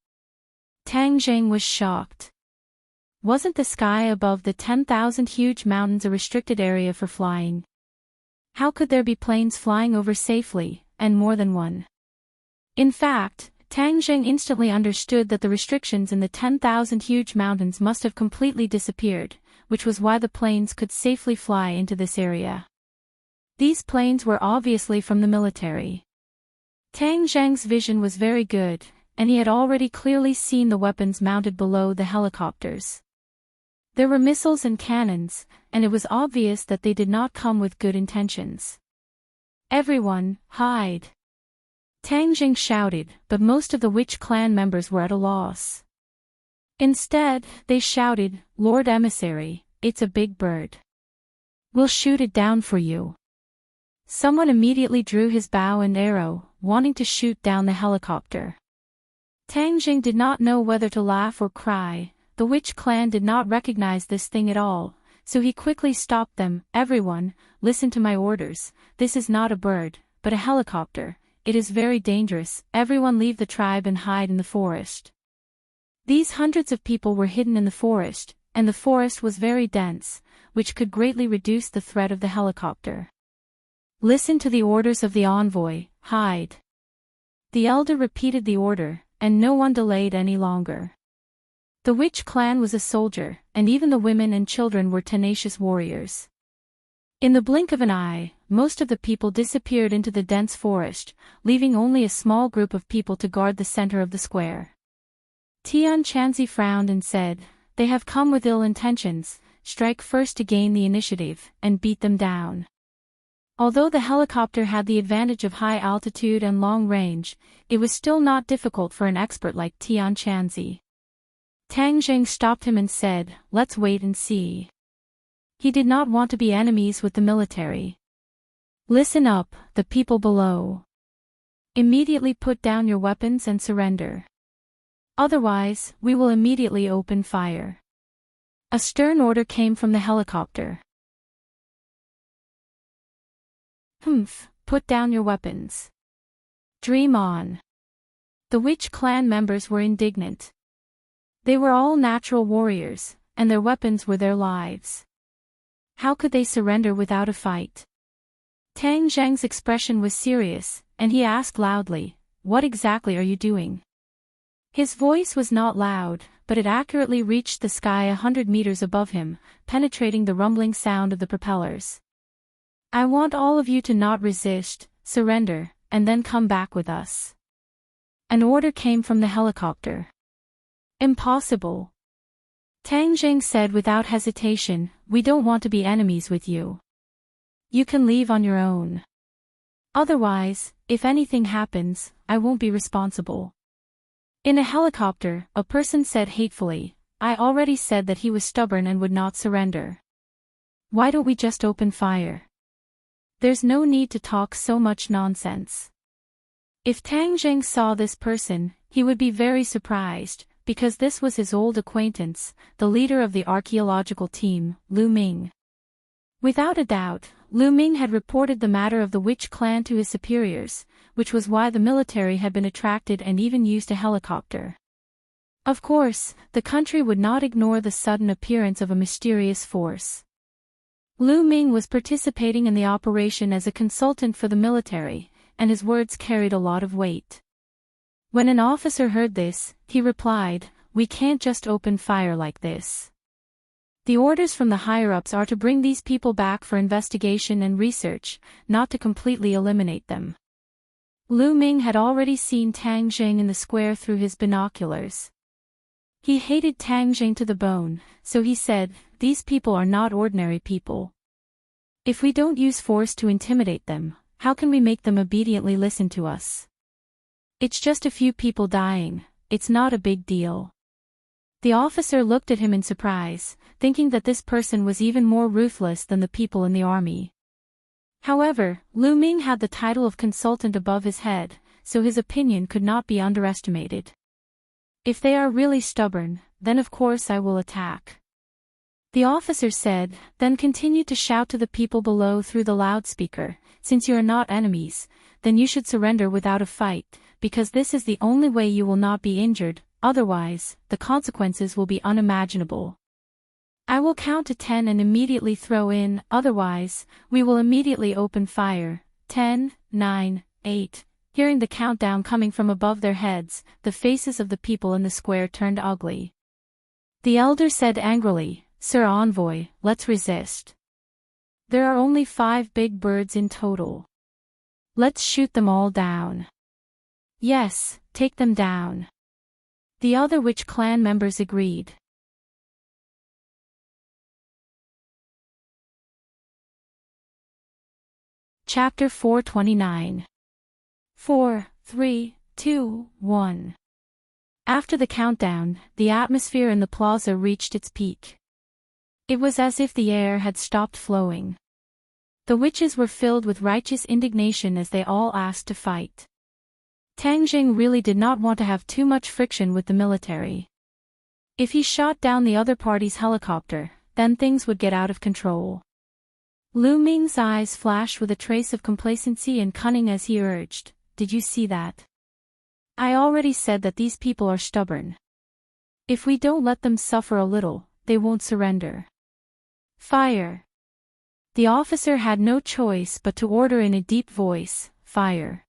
Tang Jing was shocked. Wasn't the sky above the 10,000 huge mountains a restricted area for flying? How could there be planes flying over safely, and more than one? In fact, Tang Jing instantly understood that the restrictions in the 10,000 huge mountains must have completely disappeared, which was why the planes could safely fly into this area. These planes were obviously from the military. Tang Zhang's vision was very good, and he had already clearly seen the weapons mounted below the helicopters. There were missiles and cannons, and it was obvious that they did not come with good intentions. Everyone, hide! Tang Jing shouted, but most of the witch clan members were at a loss. Instead, they shouted, Lord Emissary, it's a big bird. We'll shoot it down for you. Someone immediately drew his bow and arrow, wanting to shoot down the helicopter. Tang Jing did not know whether to laugh or cry. The witch clan did not recognize this thing at all, so he quickly stopped them. Everyone, listen to my orders. This is not a bird, but a helicopter. It is very dangerous. Everyone leave the tribe and hide in the forest. These hundreds of people were hidden in the forest, and the forest was very dense, which could greatly reduce the threat of the helicopter. Listen to the orders of the envoy, hide. The elder repeated the order, and no one delayed any longer. The witch clan was a soldier, and even the women and children were tenacious warriors. In the blink of an eye, most of the people disappeared into the dense forest, leaving only a small group of people to guard the center of the square. Tian Chanzi frowned and said, They have come with ill intentions. Strike first to gain the initiative, and beat them down. Although the helicopter had the advantage of high altitude and long range, it was still not difficult for an expert like Tian Chanzi. Tang Jing stopped him and said, "Let's wait and see." He did not want to be enemies with the military. "Listen up, the people below. Immediately put down your weapons and surrender. Otherwise, we will immediately open fire." A stern order came from the helicopter. "Humph, put down your weapons. Dream on." The witch clan members were indignant. They were all natural warriors, and their weapons were their lives. How could they surrender without a fight? Tang Zheng's expression was serious, and he asked loudly, "What exactly are you doing?" His voice was not loud, but it accurately reached the sky 100 meters above him, penetrating the rumbling sound of the propellers. "I want all of you to not resist, surrender, and then come back with us." An order came from the helicopter. "Impossible." Tang Jing said without hesitation, "We don't want to be enemies with you. You can leave on your own. Otherwise, if anything happens, I won't be responsible." In a helicopter, a person said hatefully, "I already said that he was stubborn and would not surrender. Why don't we just open fire? There's no need to talk so much nonsense." If Tang Jing saw this person, he would be very surprised, because this was his old acquaintance, the leader of the archaeological team, Lu Ming. Without a doubt, Lu Ming had reported the matter of the witch clan to his superiors, which was why the military had been attracted and even used a helicopter. Of course, the country would not ignore the sudden appearance of a mysterious force. Lu Ming was participating in the operation as a consultant for the military, and his words carried a lot of weight. When an officer heard this, he replied, "We can't just open fire like this. The orders from the higher-ups are to bring these people back for investigation and research, not to completely eliminate them." Lu Ming had already seen Tang Jing in the square through his binoculars. He hated Tang Jing to the bone, so he said, "These people are not ordinary people. If we don't use force to intimidate them, how can we make them obediently listen to us? It's just a few people dying, it's not a big deal." The officer looked at him in surprise, thinking that this person was even more ruthless than the people in the army. However, Lu Ming had the title of consultant above his head, so his opinion could not be underestimated. "If they are really stubborn, then of course I will attack." The officer said, then continued to shout to the people below through the loudspeaker, "Since you are not enemies, then you should surrender without a fight, because this is the only way you will not be injured. Otherwise, the consequences will be unimaginable. I will count to 10 and immediately throw in, otherwise, we will immediately open fire. 10, 9, 8. Hearing the countdown coming from above their heads, the faces of the people in the square turned ugly. The elder said angrily, "Sir Envoy, let's resist. There are only 5 big birds in total. Let's shoot them all down." "Yes, take them down." The other witch clan members agreed. Chapter 429. 4, 3, 2, 1. After the countdown, the atmosphere in the plaza reached its peak. It was as if the air had stopped flowing. The witches were filled with righteous indignation as they all asked to fight. Tang Jing really did not want to have too much friction with the military. If he shot down the other party's helicopter, then things would get out of control. Lu Ming's eyes flashed with a trace of complacency and cunning as he urged, "Did you see that? I already said that these people are stubborn. If we don't let them suffer a little, they won't surrender. Fire!" The officer had no choice but to order in a deep voice, "Fire!"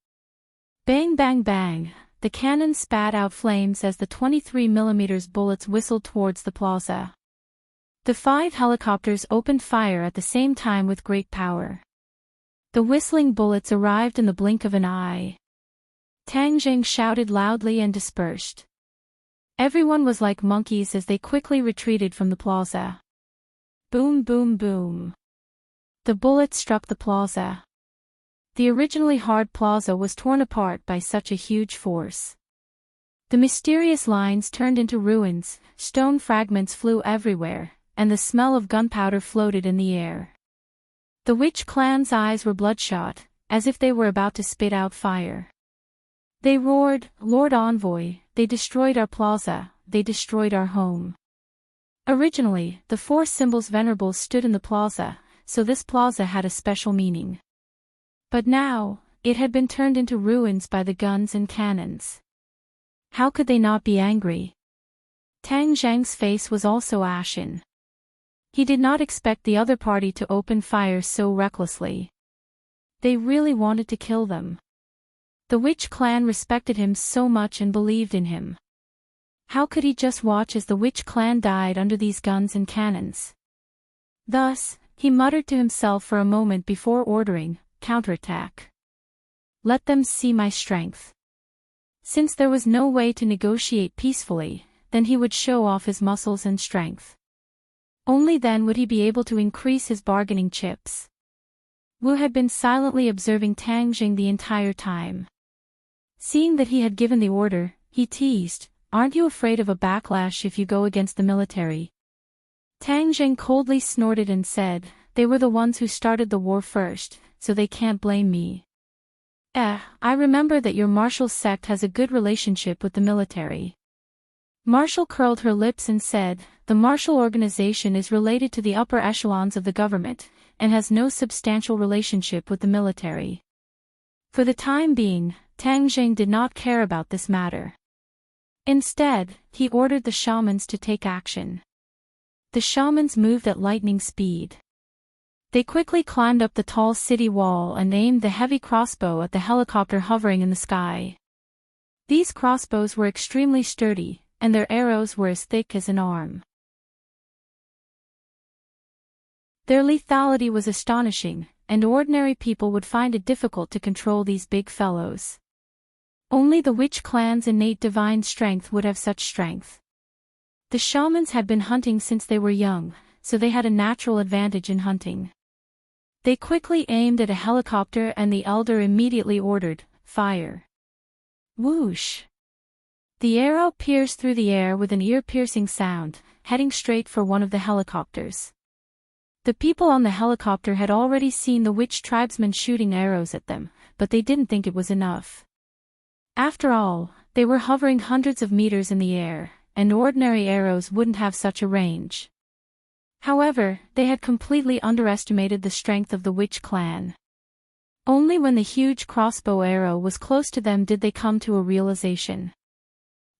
Bang bang bang, the cannon spat out flames as the 23mm bullets whistled towards the plaza. The 5 helicopters opened fire at the same time with great power. The whistling bullets arrived in the blink of an eye. Tang Jing shouted loudly and dispersed. Everyone was like monkeys as they quickly retreated from the plaza. Boom boom boom. The bullets struck the plaza. The originally hard plaza was torn apart by such a huge force. The mysterious lines turned into ruins, stone fragments flew everywhere, and the smell of gunpowder floated in the air. The witch clan's eyes were bloodshot, as if they were about to spit out fire. They roared, "Lord Envoy, they destroyed our plaza, they destroyed our home." Originally, the four symbols venerables stood in the plaza, so this plaza had a special meaning. But now, it had been turned into ruins by the guns and cannons. How could they not be angry? Tang Zhang's face was also ashen. He did not expect the other party to open fire so recklessly. They really wanted to kill them. The witch clan respected him so much and believed in him. How could he just watch as the witch clan died under these guns and cannons? Thus, he muttered to himself for a moment before ordering, "Counterattack. Let them see my strength." Since there was no way to negotiate peacefully, then he would show off his muscles and strength. Only then would he be able to increase his bargaining chips. Wu had been silently observing Tang Jing the entire time. Seeing that he had given the order, he teased, "Aren't you afraid of a backlash if you go against the military?" Tang Jing coldly snorted and said, "They were the ones who started the war first, so they can't blame me." I remember that your martial sect has a good relationship with the military." Marshall curled her lips and said, "The martial organization is related to the upper echelons of the government, and has no substantial relationship with the military." For the time being, Tang Jing did not care about this matter. Instead, he ordered the shamans to take action. The shamans moved at lightning speed. They quickly climbed up the tall city wall and aimed the heavy crossbow at the helicopter hovering in the sky. These crossbows were extremely sturdy, and their arrows were as thick as an arm. Their lethality was astonishing, and ordinary people would find it difficult to control these big fellows. Only the witch clan's innate divine strength would have such strength. The shamans had been hunting since they were young, so they had a natural advantage in hunting. They quickly aimed at a helicopter and the elder immediately ordered, "Fire." Whoosh! The arrow pierced through the air with an ear-piercing sound, heading straight for one of the helicopters. The people on the helicopter had already seen the witch tribesmen shooting arrows at them, but they didn't think it was enough. After all, they were hovering hundreds of meters in the air, and ordinary arrows wouldn't have such a range. However, they had completely underestimated the strength of the witch clan. Only when the huge crossbow arrow was close to them did they come to a realization.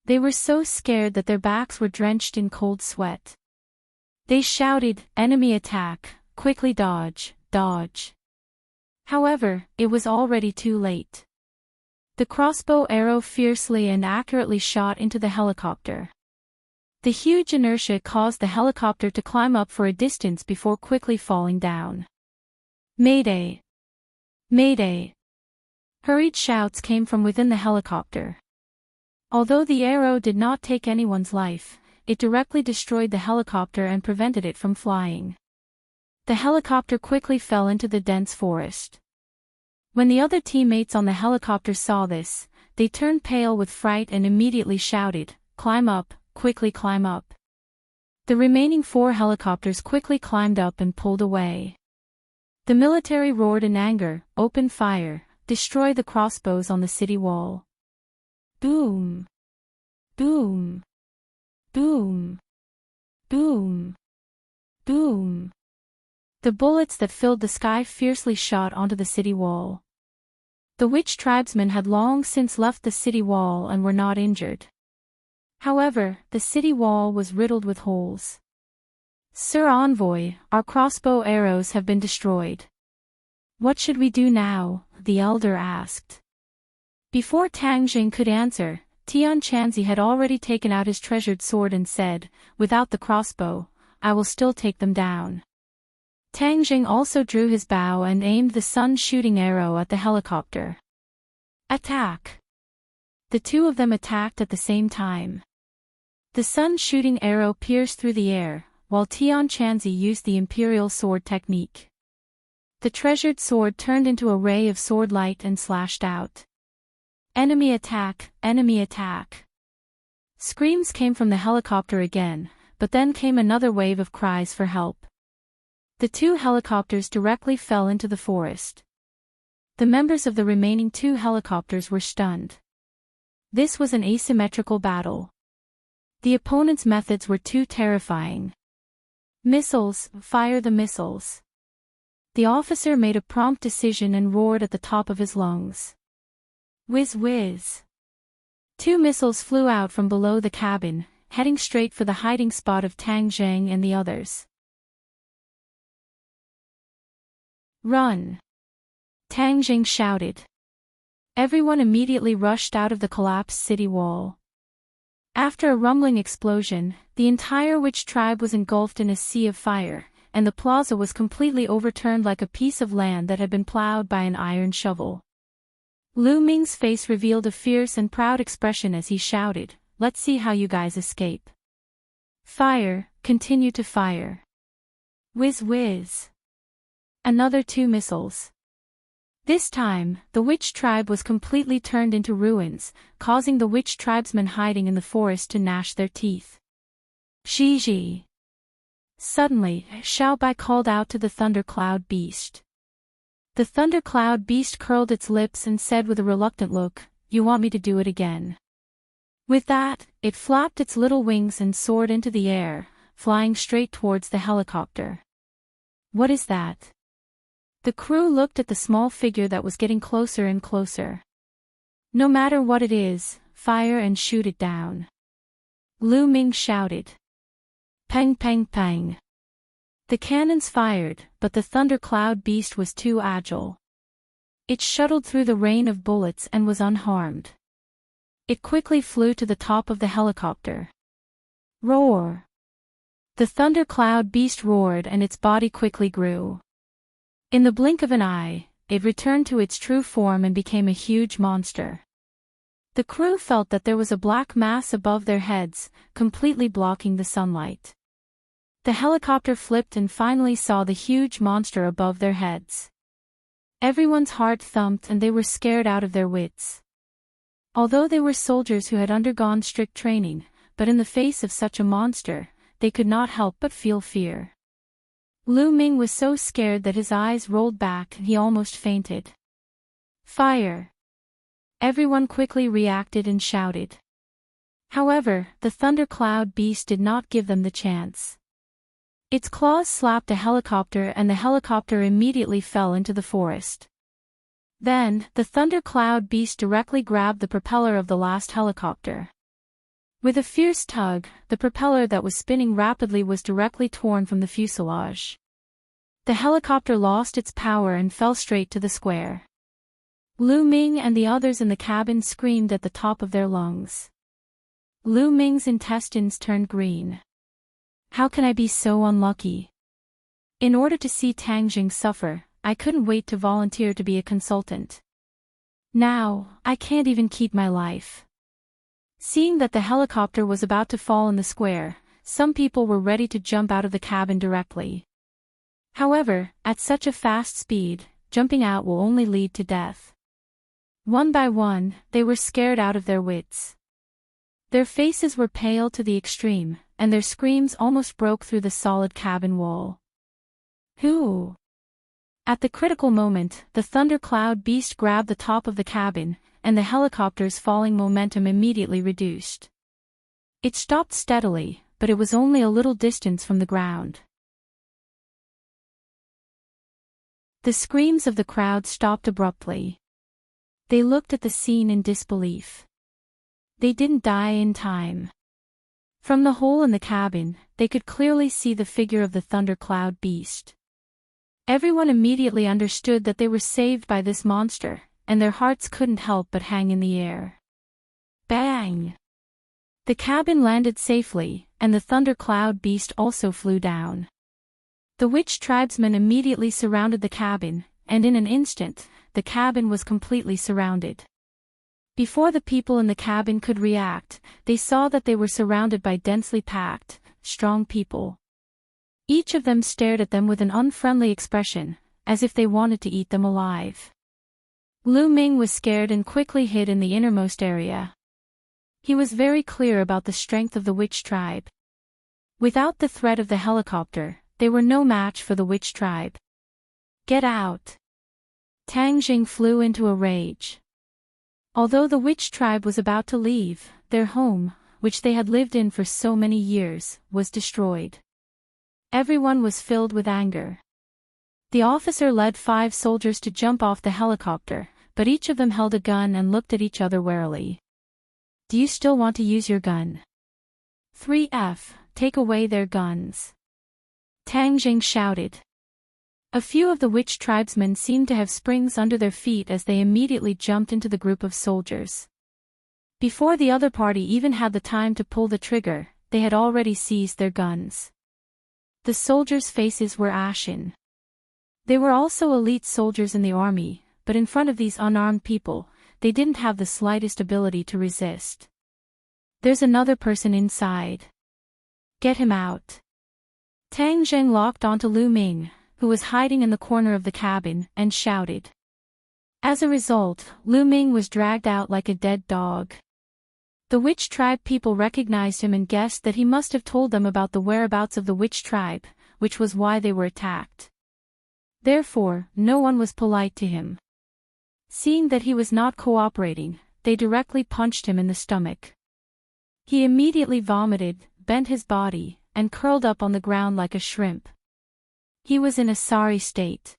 They were so scared that their backs were drenched in cold sweat. They shouted, "Enemy attack, quickly dodge, dodge." However, it was already too late. The crossbow arrow fiercely and accurately shot into the helicopter. The huge inertia caused the helicopter to climb up for a distance before quickly falling down. "Mayday! Mayday!" Hurried shouts came from within the helicopter. Although the arrow did not take anyone's life, it directly destroyed the helicopter and prevented it from flying. The helicopter quickly fell into the dense forest. When the other teammates on the helicopter saw this, they turned pale with fright and immediately shouted, "Climb up, quickly climb up." The remaining 4 helicopters quickly climbed up and pulled away. The military roared in anger, "Open fire, destroy the crossbows on the city wall." Boom! Boom! Boom! Boom! Boom! The bullets that filled the sky fiercely shot onto the city wall. The witch tribesmen had long since left the city wall and were not injured. However, the city wall was riddled with holes. "Sir Envoy, our crossbow arrows have been destroyed. What should we do now?" the elder asked. Before Tang Jing could answer, Tian Chanzi had already taken out his treasured sword and said, "Without the crossbow, I will still take them down." Tang Jing also drew his bow and aimed the sun-shooting arrow at the helicopter. "Attack!" The two of them attacked at the same time. The sun-shooting arrow pierced through the air, while Tian Chanzi used the imperial sword technique. The treasured sword turned into a ray of sword light and slashed out. "Enemy attack, enemy attack!" Screams came from the helicopter again, but then came another wave of cries for help. The two helicopters directly fell into the forest. The members of the remaining two helicopters were stunned. This was an asymmetrical battle. The opponent's methods were too terrifying. Missiles, fire the missiles. The officer made a prompt decision and roared at the top of his lungs. Whiz whiz. Two missiles flew out from below the cabin, heading straight for the hiding spot of Tang Zheng and the others. Run! Tang Zheng shouted. Everyone immediately rushed out of the collapsed city wall. After a rumbling explosion, the entire witch tribe was engulfed in a sea of fire, and the plaza was completely overturned like a piece of land that had been plowed by an iron shovel. Lu Ming's face revealed a fierce and proud expression as he shouted, "Let's see how you guys escape. Fire, continue to fire." Whiz whiz. Another two missiles. This time, the witch tribe was completely turned into ruins, causing the witch tribesmen hiding in the forest to gnash their teeth. Shiji. Suddenly, Xiao Bai called out to the thundercloud beast. The thundercloud beast curled its lips and said with a reluctant look, "You want me to do it again?" With that, it flapped its little wings and soared into the air, flying straight towards the helicopter. What is that? The crew looked at the small figure that was getting closer and closer. No matter what it is, fire and shoot it down. Lu Ming shouted. Pang pang pang. The cannons fired, but the thundercloud beast was too agile. It shuttled through the rain of bullets and was unharmed. It quickly flew to the top of the helicopter. Roar! The thundercloud beast roared and its body quickly grew. In the blink of an eye, it returned to its true form and became a huge monster. The crew felt that there was a black mass above their heads, completely blocking the sunlight. The helicopter flipped and finally saw the huge monster above their heads. Everyone's heart thumped and they were scared out of their wits. Although they were soldiers who had undergone strict training, but in the face of such a monster, they could not help but feel fear. Lu Ming was so scared that his eyes rolled back and he almost fainted. Fire! Everyone quickly reacted and shouted. However, the thundercloud beast did not give them the chance. Its claws slapped a helicopter and the helicopter immediately fell into the forest. Then, the thundercloud beast directly grabbed the propeller of the last helicopter. With a fierce tug, the propeller that was spinning rapidly was directly torn from the fuselage. The helicopter lost its power and fell straight to the square. Lu Ming and the others in the cabin screamed at the top of their lungs. Lu Ming's intestines turned green. How can I be so unlucky? In order to see Tang Zheng suffer, I couldn't wait to volunteer to be a consultant. Now, I can't even keep my life. Seeing that the helicopter was about to fall in the square, some people were ready to jump out of the cabin directly. However, at such a fast speed, jumping out will only lead to death. One by one, they were scared out of their wits. Their faces were pale to the extreme, and their screams almost broke through the solid cabin wall. Who? At the critical moment, the thundercloud beast grabbed the top of the cabin, and the helicopter's falling momentum immediately reduced. It stopped steadily, but it was only a little distance from the ground. The screams of the crowd stopped abruptly. They looked at the scene in disbelief. They didn't die in time. From the hole in the cabin, they could clearly see the figure of the thundercloud beast. Everyone immediately understood that they were saved by this monster, and their hearts couldn't help but hang in the air. Bang! The cabin landed safely, and the thundercloud beast also flew down. The witch tribesmen immediately surrounded the cabin, and in an instant, the cabin was completely surrounded. Before the people in the cabin could react, they saw that they were surrounded by densely packed, strong people. Each of them stared at them with an unfriendly expression, as if they wanted to eat them alive. Lu Ming was scared and quickly hid in the innermost area. He was very clear about the strength of the witch tribe. Without the threat of the helicopter, they were no match for the witch tribe. Get out! Tang Jing flew into a rage. Although the witch tribe was about to leave, their home, which they had lived in for so many years, was destroyed. Everyone was filled with anger. The officer led 5 soldiers to jump off the helicopter, but each of them held a gun and looked at each other warily. Do you still want to use your gun? 3F, take away their guns. Tang Jing shouted. A few of the witch tribesmen seemed to have springs under their feet as they immediately jumped into the group of soldiers. Before the other party even had the time to pull the trigger, they had already seized their guns. The soldiers' faces were ashen. They were also elite soldiers in the army, but in front of these unarmed people, they didn't have the slightest ability to resist. There's another person inside. Get him out. Tang Jing locked onto Lu Ming, who was hiding in the corner of the cabin, and shouted. As a result, Lu Ming was dragged out like a dead dog. The witch tribe people recognized him and guessed that he must have told them about the whereabouts of the witch tribe, which was why they were attacked. Therefore, no one was polite to him. Seeing that he was not cooperating, they directly punched him in the stomach. He immediately vomited, bent his body, and curled up on the ground like a shrimp. He was in a sorry state.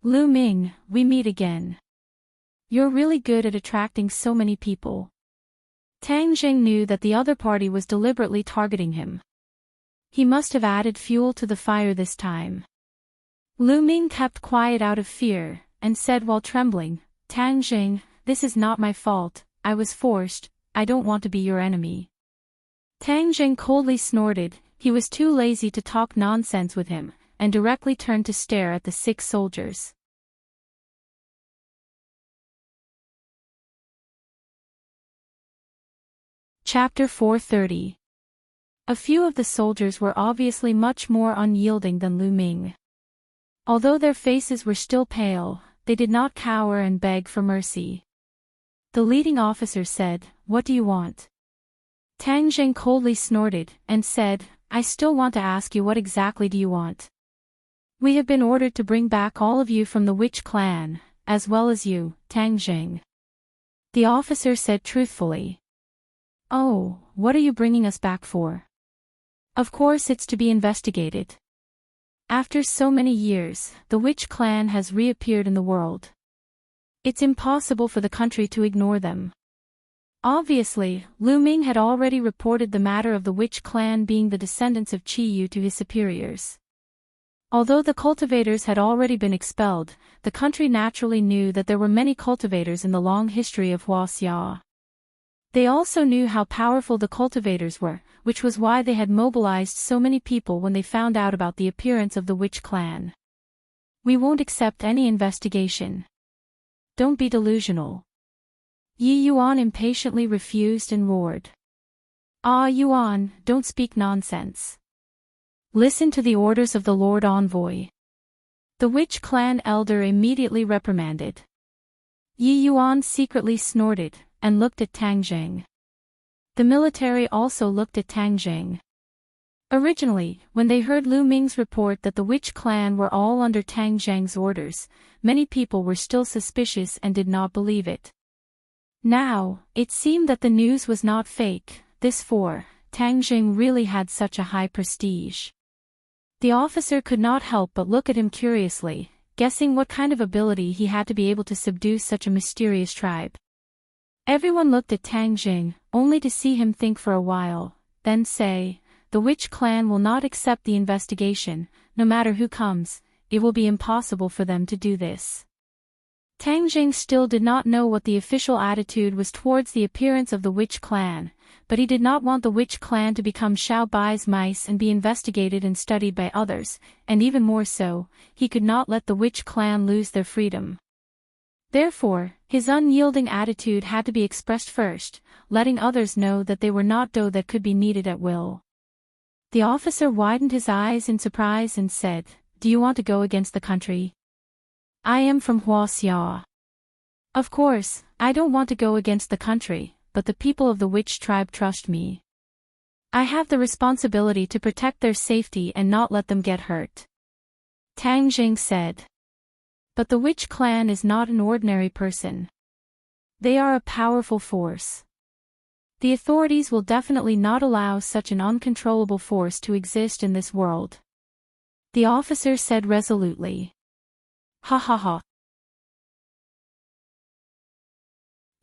Lu Ming, we meet again. You're really good at attracting so many people. Tang Jing knew that the other party was deliberately targeting him. He must have added fuel to the fire this time. Lu Ming kept quiet out of fear, and said while trembling, Tang Jing, this is not my fault, I was forced, I don't want to be your enemy. Tang Jing coldly snorted, he was too lazy to talk nonsense with him, and directly turned to stare at the 6 soldiers. Chapter 430. A few of the soldiers were obviously much more unyielding than Lu Ming. Although their faces were still pale, they did not cower and beg for mercy. The leading officer said, What do you want? Tang Jing coldly snorted, and said, I still want to ask you what exactly do you want? We have been ordered to bring back all of you from the witch clan, as well as you, Tang Jing. The officer said truthfully. Oh, what are you bringing us back for? Of course it's to be investigated. After so many years, the witch clan has reappeared in the world. It's impossible for the country to ignore them. Obviously, Lu Ming had already reported the matter of the witch clan being the descendants of Qi Yu to his superiors. Although the cultivators had already been expelled, the country naturally knew that there were many cultivators in the long history of Huaxia. They also knew how powerful the cultivators were, which was why they had mobilized so many people when they found out about the appearance of the witch clan. We won't accept any investigation. Don't be delusional. Yi Yuan impatiently refused and roared. Ah Yuan, don't speak nonsense. Listen to the orders of the Lord Envoy. The witch clan elder immediately reprimanded. Yi Yuan secretly snorted, and looked at Tang Jing. The military also looked at Tang Jing. Originally, when they heard Lu Ming's report that the witch clan were all under Tang Jing's orders, many people were still suspicious and did not believe it. Now, it seemed that the news was not fake, Tang Jing really had such a high prestige. The officer could not help but look at him curiously, guessing what kind of ability he had to be able to subdue such a mysterious tribe. Everyone looked at Tang Jing, only to see him think for a while, then say, the witch clan will not accept the investigation, no matter who comes, it will be impossible for them to do this. Tang Jing still did not know what the official attitude was towards the appearance of the witch clan, but he did not want the witch clan to become Xiao Bai's mice and be investigated and studied by others, and even more so, he could not let the witch clan lose their freedom. Therefore, his unyielding attitude had to be expressed first, letting others know that they were not dough that could be kneaded at will. The officer widened his eyes in surprise and said, Do you want to go against the country? I am from Huaxia. Of course, I don't want to go against the country, but the people of the witch tribe trust me. I have the responsibility to protect their safety and not let them get hurt. Tang Jing said. But the witch clan is not an ordinary person. They are a powerful force. The authorities will definitely not allow such an uncontrollable force to exist in this world. The officer said resolutely. Ha ha ha.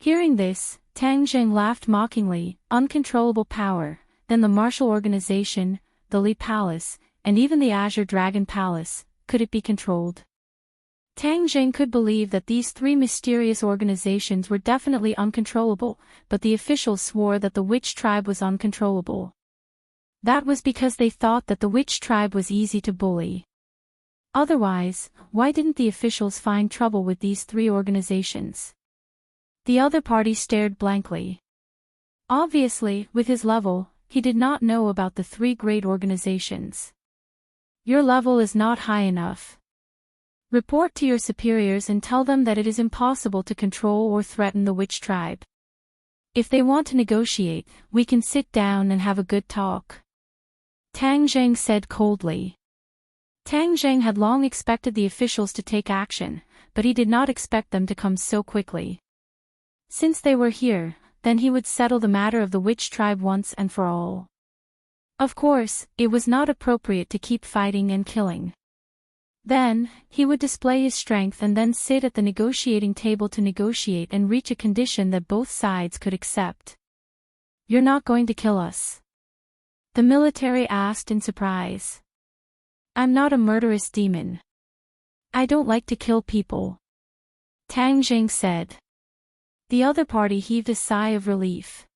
Hearing this, Tang Jing laughed mockingly. Uncontrollable power, then the martial organization, the Li Palace, and even the Azure Dragon Palace, could it be controlled? Tang Jing could believe that these three mysterious organizations were definitely uncontrollable, but the officials swore that the witch tribe was uncontrollable. That was because they thought that the witch tribe was easy to bully. Otherwise, why didn't the officials find trouble with these three organizations? The other party stared blankly. Obviously, with his level, he did not know about the three great organizations. Your level is not high enough. Report to your superiors and tell them that it is impossible to control or threaten the witch tribe. If they want to negotiate, we can sit down and have a good talk. Tang Jing said coldly. Tang Jing had long expected the officials to take action, but he did not expect them to come so quickly. Since they were here, then he would settle the matter of the witch tribe once and for all. Of course, it was not appropriate to keep fighting and killing. Then, he would display his strength and then sit at the negotiating table to negotiate and reach a condition that both sides could accept. You're not going to kill us? The military asked in surprise. I'm not a murderous demon. I don't like to kill people. Tang Jing said. The other party heaved a sigh of relief.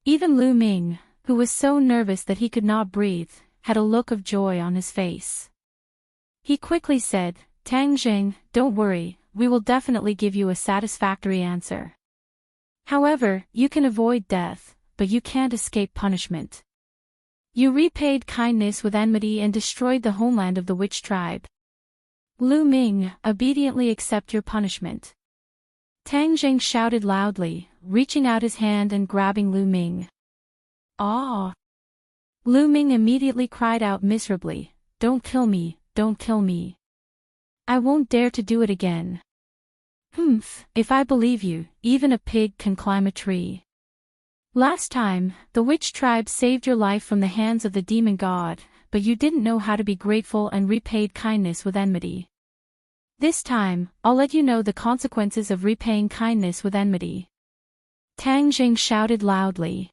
Even Lu Ming, who was so nervous that he could not breathe, had a look of joy on his face. He quickly said, Tang Jing, don't worry, we will definitely give you a satisfactory answer. However, you can avoid death, but you can't escape punishment. You repaid kindness with enmity and destroyed the homeland of the witch tribe. Lu Ming, obediently accept your punishment. Tang Jing shouted loudly, reaching out his hand and grabbing Lu Ming. Ah! Lu Ming immediately cried out miserably, don't kill me. Don't kill me. I won't dare to do it again. If I believe you, even a pig can climb a tree. Last time, the witch tribe saved your life from the hands of the demon god, but you didn't know how to be grateful and repaid kindness with enmity. This time, I'll let you know the consequences of repaying kindness with enmity. Tang Jing shouted loudly.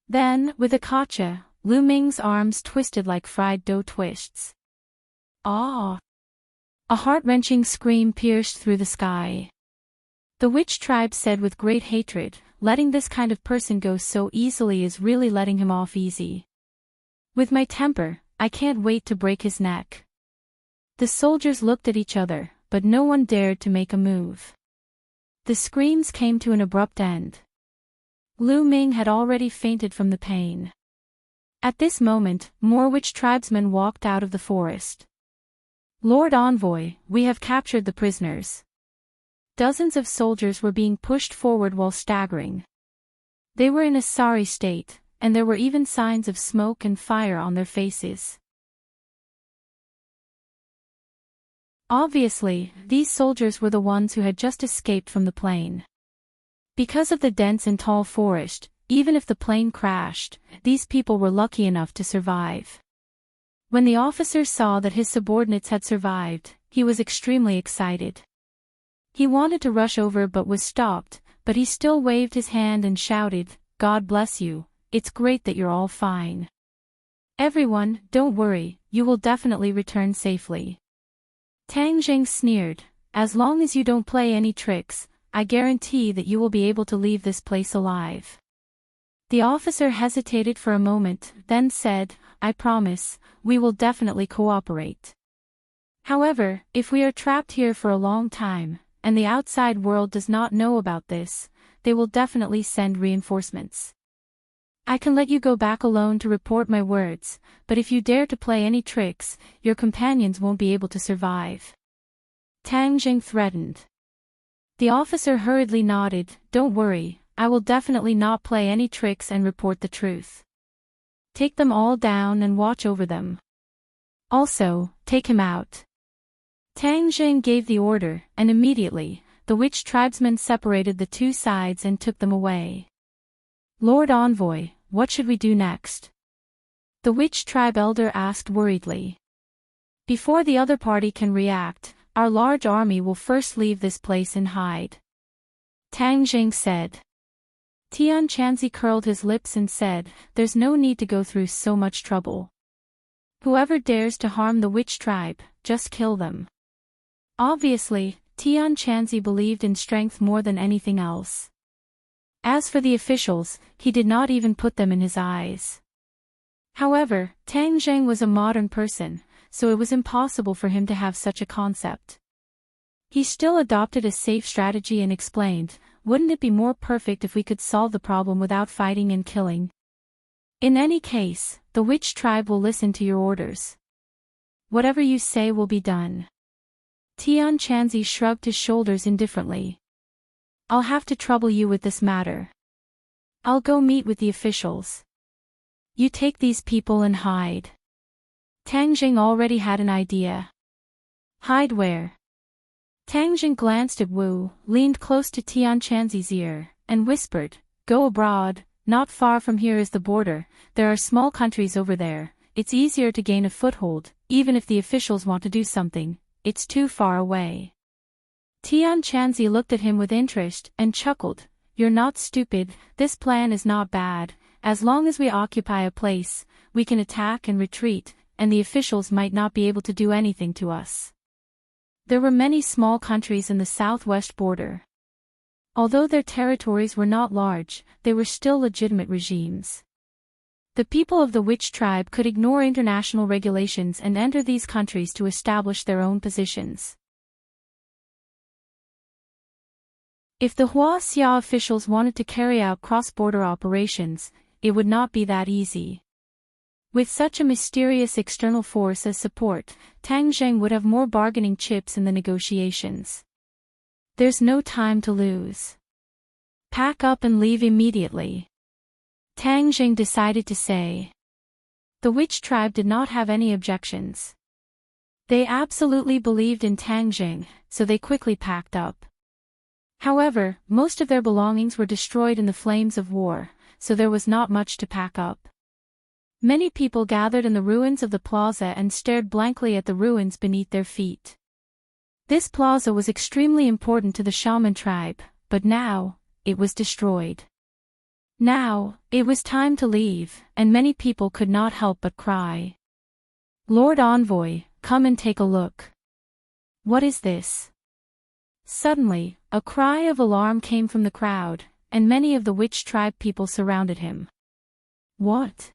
Then, with a gotcha, Lu Ming's arms twisted like fried dough twists. Ah! A heart-wrenching scream pierced through the sky. The witch tribe said with great hatred, letting this kind of person go so easily is really letting him off easy. With my temper, I can't wait to break his neck. The soldiers looked at each other, but no one dared to make a move. The screams came to an abrupt end. Lu Ming had already fainted from the pain. At this moment, more witch tribesmen walked out of the forest. Lord Envoy, we have captured the prisoners. Dozens of soldiers were being pushed forward while staggering. They were in a sorry state, and there were even signs of smoke and fire on their faces. Obviously, these soldiers were the ones who had just escaped from the plane. Because of the dense and tall forest, even if the plane crashed, these people were lucky enough to survive. When the officer saw that his subordinates had survived, he was extremely excited. He wanted to rush over but was stopped, but he still waved his hand and shouted, God bless you, it's great that you're all fine. Everyone, don't worry, you will definitely return safely. Tang Jing sneered, as long as you don't play any tricks, I guarantee that you will be able to leave this place alive. The officer hesitated for a moment, then said, I promise, we will definitely cooperate. However, if we are trapped here for a long time, and the outside world does not know about this, they will definitely send reinforcements. I can let you go back alone to report my words, but if you dare to play any tricks, your companions won't be able to survive. Tang Jing threatened. The officer hurriedly nodded, don't worry, I will definitely not play any tricks and report the truth. Take them all down and watch over them. Also, take him out." Tang Jing gave the order, and immediately, the witch tribesmen separated the two sides and took them away. "Lord Envoy, what should we do next?" the witch tribe elder asked worriedly. "Before the other party can react, our large army will first leave this place and hide," Tang Jing said. Tian Chanzi curled his lips and said, "There's no need to go through so much trouble. Whoever dares to harm the witch tribe, just kill them." Obviously, Tian Chanzi believed in strength more than anything else. As for the officials, he did not even put them in his eyes. However, Tang Zheng was a modern person, so it was impossible for him to have such a concept. He still adopted a safe strategy and explained, "Wouldn't it be more perfect if we could solve the problem without fighting and killing? In any case, the witch tribe will listen to your orders. Whatever you say will be done." Tian Chanzi shrugged his shoulders indifferently. "I'll have to trouble you with this matter. I'll go meet with the officials. You take these people and hide." Tang Jing already had an idea. "Hide where?" Tang Jing glanced at Wu, leaned close to Tian Chanzi's ear, and whispered, "Go abroad, not far from here is the border, there are small countries over there, it's easier to gain a foothold, even if the officials want to do something, it's too far away." Tian Chanzi looked at him with interest and chuckled, "You're not stupid, this plan is not bad, as long as we occupy a place, we can attack and retreat, and the officials might not be able to do anything to us." There were many small countries in the southwest border. Although their territories were not large, they were still legitimate regimes. The people of the witch tribe could ignore international regulations and enter these countries to establish their own positions. If the Huaxia officials wanted to carry out cross-border operations, it would not be that easy. With such a mysterious external force as support, Tang Zheng would have more bargaining chips in the negotiations. "There's no time to lose. Pack up and leave immediately," Tang Zheng decided to say. The witch tribe did not have any objections. They absolutely believed in Tang Zheng, so they quickly packed up. However, most of their belongings were destroyed in the flames of war, so there was not much to pack up. Many people gathered in the ruins of the plaza and stared blankly at the ruins beneath their feet. This plaza was extremely important to the shaman tribe, but now, it was destroyed. Now, it was time to leave, and many people could not help but cry. "Lord Envoy, come and take a look. What is this?" Suddenly, a cry of alarm came from the crowd, and many of the witch tribe people surrounded him. "What?"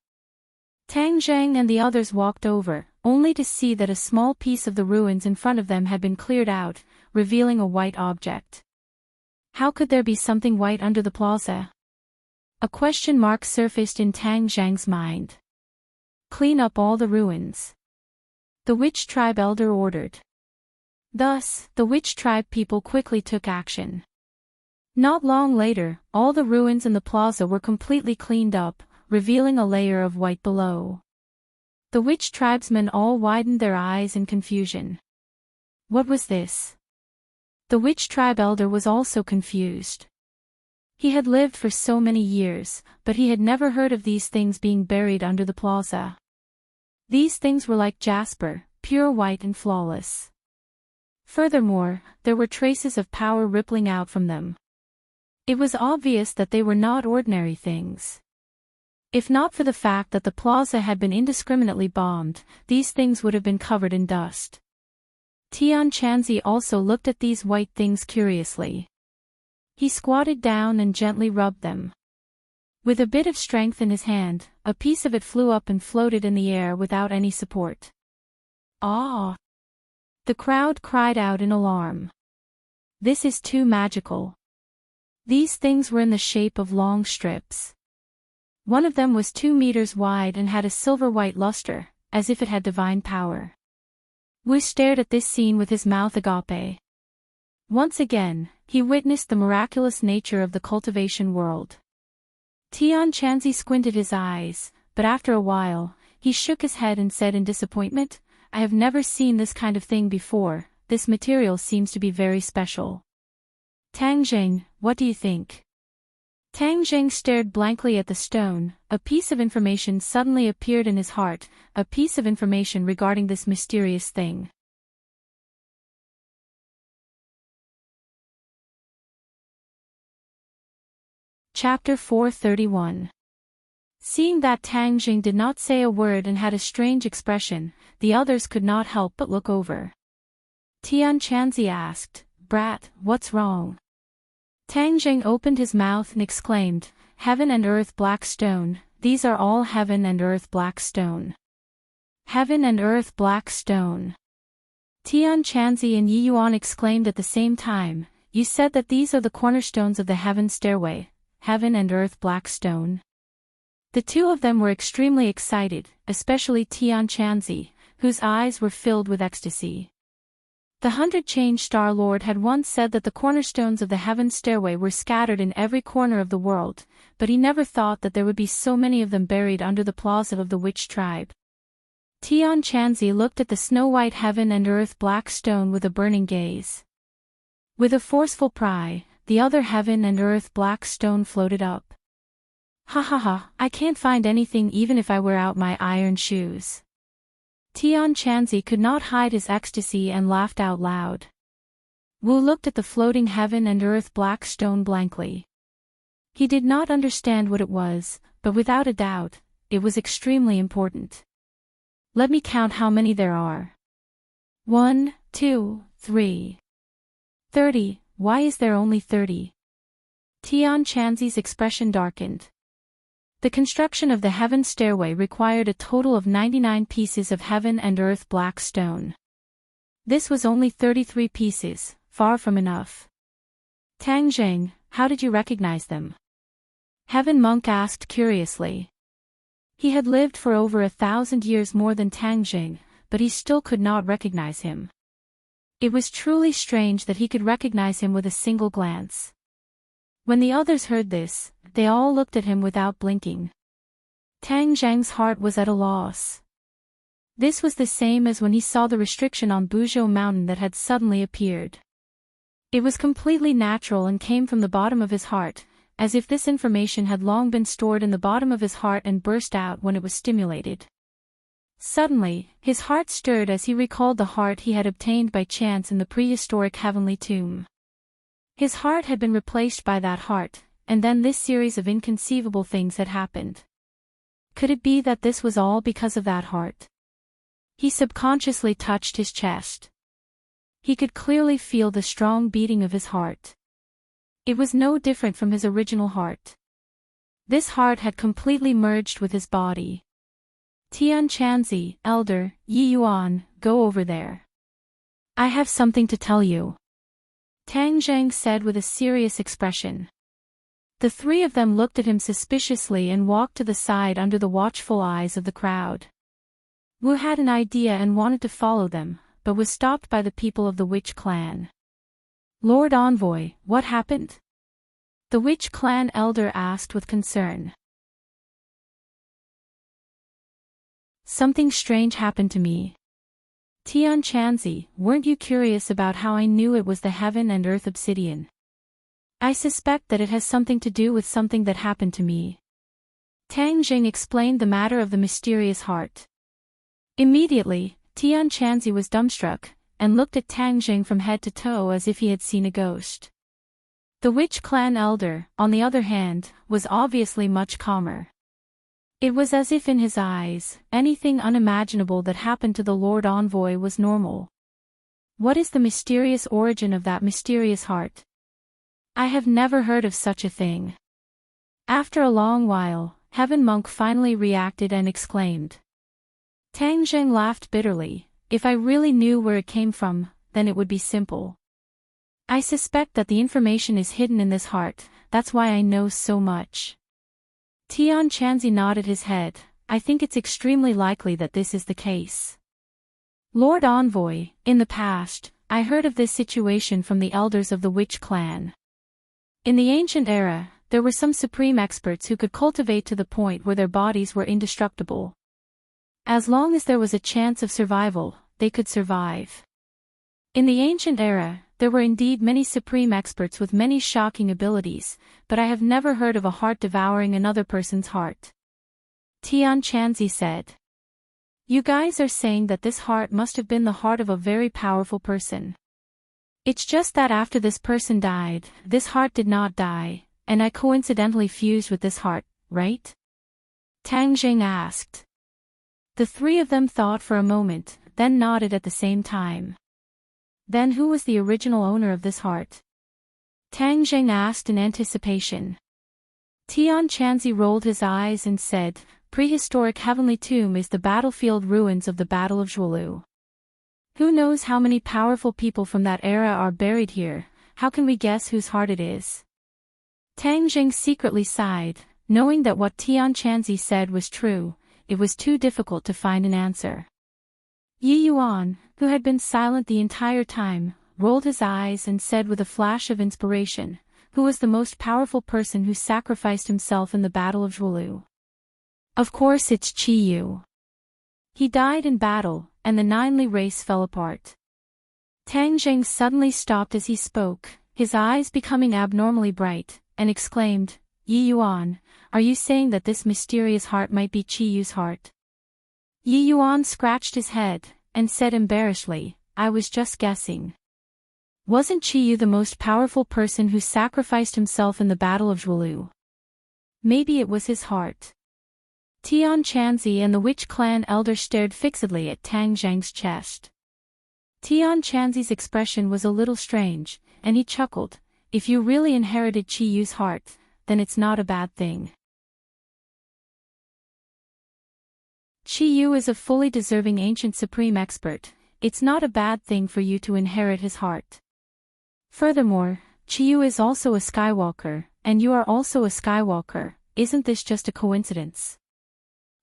Tang Zheng and the others walked over, only to see that a small piece of the ruins in front of them had been cleared out, revealing a white object. How could there be something white under the plaza? A question mark surfaced in Tang Zheng's mind. "Clean up all the ruins," the witch tribe elder ordered. Thus, the witch tribe people quickly took action. Not long later, all the ruins in the plaza were completely cleaned up, revealing a layer of white below. The witch tribesmen all widened their eyes in confusion. What was this? The witch tribe elder was also confused. He had lived for so many years, but he had never heard of these things being buried under the plaza. These things were like jasper, pure white and flawless. Furthermore, there were traces of power rippling out from them. It was obvious that they were not ordinary things. If not for the fact that the plaza had been indiscriminately bombed, these things would have been covered in dust. Tian Chanzi also looked at these white things curiously. He squatted down and gently rubbed them. With a bit of strength in his hand, a piece of it flew up and floated in the air without any support. "Ah!" the crowd cried out in alarm. "This is too magical." These things were in the shape of long strips. One of them was 2 meters wide and had a silver-white luster, as if it had divine power. Wu stared at this scene with his mouth agape. Once again, he witnessed the miraculous nature of the cultivation world. Tian Chanzi squinted his eyes, but after a while, he shook his head and said in disappointment, "I have never seen this kind of thing before. This material seems to be very special." "Tang Zheng, what do you think?" Tang Zheng stared blankly at the stone. A piece of information suddenly appeared in his heart, a piece of information regarding this mysterious thing. Chapter 431. Seeing that Tang Zheng did not say a word and had a strange expression, the others could not help but look over. Tian Chanzi asked, "Brat, what's wrong?" Tang Zheng opened his mouth and exclaimed, "Heaven and earth black stone, these are all heaven and earth black stone. Heaven and earth black stone." Tian Chanzi and Yi Yuan exclaimed at the same time, "You said that these are the cornerstones of the heaven stairway. Heaven and earth black stone?" The two of them were extremely excited, especially Tian Chanzi, whose eyes were filled with ecstasy. The 100-change Star Lord had once said that the cornerstones of the heaven stairway were scattered in every corner of the world, but he never thought that there would be so many of them buried under the plaza of the witch tribe. Tian Chanzi looked at the snow-white heaven and earth black stone with a burning gaze. With a forceful pry, the other heaven and earth black stone floated up. "Ha ha ha, I can't find anything even if I wear out my iron shoes." Tian Chanzi could not hide his ecstasy and laughed out loud. Wu looked at the floating heaven and earth black stone blankly. He did not understand what it was, but without a doubt, it was extremely important. "Let me count how many there are. 1, 2, 3. 30, why is there only 30? Tian Chanzi's expression darkened. The construction of the heaven stairway required a total of 99 pieces of heaven and earth black stone. This was only 33 pieces, far from enough. "Tang Zheng, how did you recognize them?" Heaven Monk asked curiously. He had lived for over 1,000 years more than Tang Zheng, but he still could not recognize him. It was truly strange that he could recognize him with a single glance. When the others heard this, they all looked at him without blinking. Tang Zheng's heart was at a loss. This was the same as when he saw the restriction on Buzhou Mountain that had suddenly appeared. It was completely natural and came from the bottom of his heart, as if this information had long been stored in the bottom of his heart and burst out when it was stimulated. Suddenly, his heart stirred as he recalled the heart he had obtained by chance in the prehistoric heavenly tomb. His heart had been replaced by that heart, and then this series of inconceivable things had happened. Could it be that this was all because of that heart? He subconsciously touched his chest. He could clearly feel the strong beating of his heart. It was no different from his original heart. This heart had completely merged with his body. "Tian Chanzi, Elder, Yi Yuan, go over there. I have something to tell you," Tang Zheng said with a serious expression. The three of them looked at him suspiciously and walked to the side under the watchful eyes of the crowd. Wu had an idea and wanted to follow them, but was stopped by the people of the witch clan. "Lord Envoy, what happened?" The witch clan elder asked with concern. "Something strange happened to me. Tian Chanzi, weren't you curious about how I knew it was the heaven and earth obsidian? I suspect that it has something to do with something that happened to me." Tang Zheng explained the matter of the mysterious heart. Immediately, Tian Chanzi was dumbstruck, and looked at Tang Zheng from head to toe as if he had seen a ghost. The witch clan elder, on the other hand, was obviously much calmer. It was as if in his eyes, anything unimaginable that happened to the Lord Envoy was normal. What is the mysterious origin of that mysterious heart? I have never heard of such a thing. After a long while, Heaven Monk finally reacted and exclaimed. Tang Zheng laughed bitterly. "If I really knew where it came from, then it would be simple. I suspect that the information is hidden in this heart, that's why I know so much." Tian Chanzi nodded his head. "I think it's extremely likely that this is the case. Lord Envoy, in the past, I heard of this situation from the elders of the witch clan. In the ancient era, there were some supreme experts who could cultivate to the point where their bodies were indestructible. As long as there was a chance of survival, they could survive. In the ancient era, there were indeed many supreme experts with many shocking abilities, but I have never heard of a heart devouring another person's heart. Tian Chanzi said. You guys are saying that this heart must have been the heart of a very powerful person. It's just that after this person died, this heart did not die, and I coincidentally fused with this heart, right? Tang Jing asked. The three of them thought for a moment, then nodded at the same time. Then who was the original owner of this heart? Tang Jing asked in anticipation. Tian Chanzi rolled his eyes and said, Prehistoric Heavenly Tomb is the battlefield ruins of the Battle of Zhuolu. Who knows how many powerful people from that era are buried here? How can we guess whose heart it is? Tang Jing secretly sighed, knowing that what Tian Chanzi said was true. It was too difficult to find an answer. Yi Yuan, who had been silent the entire time, rolled his eyes and said with a flash of inspiration, who was the most powerful person who sacrificed himself in the Battle of Zhuolu? Of course it's Qi Yu. He died in battle, and the Ninely race fell apart. Tang Jing suddenly stopped as he spoke, his eyes becoming abnormally bright, and exclaimed, Yi Yuan, are you saying that this mysterious heart might be Qi Yu's heart? Yi Yuan scratched his head, and said embarrassedly, I was just guessing. Wasn't Qi Yu the most powerful person who sacrificed himself in the Battle of Zhuolu? Maybe it was his heart. Tian Chanzi and the witch clan elder stared fixedly at Tang Jing's chest. Tian Chanzi's expression was a little strange, and he chuckled, if you really inherited Qi Yu's heart, then it's not a bad thing. Qi Yu is a fully deserving ancient supreme expert. It's not a bad thing for you to inherit his heart. Furthermore, Qi Yu is also a Skywalker, and you are also a Skywalker. Isn't this just a coincidence?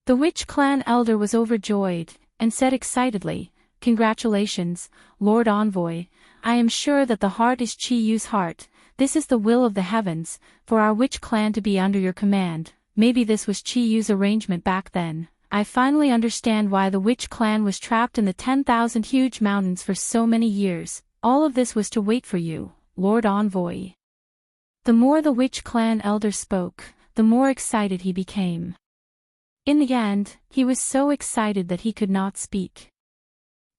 The witch clan elder was overjoyed, and said excitedly, Congratulations, Lord Envoy. I am sure that the heart is Qi Yu's heart. This is the will of the heavens, for our witch clan to be under your command. Maybe this was Qi Yu's arrangement back then. I finally understand why the witch clan was trapped in the 10,000 huge mountains for so many years. All of this was to wait for you, Lord Envoy. The more the witch clan elder spoke, the more excited he became. In the end, he was so excited that he could not speak.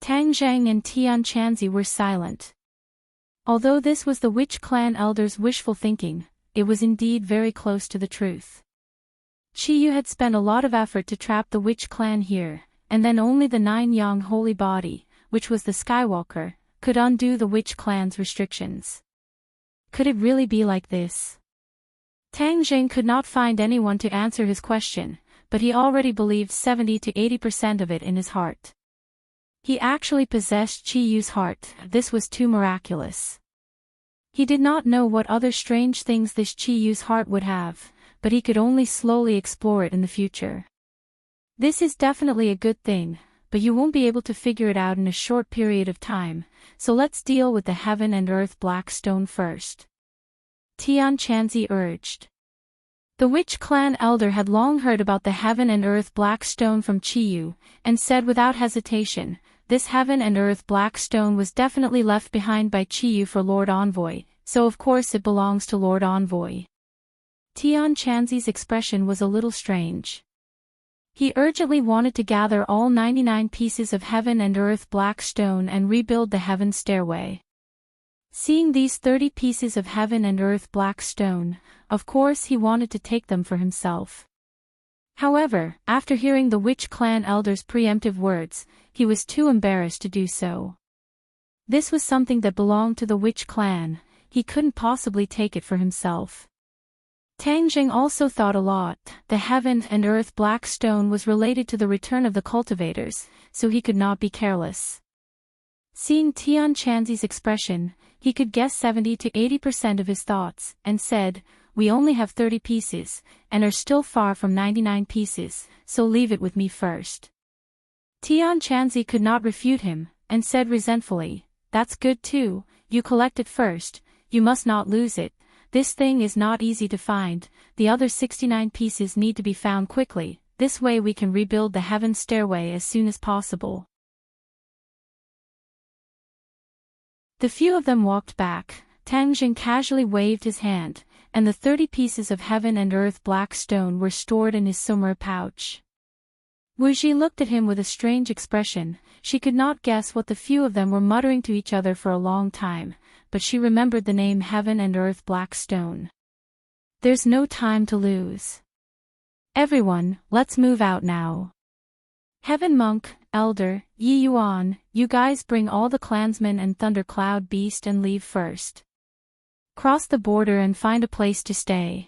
Tang Jing and Tian Chanzi were silent. Although this was the witch clan elder's wishful thinking, it was indeed very close to the truth. Qi Yu had spent a lot of effort to trap the witch clan here, and then only the 9-yang holy body, which was the Skywalker, could undo the witch clan's restrictions. Could it really be like this? Tang Jing could not find anyone to answer his question, but he already believed 70 to 80% of it in his heart. He actually possessed Qi Yu's heart. This was too miraculous. He did not know what other strange things this Qi Yu's heart would have, but he could only slowly explore it in the future. This is definitely a good thing, but you won't be able to figure it out in a short period of time, so let's deal with the heaven and earth black stone first. Tian Chanzi urged. The witch clan elder had long heard about the heaven and earth black stone from Qi Yu, and said without hesitation, this heaven and earth black stone was definitely left behind by Qi Yu for Lord Envoy, so of course it belongs to Lord Envoy. Tian Chanzi's expression was a little strange. He urgently wanted to gather all 99 pieces of heaven and earth black stone and rebuild the heaven stairway. Seeing these 30 pieces of heaven and earth black stone, of course he wanted to take them for himself. However, after hearing the witch clan elder's preemptive words, he was too embarrassed to do so. This was something that belonged to the witch clan, he couldn't possibly take it for himself. Tang Jing also thought a lot. The heaven and earth black stone was related to the return of the cultivators, so he could not be careless. Seeing Tian Chanzi's expression, he could guess 70 to 80% of his thoughts, and said, we only have 30 pieces, and are still far from 99 pieces, so leave it with me first. Tian Chanzi could not refute him, and said resentfully, that's good too, you collect it first, you must not lose it, this thing is not easy to find, the other 69 pieces need to be found quickly, this way we can rebuild the heaven stairway as soon as possible. The few of them walked back, Tang Jing casually waved his hand, and the 30 pieces of heaven and earth black stone were stored in his summer pouch. Wu Ji looked at him with a strange expression, she could not guess what the few of them were muttering to each other for a long time, but she remembered the name heaven and earth black stone. There's no time to lose. Everyone, let's move out now. Heaven Monk, Elder, Yi Yuan, you guys bring all the clansmen and Thundercloud Beast and leave first. Cross the border and find a place to stay.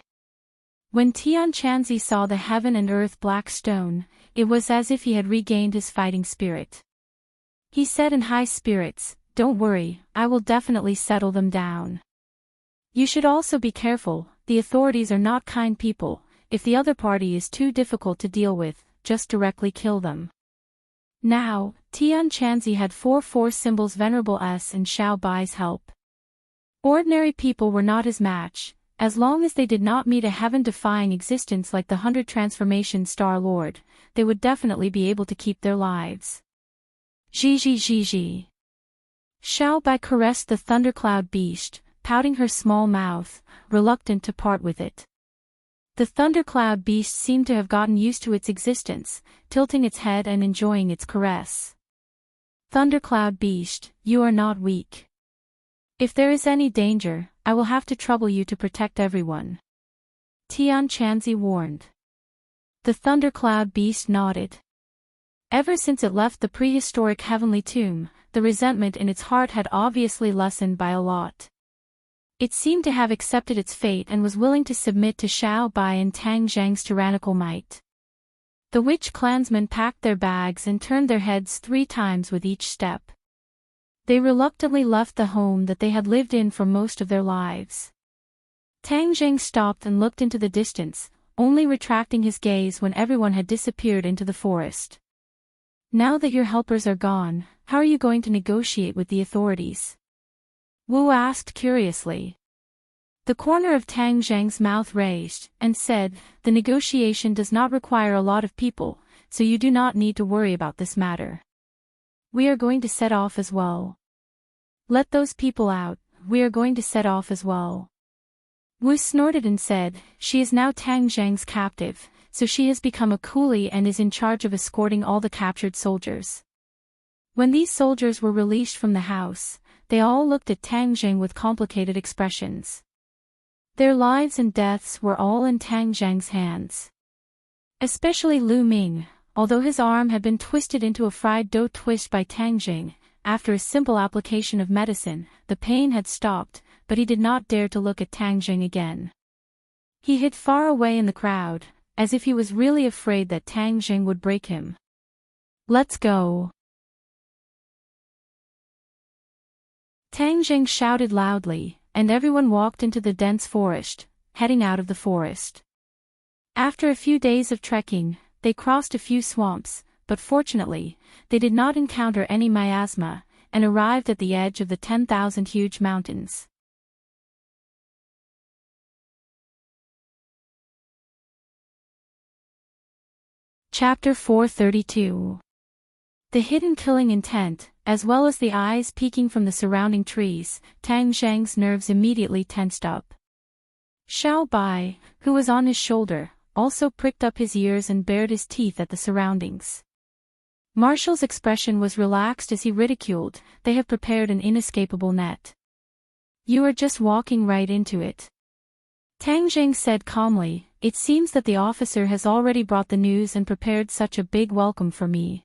When Tian Chanzi saw the heaven and earth black stone, it was as if he had regained his fighting spirit. He said in high spirits, "Don't worry, I will definitely settle them down. You should also be careful, the authorities are not kind people, if the other party is too difficult to deal with, just directly kill them." Now, Tian Chanzi had 4 symbols Venerable S and Xiao Bai's help. Ordinary people were not his match. As long as they did not meet a heaven-defying existence like the 100 Transformation Star Lord, they would definitely be able to keep their lives. Ji. Xiao Bai caressed the thundercloud beast, pouting her small mouth, reluctant to part with it. The thundercloud beast seemed to have gotten used to its existence, tilting its head and enjoying its caress. Thundercloud beast, you are not weak. If there is any danger, I will have to trouble you to protect everyone. Tian Chanzi warned. The thundercloud beast nodded. Ever since it left the prehistoric heavenly tomb, the resentment in its heart had obviously lessened by a lot. It seemed to have accepted its fate and was willing to submit to Xiao Bai and Tang Zhang's tyrannical might. The witch clansmen packed their bags and turned their heads 3 times with each step. They reluctantly left the home that they had lived in for most of their lives. Tang Zhang stopped and looked into the distance, only retracting his gaze when everyone had disappeared into the forest. Now that your helpers are gone, how are you going to negotiate with the authorities? Wu asked curiously. The corner of Tang Zhang's mouth raised, and said, "The negotiation does not require a lot of people, so you do not need to worry about this matter. We are going to set off as well. Let those people out, we are going to set off as well." Wu snorted and said, "She is now Tang Zhang's captive, so she has become a coolie and is in charge of escorting all the captured soldiers." When these soldiers were released from the house, they all looked at Tang Zhang with complicated expressions. Their lives and deaths were all in Tang Zhang's hands. Especially Lu Ming, although his arm had been twisted into a fried dough twist by Tang Jing, after a simple application of medicine, the pain had stopped, but he did not dare to look at Tang Jing again. He hid far away in the crowd, as if he was really afraid that Tang Jing would break him. "Let's go!" Tang Jing shouted loudly, and everyone walked into the dense forest, heading out of the forest. After a few days of trekking, they crossed a few swamps, but fortunately, they did not encounter any miasma, and arrived at the edge of the 10,000 huge mountains. Chapter 432. The hidden killing intent, as well as the eyes peeking from the surrounding trees, Tang Zhang's nerves immediately tensed up. Xiao Bai, who was on his shoulder, also pricked up his ears and bared his teeth at the surroundings. Marshall's expression was relaxed as he ridiculed, "They have prepared an inescapable net. You are just walking right into it." Tang Zhang said calmly, "It seems that the officer has already brought the news and prepared such a big welcome for me."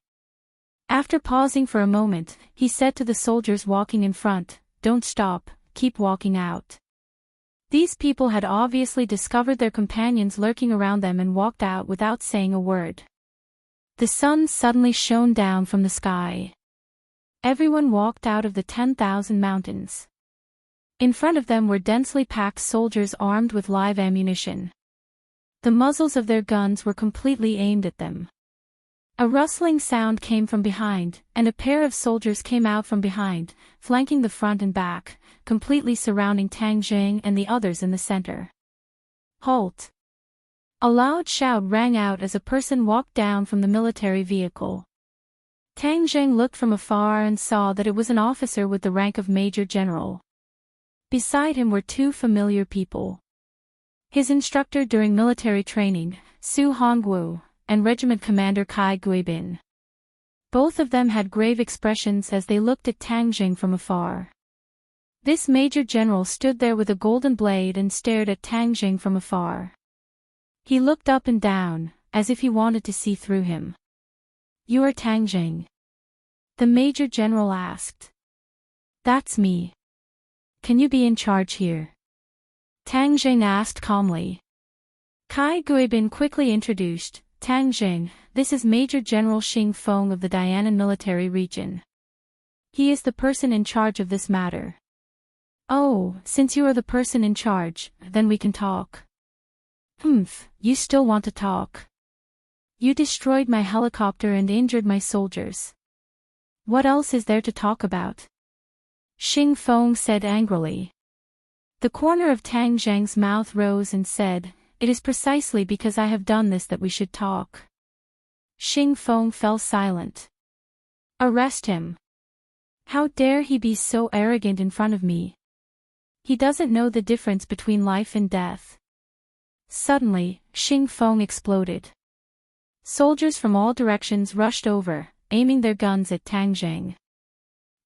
After pausing for a moment, he said to the soldiers walking in front, "Don't stop, keep walking out." These people had obviously discovered their companions lurking around them and walked out without saying a word. The sun suddenly shone down from the sky. Everyone walked out of the 10,000 mountains. In front of them were densely packed soldiers armed with live ammunition. The muzzles of their guns were completely aimed at them. A rustling sound came from behind, and a pair of soldiers came out from behind, flanking the front and back, completely surrounding Tang Jing and the others in the center. Halt! A loud shout rang out as a person walked down from the military vehicle. Tang Jing looked from afar and saw that it was an officer with the rank of Major General. Beside him were two familiar people. His instructor during military training, Su Hongwu, and Regiment Commander Kai Guibin. Both of them had grave expressions as they looked at Tang Jing from afar. This Major General stood there with a golden blade and stared at Tang Jing from afar. He looked up and down, as if he wanted to see through him. "You are Tang Jing?" the Major General asked. "That's me. Can you be in charge here?" Tang Jing asked calmly. Kai Guibin quickly introduced, "Tang Jing, this is Major General Xing Feng of the Dianan Military Region. He is the person in charge of this matter." "Oh, since you are the person in charge, then we can talk." "Humph, you still want to talk? You destroyed my helicopter and injured my soldiers. What else is there to talk about?" Xing Feng said angrily. The corner of Tang Jing's mouth rose and said, "It is precisely because I have done this that we should talk." Xing Feng fell silent. "Arrest him. How dare he be so arrogant in front of me? He doesn't know the difference between life and death." Suddenly, Xing Feng exploded. Soldiers from all directions rushed over, aiming their guns at Tang Jing.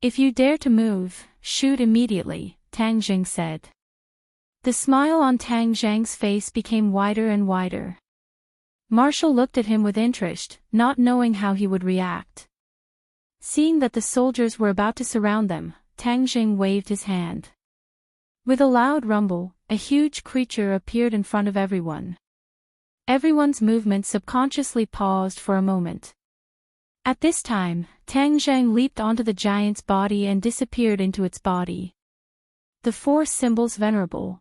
"If you dare to move, shoot immediately," Tang Jing said. The smile on Tang Jing's face became wider and wider. Marshall looked at him with interest, not knowing how he would react. Seeing that the soldiers were about to surround them, Tang Jing waved his hand. With a loud rumble, a huge creature appeared in front of everyone. Everyone's movement subconsciously paused for a moment. At this time, Tang Jing leaped onto the giant's body and disappeared into its body. The four symbols venerable.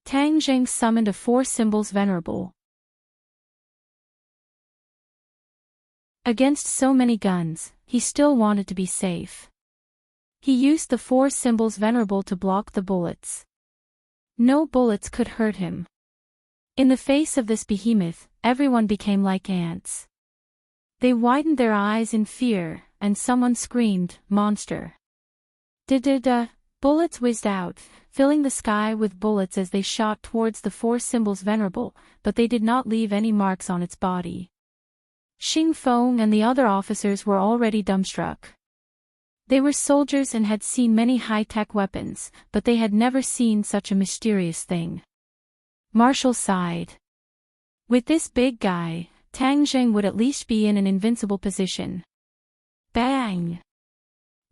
Tang Jing summoned a four symbols venerable. Against so many guns, he still wanted to be safe. He used the four symbols venerable to block the bullets. No bullets could hurt him. In the face of this behemoth, everyone became like ants. They widened their eyes in fear, and someone screamed, "Monster!" Da-da-da! Bullets whizzed out, filling the sky with bullets as they shot towards the four symbols venerable, but they did not leave any marks on its body. Xing Feng and the other officers were already dumbstruck. They were soldiers and had seen many high-tech weapons, but they had never seen such a mysterious thing. Marshall sighed. With this big guy, Tang Jing would at least be in an invincible position. Bang!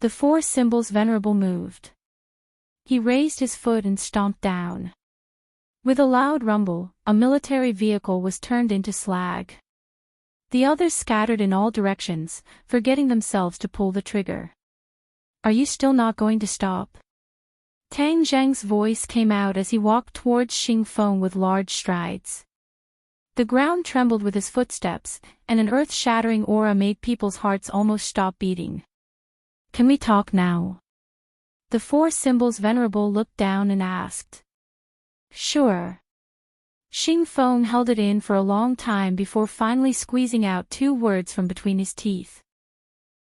The four symbols venerable moved. He raised his foot and stomped down. With a loud rumble, a military vehicle was turned into slag. The others scattered in all directions, forgetting themselves to pull the trigger. "Are you still not going to stop?" Tang Jing's voice came out as he walked towards Xing Feng with large strides. The ground trembled with his footsteps, and an earth-shattering aura made people's hearts almost stop beating. "Can we talk now?" The four symbols venerable looked down and asked. "Sure." Xing Feng held it in for a long time before finally squeezing out two words from between his teeth.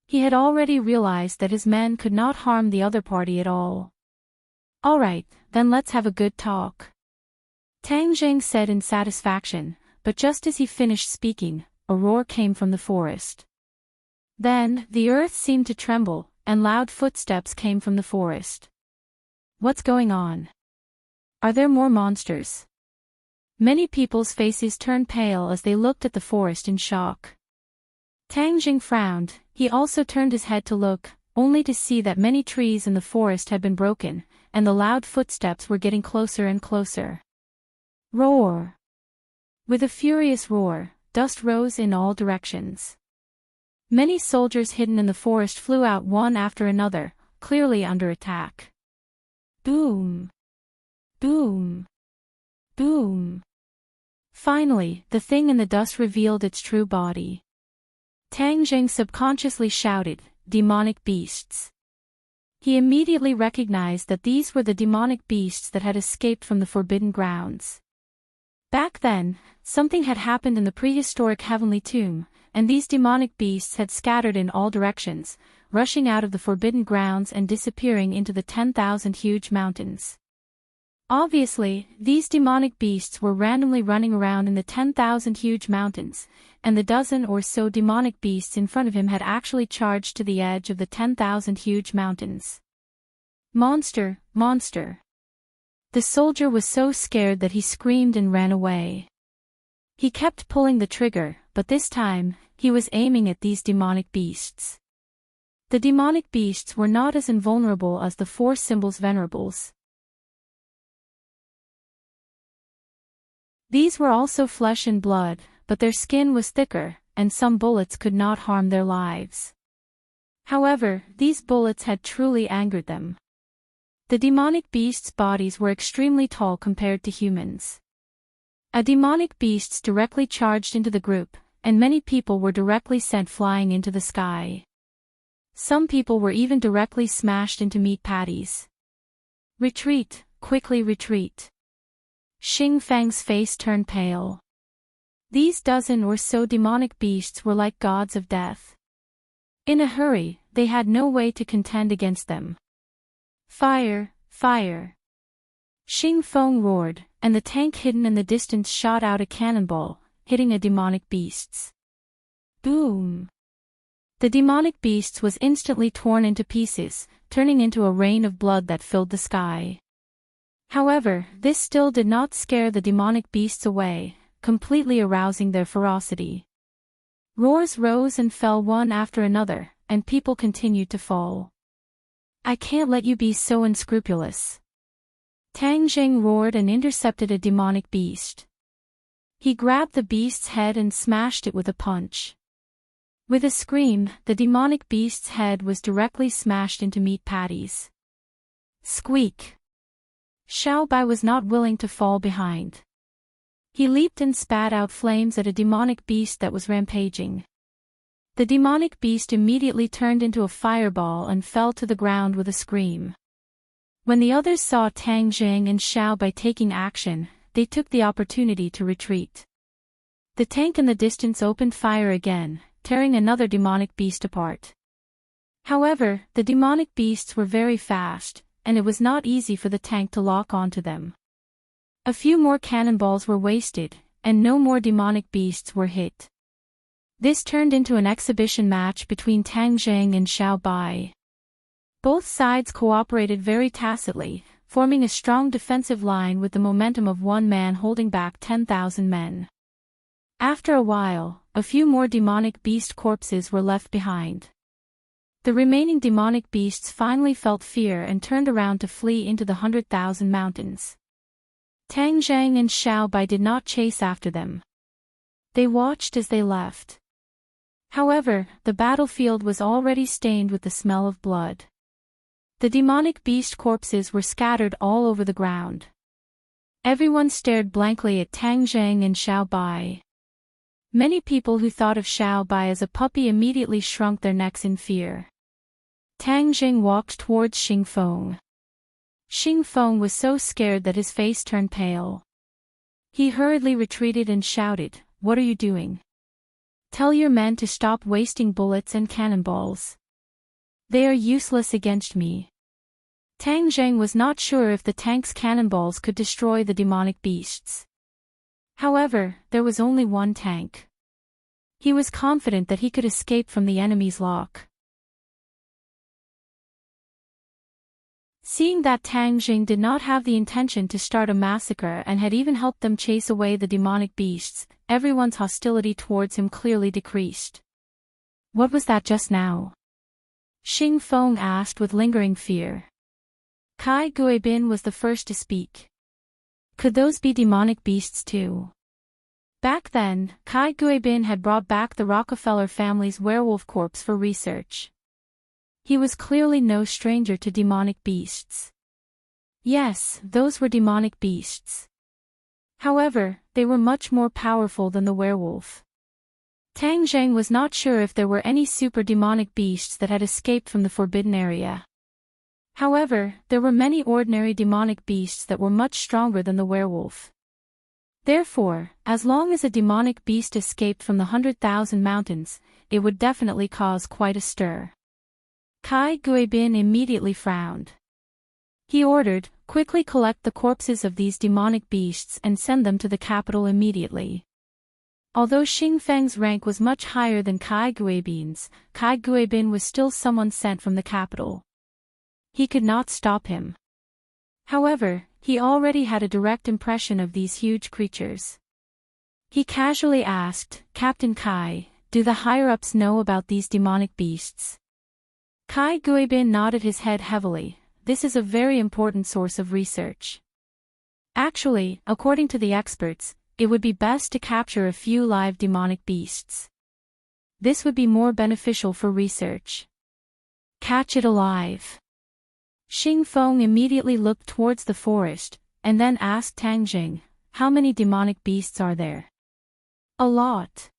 He had already realized that his men could not harm the other party at all. "All right, then let's have a good talk," Tang Jing said in satisfaction, but just as he finished speaking, a roar came from the forest. Then, the earth seemed to tremble, and loud footsteps came from the forest. "What's going on? Are there more monsters?" Many people's faces turned pale as they looked at the forest in shock. Tang Jing frowned. He also turned his head to look, only to see that many trees in the forest had been broken, and the loud footsteps were getting closer and closer. Roar! With a furious roar, dust rose in all directions. Many soldiers hidden in the forest flew out one after another, clearly under attack. Boom! Boom! Boom! Finally, the thing in the dust revealed its true body. Tang Jing subconsciously shouted, "Demonic beasts." He immediately recognized that these were the demonic beasts that had escaped from the forbidden grounds. Back then, something had happened in the prehistoric heavenly tomb, and these demonic beasts had scattered in all directions, rushing out of the forbidden grounds and disappearing into the 10,000 huge mountains. Obviously, these demonic beasts were randomly running around in the 10,000 huge mountains, and the dozen or so demonic beasts in front of him had actually charged to the edge of the 10,000 huge mountains. "Monster, monster!" The soldier was so scared that he screamed and ran away. He kept pulling the trigger, but this time, he was aiming at these demonic beasts. The demonic beasts were not as invulnerable as the four symbols venerables. These were also flesh and blood, but their skin was thicker, and some bullets could not harm their lives. However, these bullets had truly angered them. The demonic beasts' bodies were extremely tall compared to humans. A demonic beasts directly charged into the group, and many people were directly sent flying into the sky. Some people were even directly smashed into meat patties. "Retreat, quickly retreat." Xing Feng's face turned pale. These dozen or so demonic beasts were like gods of death. In a hurry, they had no way to contend against them. "Fire, fire!" Xing Feng roared, and the tank hidden in the distance shot out a cannonball, hitting a demonic beasts. Boom! The demonic beasts was instantly torn into pieces, turning into a rain of blood that filled the sky. However, this still did not scare the demonic beasts away, completely arousing their ferocity. Roars rose and fell one after another, and people continued to fall. "I can't let you be so unscrupulous." Tang Jing roared and intercepted a demonic beast. He grabbed the beast's head and smashed it with a punch. With a scream, the demonic beast's head was directly smashed into meat patties. Squeak! Xiao Bai was not willing to fall behind. He leaped and spat out flames at a demonic beast that was rampaging. The demonic beast immediately turned into a fireball and fell to the ground with a scream. When the others saw Tang Jing and Xiao Bai taking action, they took the opportunity to retreat. The tank in the distance opened fire again, tearing another demonic beast apart. However, the demonic beasts were very fast, and it was not easy for the tank to lock onto them. A few more cannonballs were wasted, and no more demonic beasts were hit. This turned into an exhibition match between Tang Jing and Xiao Bai. Both sides cooperated very tacitly, forming a strong defensive line with the momentum of one man holding back 10,000 men. After a while, a few more demonic beast corpses were left behind. The remaining demonic beasts finally felt fear and turned around to flee into the 100,000 mountains. Tang Jing and Xiao Bai did not chase after them. They watched as they left. However, the battlefield was already stained with the smell of blood. The demonic beast corpses were scattered all over the ground. Everyone stared blankly at Tang Jing and Xiao Bai. Many people who thought of Xiao Bai as a puppy immediately shrunk their necks in fear. Tang Jing walked towards Xing Feng. Xing Feng was so scared that his face turned pale. He hurriedly retreated and shouted, "What are you doing? Tell your men to stop wasting bullets and cannonballs. They are useless against me." Tang Jing was not sure if the tank's cannonballs could destroy the demonic beasts. However, there was only one tank. He was confident that he could escape from the enemy's lock. Seeing that Tang Jing did not have the intention to start a massacre and had even helped them chase away the demonic beasts, everyone's hostility towards him clearly decreased. "What was that just now?" Xing Feng asked with lingering fear. Kai Guibin was the first to speak. Could those be demonic beasts too? Back then, Kai Guibin had brought back the Rockefeller family's werewolf corpse for research. He was clearly no stranger to demonic beasts. Yes, those were demonic beasts. However, they were much more powerful than the werewolf. Tang Zheng was not sure if there were any super demonic beasts that had escaped from the forbidden area. However, there were many ordinary demonic beasts that were much stronger than the werewolf. Therefore, as long as a demonic beast escaped from the 100,000 mountains, it would definitely cause quite a stir. Kai Guibin immediately frowned. He ordered, quickly collect the corpses of these demonic beasts and send them to the capital immediately. Although Xing Feng's rank was much higher than Kai Guibin's, Kai Guibin was still someone sent from the capital. He could not stop him. However, he already had a direct impression of these huge creatures. He casually asked, "Captain Kai, do the higher-ups know about these demonic beasts?" Kai Guibin nodded his head heavily. This is a very important source of research. Actually, according to the experts, it would be best to capture a few live demonic beasts. This would be more beneficial for research. Catch it alive. Xing Feng immediately looked towards the forest, and then asked Tang Jing, "How many demonic beasts are there?" "A lot."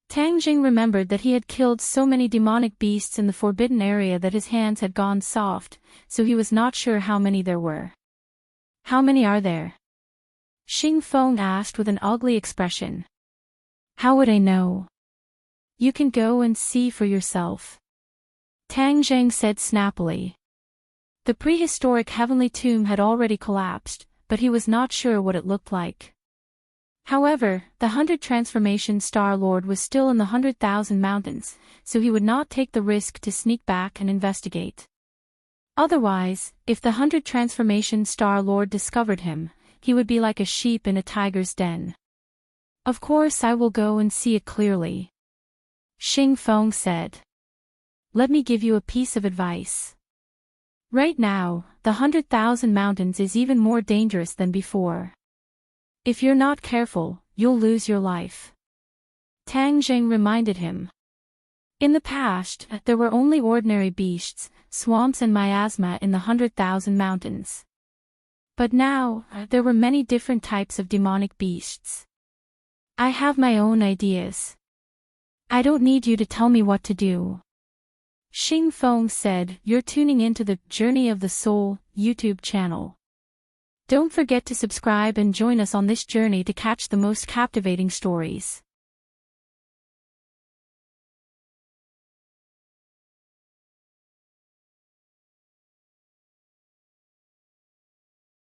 Tang Jing remembered that he had killed so many demonic beasts in the forbidden area that his hands had gone soft, so he was not sure how many there were. "How many are there?" Xing Feng asked with an ugly expression. "How would I know?" "You can go and see for yourself," Tang Jing said snappily. The prehistoric heavenly tomb had already collapsed, but he was not sure what it looked like. However, the 100 Transformation Star Lord was still in the 100,000 mountains, so he would not take the risk to sneak back and investigate. Otherwise, if the 100 Transformation Star Lord discovered him, he would be like a sheep in a tiger's den. "Of course I will go and see it clearly," Xing Feng said. "Let me give you a piece of advice. Right now, the 100,000 mountains is even more dangerous than before. If you're not careful, you'll lose your life." Tang Jing reminded him. In the past, there were only ordinary beasts, swamps and miasma in the 100,000 mountains. But now, there were many different types of demonic beasts. "I have my own ideas. I don't need you to tell me what to do," Xing Feng said. "You're tuning into the Journey of the Soul YouTube channel. Don't forget to subscribe and join us on this journey to catch the most captivating stories.